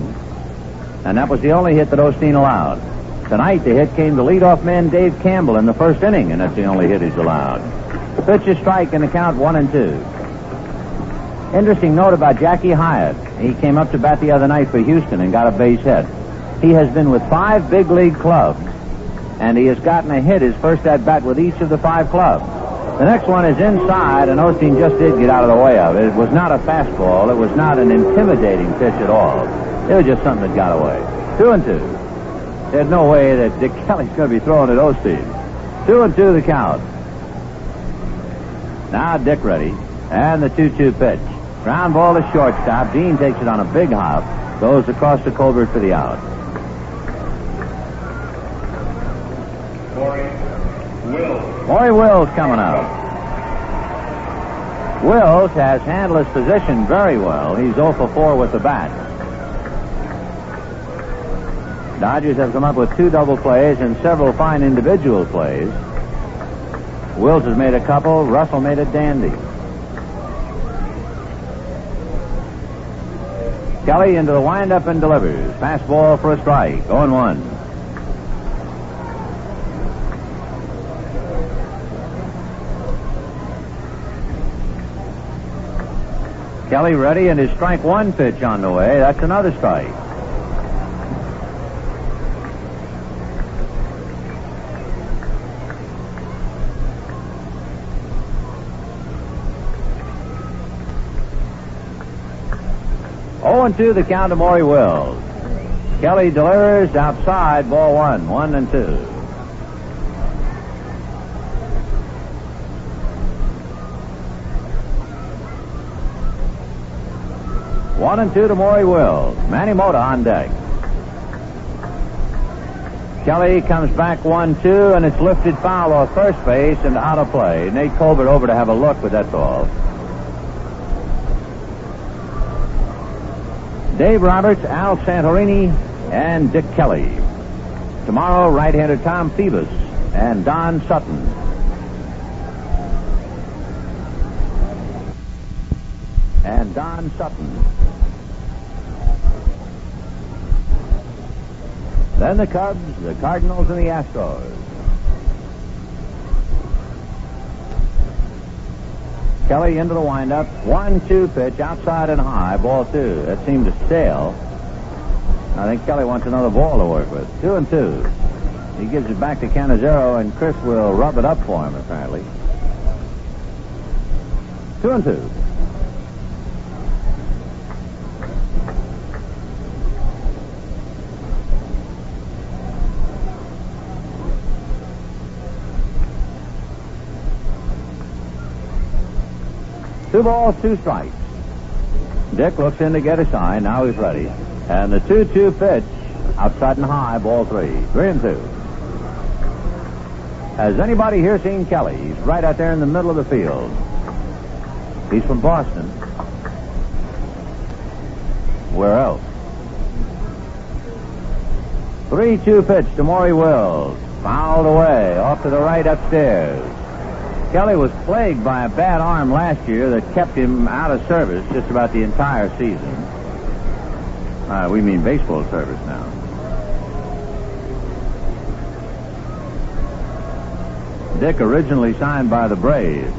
and that was the only hit that Osteen allowed. Tonight, the hit came to leadoff man Dave Campbell in the first inning, and that's the only hit he's allowed. The pitch is strike and the count 1-2. Interesting note about Jackie Hyatt. He came up to bat the other night for Houston and got a base hit. He has been with 5 big league clubs, and he has gotten a hit his first at-bat with each of the 5 clubs. The next one is inside, and Osteen just did get out of the way of it. It was not a fastball. It was not an intimidating pitch at all. It was just something that got away. 2-2. There's no way that Dick Kelly's going to be throwing at Osteen. 2-2 the count. Now Dick ready, and the 2-2 pitch. Ground ball to shortstop. Dean takes it on a big hop, goes across to Colbert for the out. Maury Wills coming out. Wills has handled his position very well. He's 0 for 4 with the bat. Dodgers have come up with 2 double plays and several fine individual plays. Wills has made a couple. Russell made a dandy. Kelly into the windup and delivers. Fastball for a strike. 0-1. Kelly ready, and his strike one pitch on the way. That's another strike. Oh, 0-2 the count to Maury Wills. Kelly delivers outside, ball 1, 1-2. One and two to Maury Wills. Manny Mota on deck. Kelly comes back 1-2, and it's lifted foul off first base and out of play. Nate Colbert over to have a look, but that's all. Dave Roberts, Al Santorini, and Dick Kelly. Tomorrow, right-hander Tom Phoebus and Don Sutton. Then the Cubs, the Cardinals, and the Astros. Kelly into the windup. 1-2 pitch outside and high. Ball 2. That seemed to stale. I think Kelly wants another ball to work with. 2-2. He gives it back to Cannizzero, and Chris will rub it up for him, apparently. 2-2. Two balls, 2 strikes. Dick looks in to get a sign. Now he's ready. And the 2-2 pitch, outside and high, ball 3. 3-2. Has anybody here seen Kelly? He's right out there in the middle of the field. He's from Boston. Where else? 3-2 pitch to Maury Wills. Fouled away, off to the right upstairs. Kelly was plagued by a bad arm last year that kept him out of service just about the entire season. We mean baseball service now. Dick originally signed by the Braves.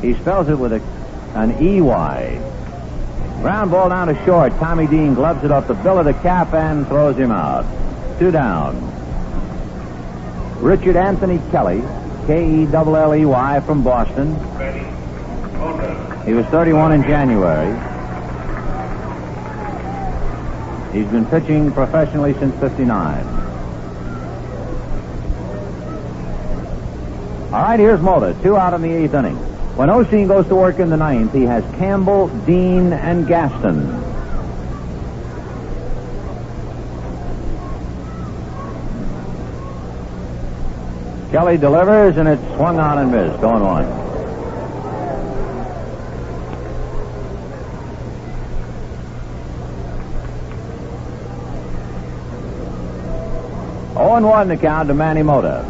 He spells it with an E-Y. Ground ball down to short. Tommy Dean gloves it off the bill of the cap and throws him out. 2 down. Richard Anthony Kelly, K-E-L-L-E-Y, from Boston. He was 31 in January. He's been pitching professionally since 59. All right, here's Mota. 2 out in the 8th inning. When Osteen goes to work in the 9th, he has Campbell, Dean, and Gaston. Kelly delivers, and it's swung on and missed. 0-1. Oh, and 1 to count to Manny Mota.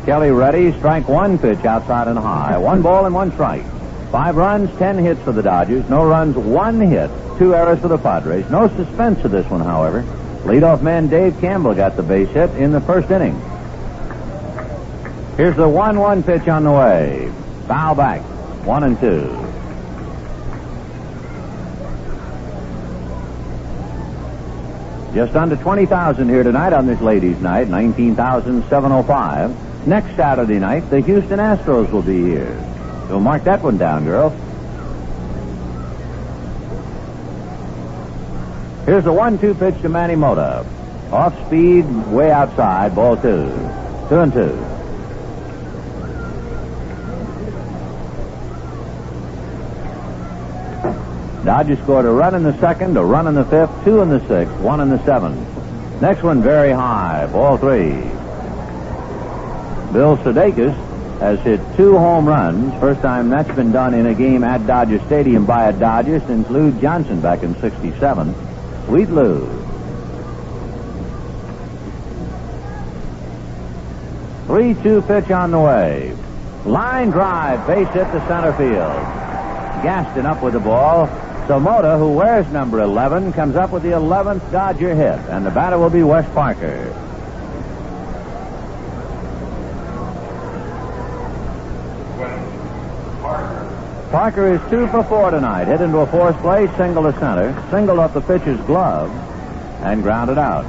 Kelly ready. Strike 1 pitch outside and high. 1 ball and 1 strike. 5 runs, 10 hits for the Dodgers. No runs, 1 hit. 2 errors for the Padres. No suspense to this one, however. Leadoff man Dave Campbell got the base hit in the first inning. Here's the 1-1 pitch on the way. Foul back. 1-2. Just under 20,000 here tonight on this ladies' night, 19,705. Next Saturday night, the Houston Astros will be here. So mark that one down, girls. Here's the 1-2 pitch to Manny Mota. Off speed, way outside, ball 2. 2-2. Dodgers scored a run in the second, a run in the fifth, 2 in the sixth, 1 in the seventh. Next one very high, ball 3. Bill Sudeikis has hit 2 home runs. First time that's been done in a game at Dodger Stadium by a Dodger since Lou Johnson back in '67. Sweet Lou. 3-2 pitch on the way. Line drive, base hit to center field. Gaston up with the ball. So Mota, who wears number 11, comes up with the 11th Dodger hit, and the batter will be Wes Parker. Parker is 2 for 4 tonight. Hit into a forced play, single to center, singled up the pitcher's glove, and grounded out.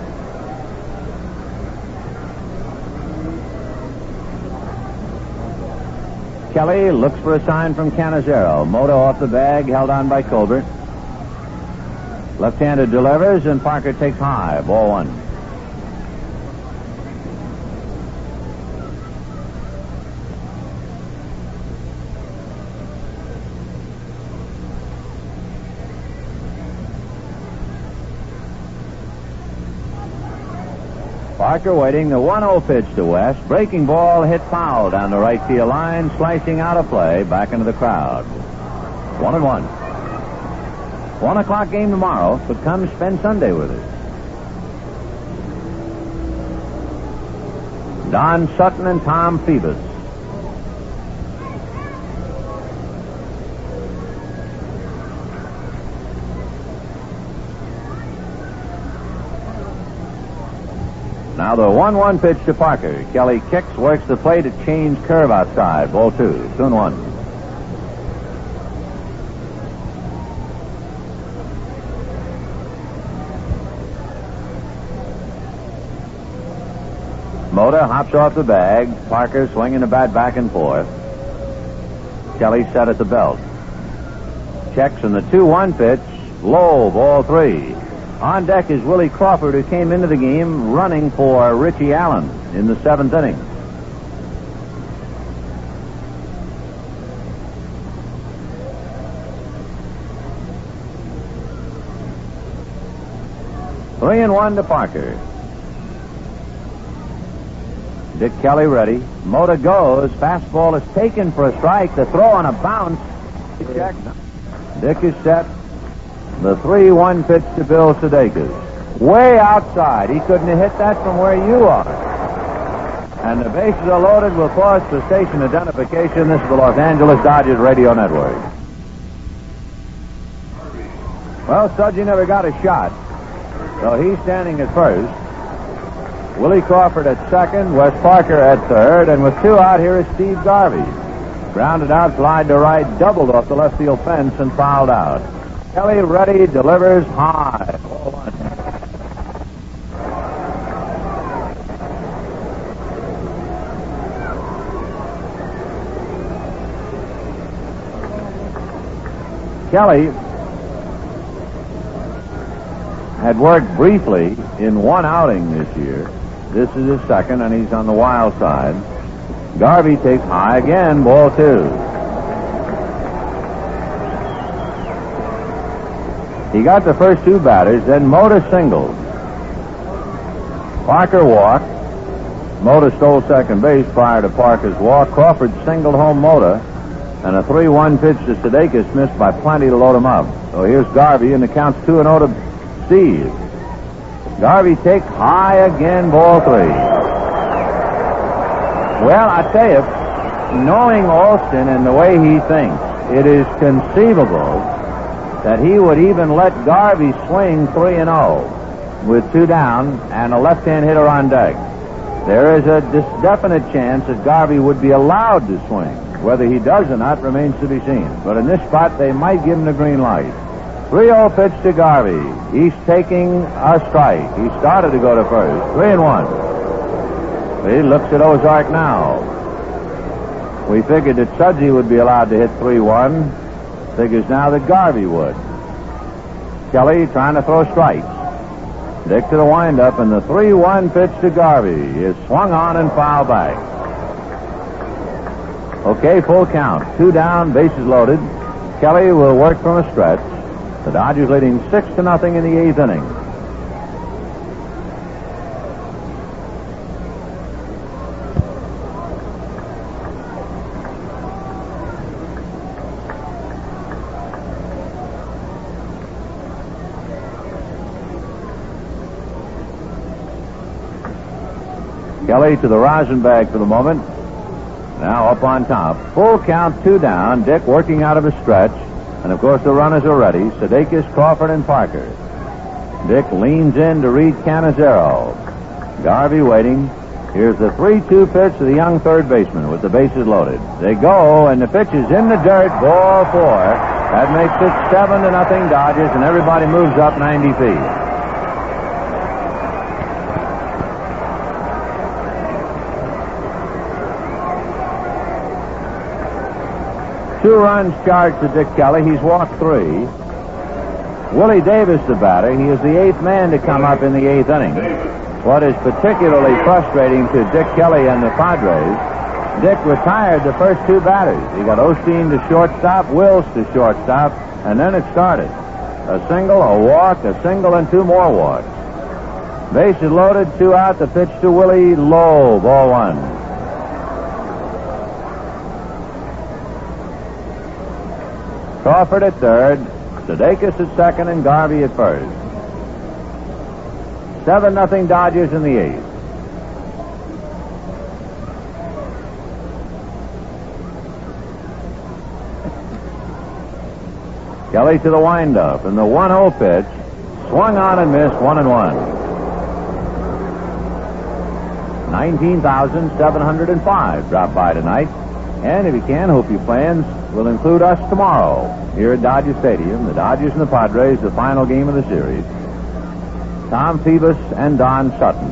Kelly looks for a sign from Cannizzero. Mota off the bag, held on by Colbert. Left-handed delivers, and Parker takes high. Ball 1. Parker waiting. The 1-0 pitch to West. Breaking ball hit foul down the right field line, slicing out of play back into the crowd. 1-1. 1 o'clock game tomorrow, but come spend Sunday with us. Don Sutton and Tom Phoebus. Now the 1-1 pitch to Parker. Kelly kicks, works the play to change curve outside. Ball 2. 2-1. Mota hops off the bag. Parker swinging the bat back and forth. Kelly set at the belt. Checks in the 2-1 pitch. Low. Ball 3. On deck is Willie Crawford, who came into the game running for Richie Allen in the 7th inning. Three and 1 to Parker. Dick Kelly ready. Mota goes. Fastball is taken for a strike. The throw on a bounce. Dick is set. The 3-1 pitch to Bill Sudeikis. Way outside. He couldn't have hit that from where you are. And the bases are loaded. We'll pause for station identification. This is the Los Angeles Dodgers Radio Network. Well, Studgy never got a shot. So he's standing at first. Willie Crawford at second. Wes Parker at third. And with 2 out, here is Steve Garvey. Grounded out, slide to right, doubled off the left field fence and fouled out. Kelly ready, delivers high. Ball 1. Kelly had worked briefly in 1 outing this year. This is his second, and he's on the wild side. Garvey takes high again, ball 2. He got the first two batters, then Mota singled. Parker walked. Mota stole second base prior to Parker's walk. Crawford singled home Mota, and a 3-1 pitch to Sudeikis missed by plenty to load him up. So here's Garvey, and the count's 2-0 to Steve. Garvey takes high again, ball 3. Well, I tell you, knowing Alston and the way he thinks, it is conceivable that he would even let Garvey swing 3-0 with 2 down and a left-hand hitter on deck. There is a definite chance that Garvey would be allowed to swing. Whether he does or not remains to be seen. But in this spot, they might give him the green light. 3-0 pitch to Garvey. He's taking a strike. He started to go to first. 3-1. He looks at Ozark now. We figured that Sudsy would be allowed to hit 3-1. Figures now that Garvey would. Kelly trying to throw strikes. Dick to the windup, and the 3-1 pitch to Garvey is swung on and fouled back. Okay, full count. 2 down, bases loaded. Kelly will work from a stretch. The Dodgers leading 6-0 in the 8th inning. Kelly to the rosin bag for the moment. Now up on top. Full count, 2 down. Dick working out of a stretch. And, of course, the runners are ready. Sudeikis, Crawford, and Parker. Dick leans in to read Cannizzero. Garvey waiting. Here's the 3-2 pitch to the young third baseman with the bases loaded. They go, and the pitch is in the dirt. Ball 4. That makes it 7-0 Dodgers, and everybody moves up 90 feet. Two runs charged to Dick Kelly. He's walked 3. Willie Davis, the batter. He is the 8th man to come up in the 8th inning. What is particularly frustrating to Dick Kelly and the Padres, Dick retired the first 2 batters. He got Osteen to shortstop, Wills to shortstop, and then it started. A single, a walk, a single, and 2 more walks. Bases loaded, 2 out. The pitch to Willie, low, ball 1. Crawford at third, Sudeikis at second, and Garvey at first. 7-0 Dodgers in the 8th. Kelly to the windup, and the 1-0 pitch swung on and missed. 1-1. 19,705 dropped by tonight. And if you can, hope your plans will include us tomorrow here at Dodger Stadium. The Dodgers and the Padres, the final game of the series. Tom Phoebus and Don Sutton.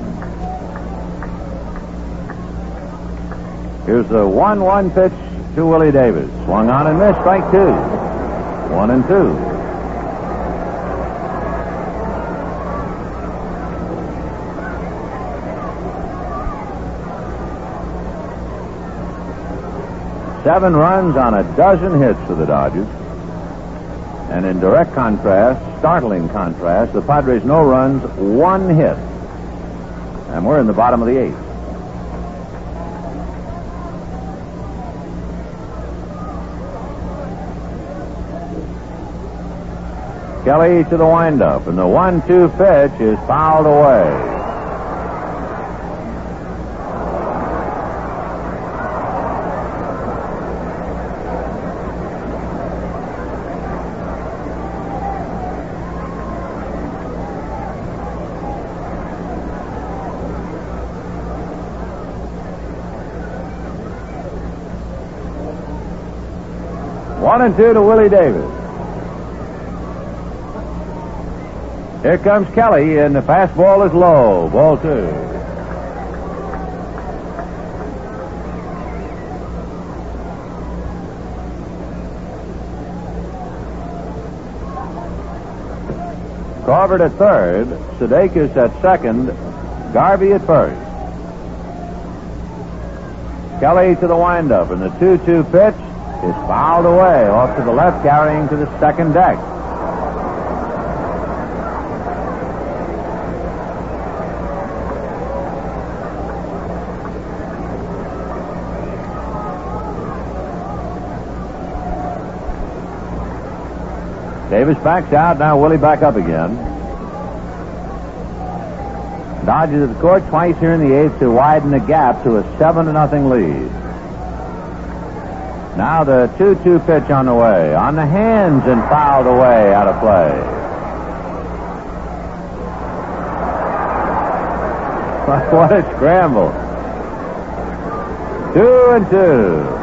Here's the 1-1 pitch to Willie Davis. Swung on and missed. Strike 2. 1-2. Seven runs on a dozen hits for the Dodgers. And in direct contrast, startling contrast, the Padres no runs, 1 hit. And we're in the bottom of the 8th. Kelly to the windup, and the 1-2 pitch is fouled away. One and 2 to Willie Davis. Here comes Kelly, and the fastball is low. Ball 2. Crawford at third, Sudeikis at second, Garvey at first. Kelly to the windup, and the 2-2 pitch is fouled away off to the left, carrying to the second deck. Davis backs out. Now Willie back up again. Dodgers have scored twice here in the eighth to widen the gap to a 7-0 lead. Now the 2-2 pitch on the way. On the hands and fouled away out of play. What a scramble. 2-2.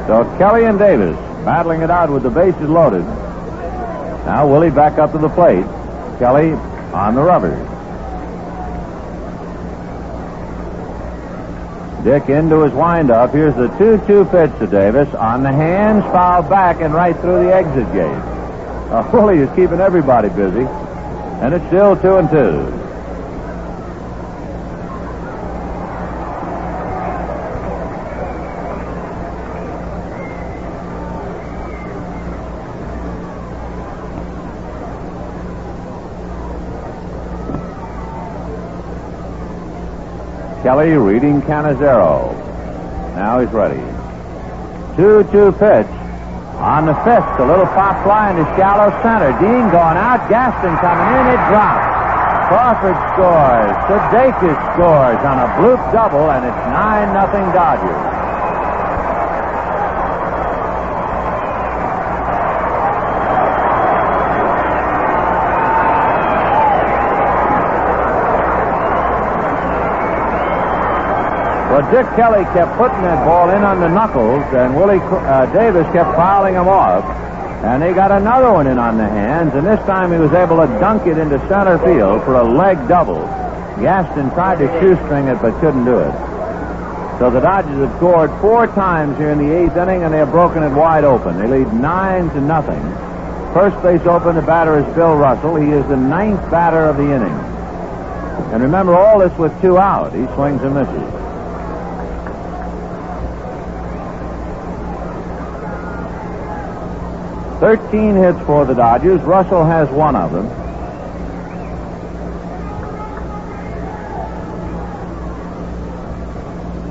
So Kelly and Davis battling it out with the bases loaded. Now Willie back up to the plate. Kelly on the rubber. Dick into his windup. Here's the 2-2 pitch to Davis. On the hands, fouled back and right through the exit gate. Willie is keeping everybody busy. And it's still 2-2. Kelly reading Cannizzero. Now he's ready. 2-2 pitch. On the fist, a little pop fly into shallow center. Dean going out. Gaston coming in. It drops. Crawford scores. Sudeikis scores on a bloop double, and it's 9-0 Dodgers. Well, Dick Kelly kept putting that ball in on the knuckles, and Willie Davis kept fouling him off. And they got another one in on the hands, and this time he was able to dunk it into center field for a leg double. Gaston tried to shoestring it, but couldn't do it. So the Dodgers have scored 4 times here in the 8th inning, and they have broken it wide open. They lead 9-0. First base open, the batter is Bill Russell. He is the 9th batter of the inning. And remember, all this with 2 out. He swings and misses. 13 hits for the Dodgers. Russell has 1 of them.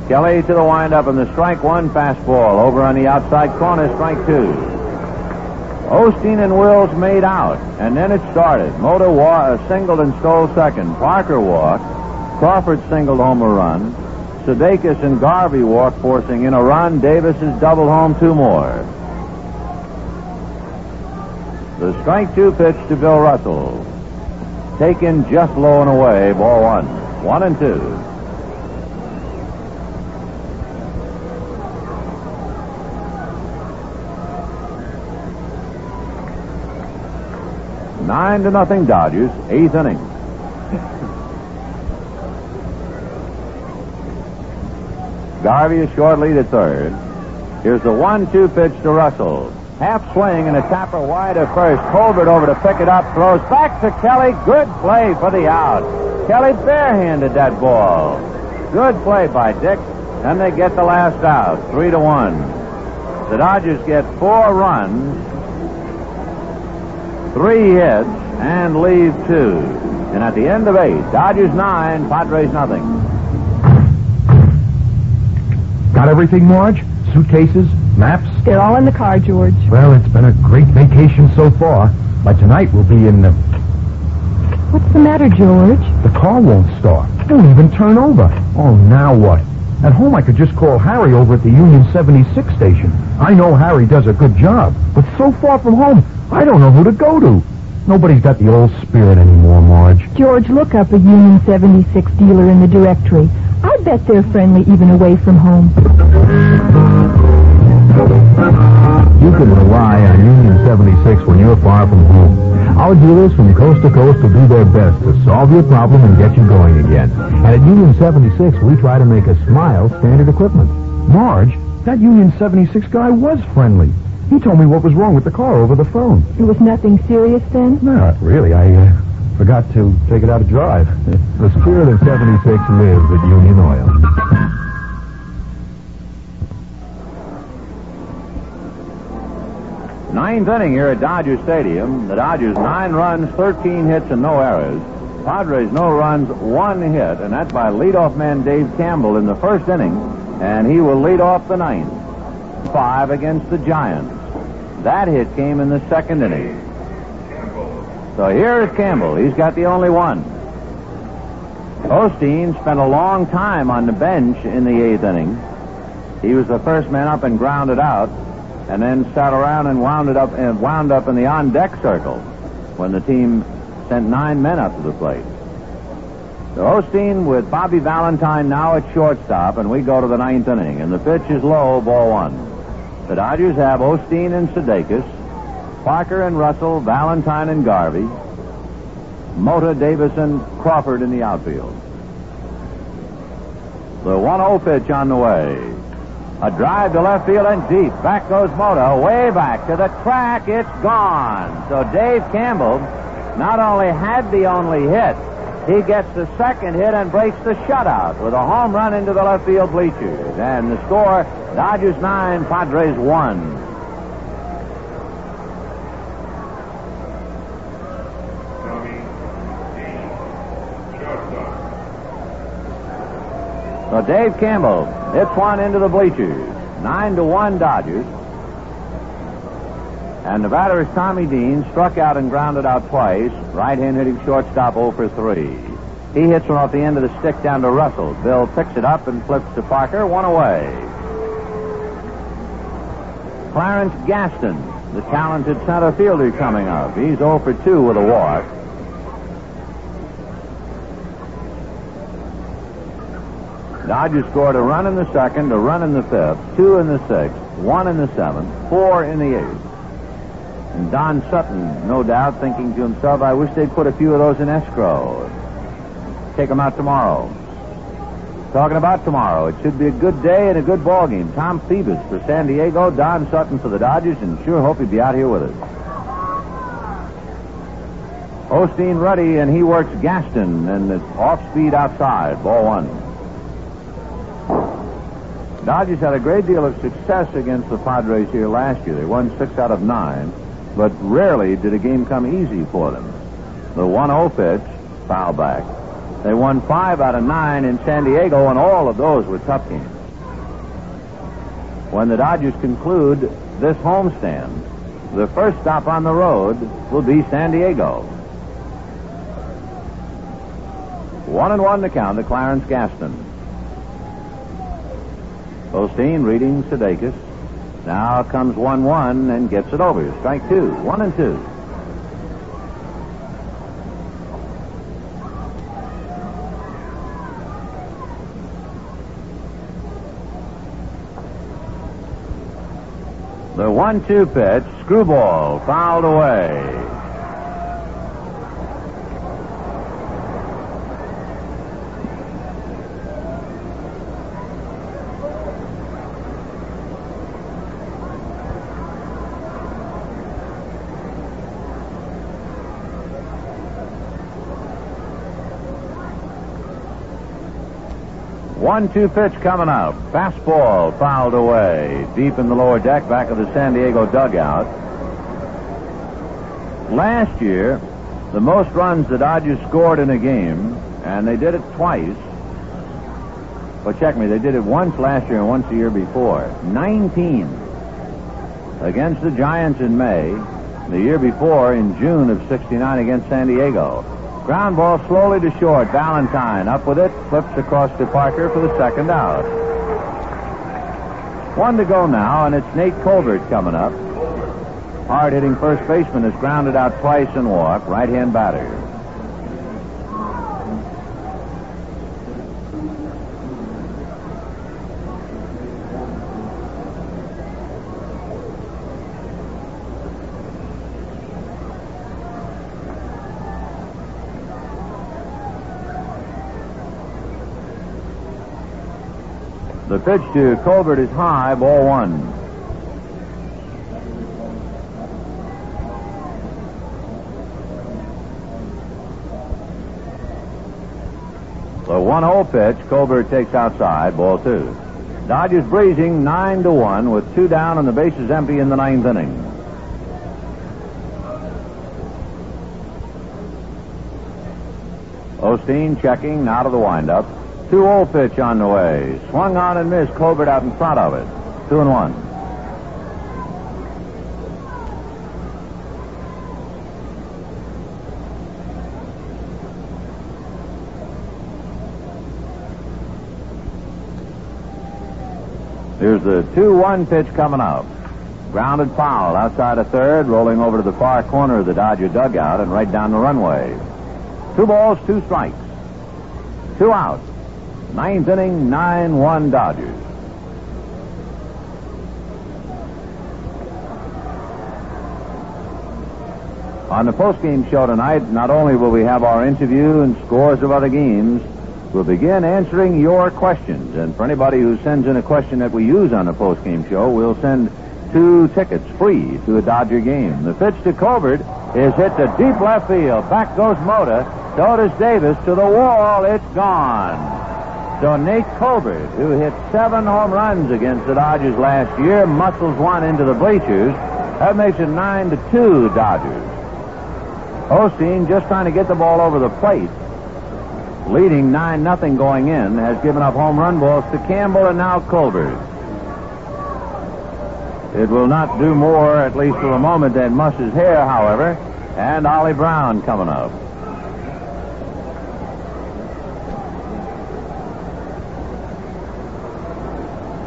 Kelly to the windup and the strike 1 fastball over on the outside corner, strike 2. Osteen and Wills made out, and then it started. Mota singled and stole second. Parker walked. Crawford singled home a run. Sudeikis and Garvey walked, forcing in a run. Davis has doubled home 2 more. The strike 2 pitch to Bill Russell. Taken just low and away, ball 1. 1-2. Nine to nothing Dodgers, 8th inning. Garvey is short lead at third. Here's the 1-2 pitch to Russell. Half swing and a tapper wide of first. Colbert over to pick it up. Throws back to Kelly. Good play for the out. Kelly barehanded that ball. Good play by Dick. And they get the last out. 3-1. The Dodgers get 4 runs, 3 hits, and leave 2. And at the end of 8, Dodgers 9, Padres nothing. Got everything, Marge? Suitcases? Maps? They're all in the car, George. Well, it's been a great vacation so far. By tonight, we'll be in the... What's the matter, George? The car won't start. It won't even turn over. Oh, now what? At home, I could just call Harry over at the Union 76 station. I know Harry does a good job, but so far from home, I don't know who to go to. Nobody's got the old spirit anymore, Marge. George, look up a Union 76 dealer in the directory. I bet they're friendly even away from home. You can rely on Union 76 when you're far from home. Our dealers from coast to coast will do their best to solve your problem and get you going again. And at Union 76, we try to make a smile standard equipment. Marge, that Union 76 guy was friendly. He told me what was wrong with the car over the phone. It was nothing serious then? No, not really. I forgot to take it out to drive. The spirit of 76 lives at Union Oil. Ninth inning here at Dodger Stadium. The Dodgers 9 runs, 13 hits, and no errors. Padres no runs, 1 hit, and that's by leadoff man Dave Campbell in the first inning, and he will lead off the 9th. 5 against the Giants. That hit came in the second inning. So here is Campbell. He's got the only one. Osteen spent a long time on the bench in the 8th inning. He was the first man up and grounded out, and then sat around and wound up in the on-deck circle when the team sent 9 men up to the plate. So Osteen with Bobby Valentine now at shortstop, and we go to the 9th inning, and the pitch is low, ball 1. The Dodgers have Osteen and Sudeikis, Parker and Russell, Valentine and Garvey, Mota, Davison, Crawford in the outfield. The 1-0 pitch on the way. A drive to left field and deep. Back goes Mota, way back to the track. It's gone. So Dave Campbell not only had the only hit, he gets the second hit and breaks the shutout with a home run into the left field bleachers. And the score, Dodgers 9, Padres 1. So Dave Campbell hits one into the bleachers. 9-1 Dodgers. And the batter is Tommy Dean, struck out and grounded out twice. Right-hand hitting shortstop 0 for 3. He hits one off the end of the stick down to Russell. Bill picks it up and flips to Parker. 1 away. Clarence Gaston, the talented center fielder, coming up. He's 0 for 2 with a walk. Dodgers scored a run in the second, a run in the fifth, 2 in the sixth, 1 in the seventh, 4 in the eighth. And Don Sutton, no doubt, thinking to himself, I wish they'd put a few of those in escrow. Take them out tomorrow. Talking about tomorrow, it should be a good day and a good ball game. Tom Phoebus for San Diego, Don Sutton for the Dodgers, and sure hope he'd be out here with us. Osteen ready, and he works Gaston, and it's off speed outside, ball 1. Dodgers had a great deal of success against the Padres here last year. They won 6 out of 9, but rarely did a game come easy for them. The 1-0 pitch, foul back. They won 5 out of 9 in San Diego, and all of those were tough games. When the Dodgers conclude this homestand, the first stop on the road will be San Diego. 1-1 to count to Clarence Gaston. Osteen reading Sudeikis. Now comes 1-1 and gets it over. Strike 2. 1-2. The 1-2 pitch, screwball, fouled away. One-two pitch coming up. Fastball fouled away. Deep in the lower deck, back of the San Diego dugout. Last year, the most runs the Dodgers scored in a game, and they did it twice. Well, check me. They did it once last year and once the year before. 19 against the Giants in May. The year before, in June of '69, against San Diego. Ground ball slowly to short. Valentine up with it. Flips across to Parker for the second out. 1 to go now, and it's Nate Colbert coming up. Hard-hitting first baseman has grounded out twice and walked. Right-hand batter. The pitch to Colbert is high, ball 1. The 1-0 pitch, Colbert takes outside, ball 2. Dodgers breezing 9-1 with 2 down and the bases empty in the 9th inning. Osteen checking out of the windup. 2-0 pitch on the way. Swung on and missed. Colbert out in front of it. 2-1. Here's the 2-1 pitch coming up. Grounded foul outside of third, rolling over to the far corner of the Dodger dugout and right down the runway. 2 balls, 2 strikes. 2 out. 9th inning, 9-1 Dodgers. On the postgame show tonight, not only will we have our interview and scores of other games, we'll begin answering your questions. And for anybody who sends in a question that we use on the postgame show, we'll send 2 tickets free to a Dodger game. The pitch to Colbert is hit to deep left field. Back goes Mota. So does Davis to the wall. It's gone. So Nate Colbert, who hit 7 home runs against the Dodgers last year, muscles one into the bleachers. That makes it 9-2 Dodgers. Osteen, just trying to get the ball over the plate, leading 9-0 going in, has given up home run balls to Campbell and now Colbert. It will not do more, at least for a moment, than muss his hair, however. And Ollie Brown coming up.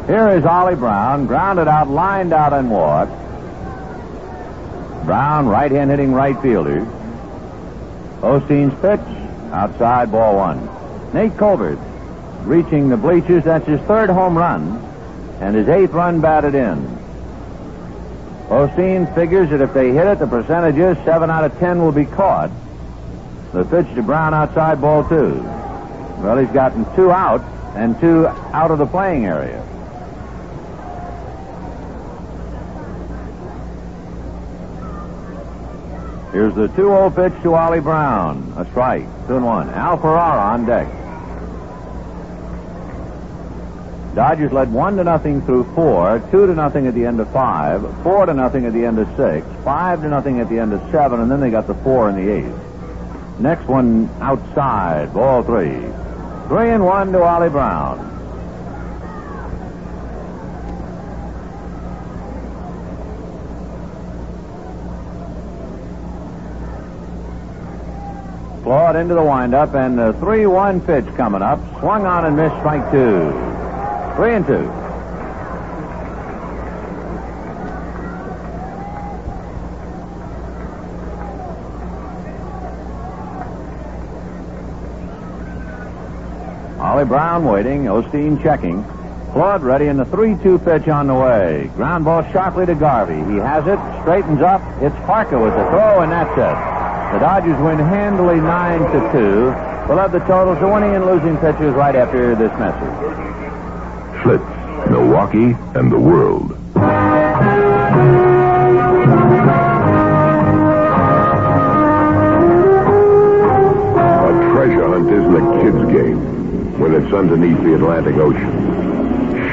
Here is Ollie Brown, grounded out, lined out, and walked. Brown, right-hand hitting right fielder. Osteen's pitch, outside, ball 1. Nate Colbert, reaching the bleachers. That's his 3rd home run, and his 8th run batted in. Osteen figures that if they hit it, the percentage is 7 out of 10 will be caught. The pitch to Brown, outside, ball 2. Well, he's gotten 2 out and 2 out of the playing area. Here's the 2-0 pitch to Ollie Brown. A strike. 2-1. Al Ferrara on deck. Dodgers led 1-0 through 4, 2-0 at the end of 5, 4-0 at the end of 6, 5-0 at the end of 7, and then they got the 4 in the 8th. Next one outside, ball 3. 3-1 to Ollie Brown. Clawed into the windup, and the 3-1 pitch coming up. Swung on and missed, strike 2. 3-2. Ollie Brown waiting. Osteen checking. Claude ready, and the 3-2 pitch on the way. Ground ball sharply to Garvey. He has it, straightens up. It's Parker with the throw, and that's it. The Dodgers win handily 9-2. We'll have the totals of winning and losing pitchers right after this message. Schlitz, Milwaukee, and the world. A treasure hunt isn't a kid's game when it's underneath the Atlantic Ocean.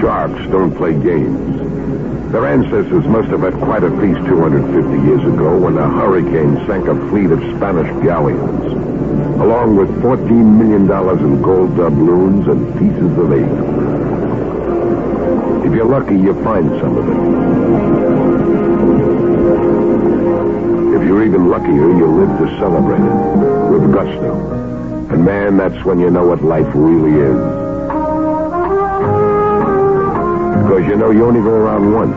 Sharks don't play games. Their ancestors must have had quite a feast 250 years ago when a hurricane sank a fleet of Spanish galleons, along with $14 million in gold doubloons and pieces of 8. If you're lucky, you find some of it. If you're even luckier, you live to celebrate it with gusto. And man, that's when you know what life really is. Because you know you only go around once,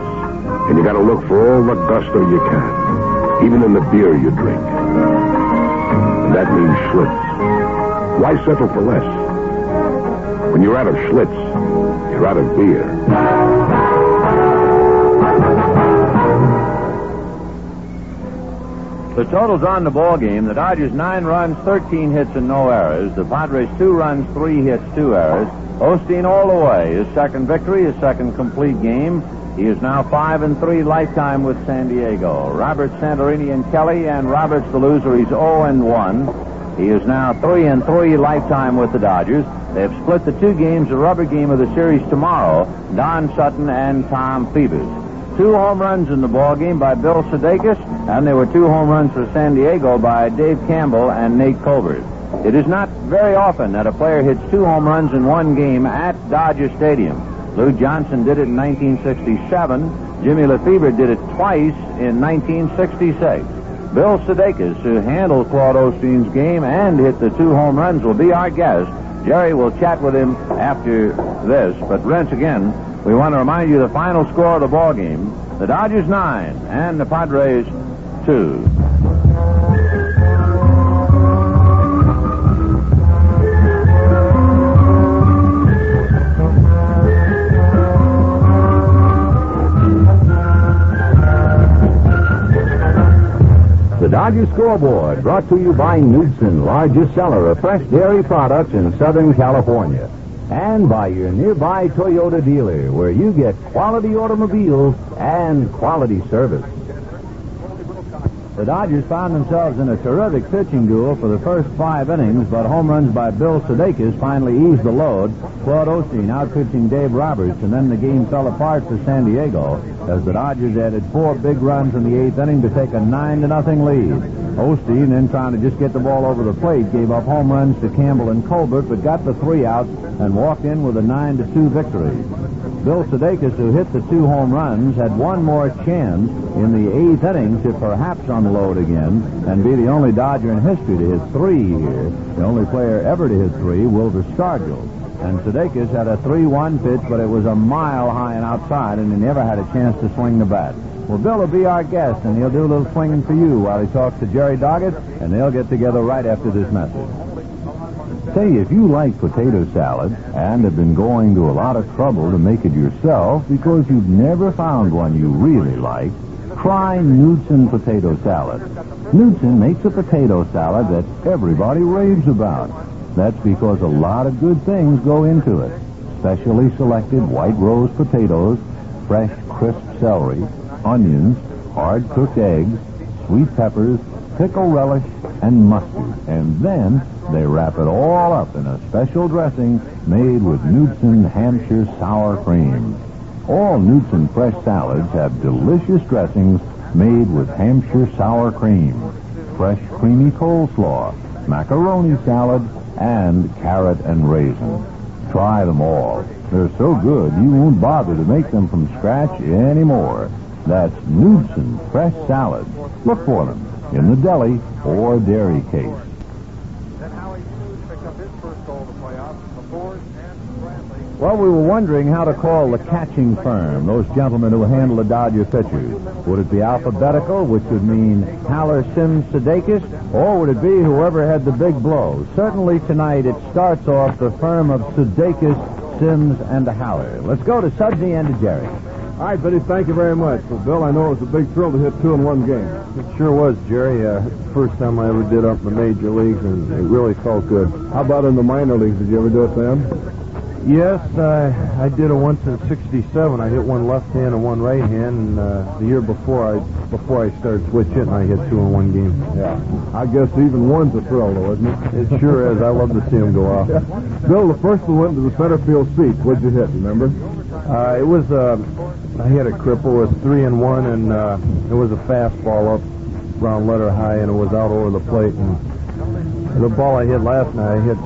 and you got to look for all the gusto you can, even in the beer you drink. And that means Schlitz. Why settle for less? When you're out of Schlitz, you're out of beer. The totals on the ball game: the Dodgers 9 runs, 13 hits, and no errors. The Padres 2 runs, 3 hits, 2 errors. Osteen all the way. His second victory, his second complete game. He is now 5-3 lifetime with San Diego. Robert Santorini and Kelly, and Roberts the loser. He's 0-1. He is now 3-3 lifetime with the Dodgers. They have split the 2 games, the rubber game of the series tomorrow. Don Sutton and Tom Phoebus. 2 home runs in the ball game by Bill Sudeikis, and there were 2 home runs for San Diego by Dave Campbell and Nate Colbert. It is not very often that a player hits 2 home runs in one game at Dodger Stadium. Lou Johnson did it in 1967. Jimmy Lefebvre did it twice in 1966. Bill Sudeikis, who handled Claude Osteen's game and hit the 2 home runs, will be our guest. Jerry will chat with him after this. But once again, we want to remind you the final score of the ball game. The Dodgers 9 and the Padres 2. The Dodger Scoreboard, brought to you by Knudsen, largest seller of fresh dairy products in Southern California. And by your nearby Toyota dealer, where you get quality automobiles and quality service. The Dodgers found themselves in a terrific pitching duel for the first 5 innings, but home runs by Bill Sudeikis finally eased the load. Claude Osteen out-pitching Dave Roberts, and then the game fell apart for San Diego as the Dodgers added 4 big runs in the 8th inning to take a 9-0 lead. Osteen, then trying to just get the ball over the plate, gave up home runs to Campbell and Colbert, but got the 3 outs and walked in with a 9-2 victory. Bill Sudeikis, who hit the 2 home runs, had one more chance in the 8th inning to perhaps unload again and be the only Dodger in history to hit 3 here. The only player ever to hit 3, Wilbur Stargell. And Sudeikis had a 3-1 pitch, but it was a mile high and outside, and he never had a chance to swing the bat. Well, Bill will be our guest, and he'll do a little swinging for you while he talks to Jerry Doggett, and they'll get together right after this message. Say, if you like potato salad and have been going to a lot of trouble to make it yourself because you've never found one you really like, try Knudsen potato salad. Knudsen makes a potato salad that everybody raves about. That's because a lot of good things go into it. Specially selected white rose potatoes, fresh crisp celery, onions, hard-cooked eggs, sweet peppers, pickle relish, and mustard. And then they wrap it all up in a special dressing made with Knudsen Hampshire sour cream. All Knudsen fresh salads have delicious dressings made with Hampshire sour cream, fresh creamy coleslaw, macaroni salad, and carrot and raisin. Try them all. They're so good you won't bother to make them from scratch anymore. That's Knudsen fresh salads. Look for them in the deli or dairy case. Well, we were wondering how to call the catching firm, those gentlemen who handle the Dodger pitchers. Would it be alphabetical, which would mean Haller, Sims, Sudeikis, or would it be whoever had the big blow? Certainly tonight it starts off the firm of Sudeikis, Sims, and Haller. Let's go to Sudsy and to Jerry. All right, Billy, thank you very much. Well, Bill, I know it was a big thrill to hit 2 in one game. It sure was, Jerry. First time I ever did up in the major leagues, and it really felt good. How about in the minor leagues? Did you ever do it then? Yes, I did it once in '67. I hit one left hand and one right hand, and the year before I started switching, I hit 2 in one game. Yeah. I guess even one's a thrill, though, isn't it? It sure is. I love to see them go off. Bill, the first one went to the center field seats. What'd you hit, remember? It was, I hit a cripple. It was 3-1, and it was a fastball up round letter high, and it was out over the plate. And the ball I hit last night, I hit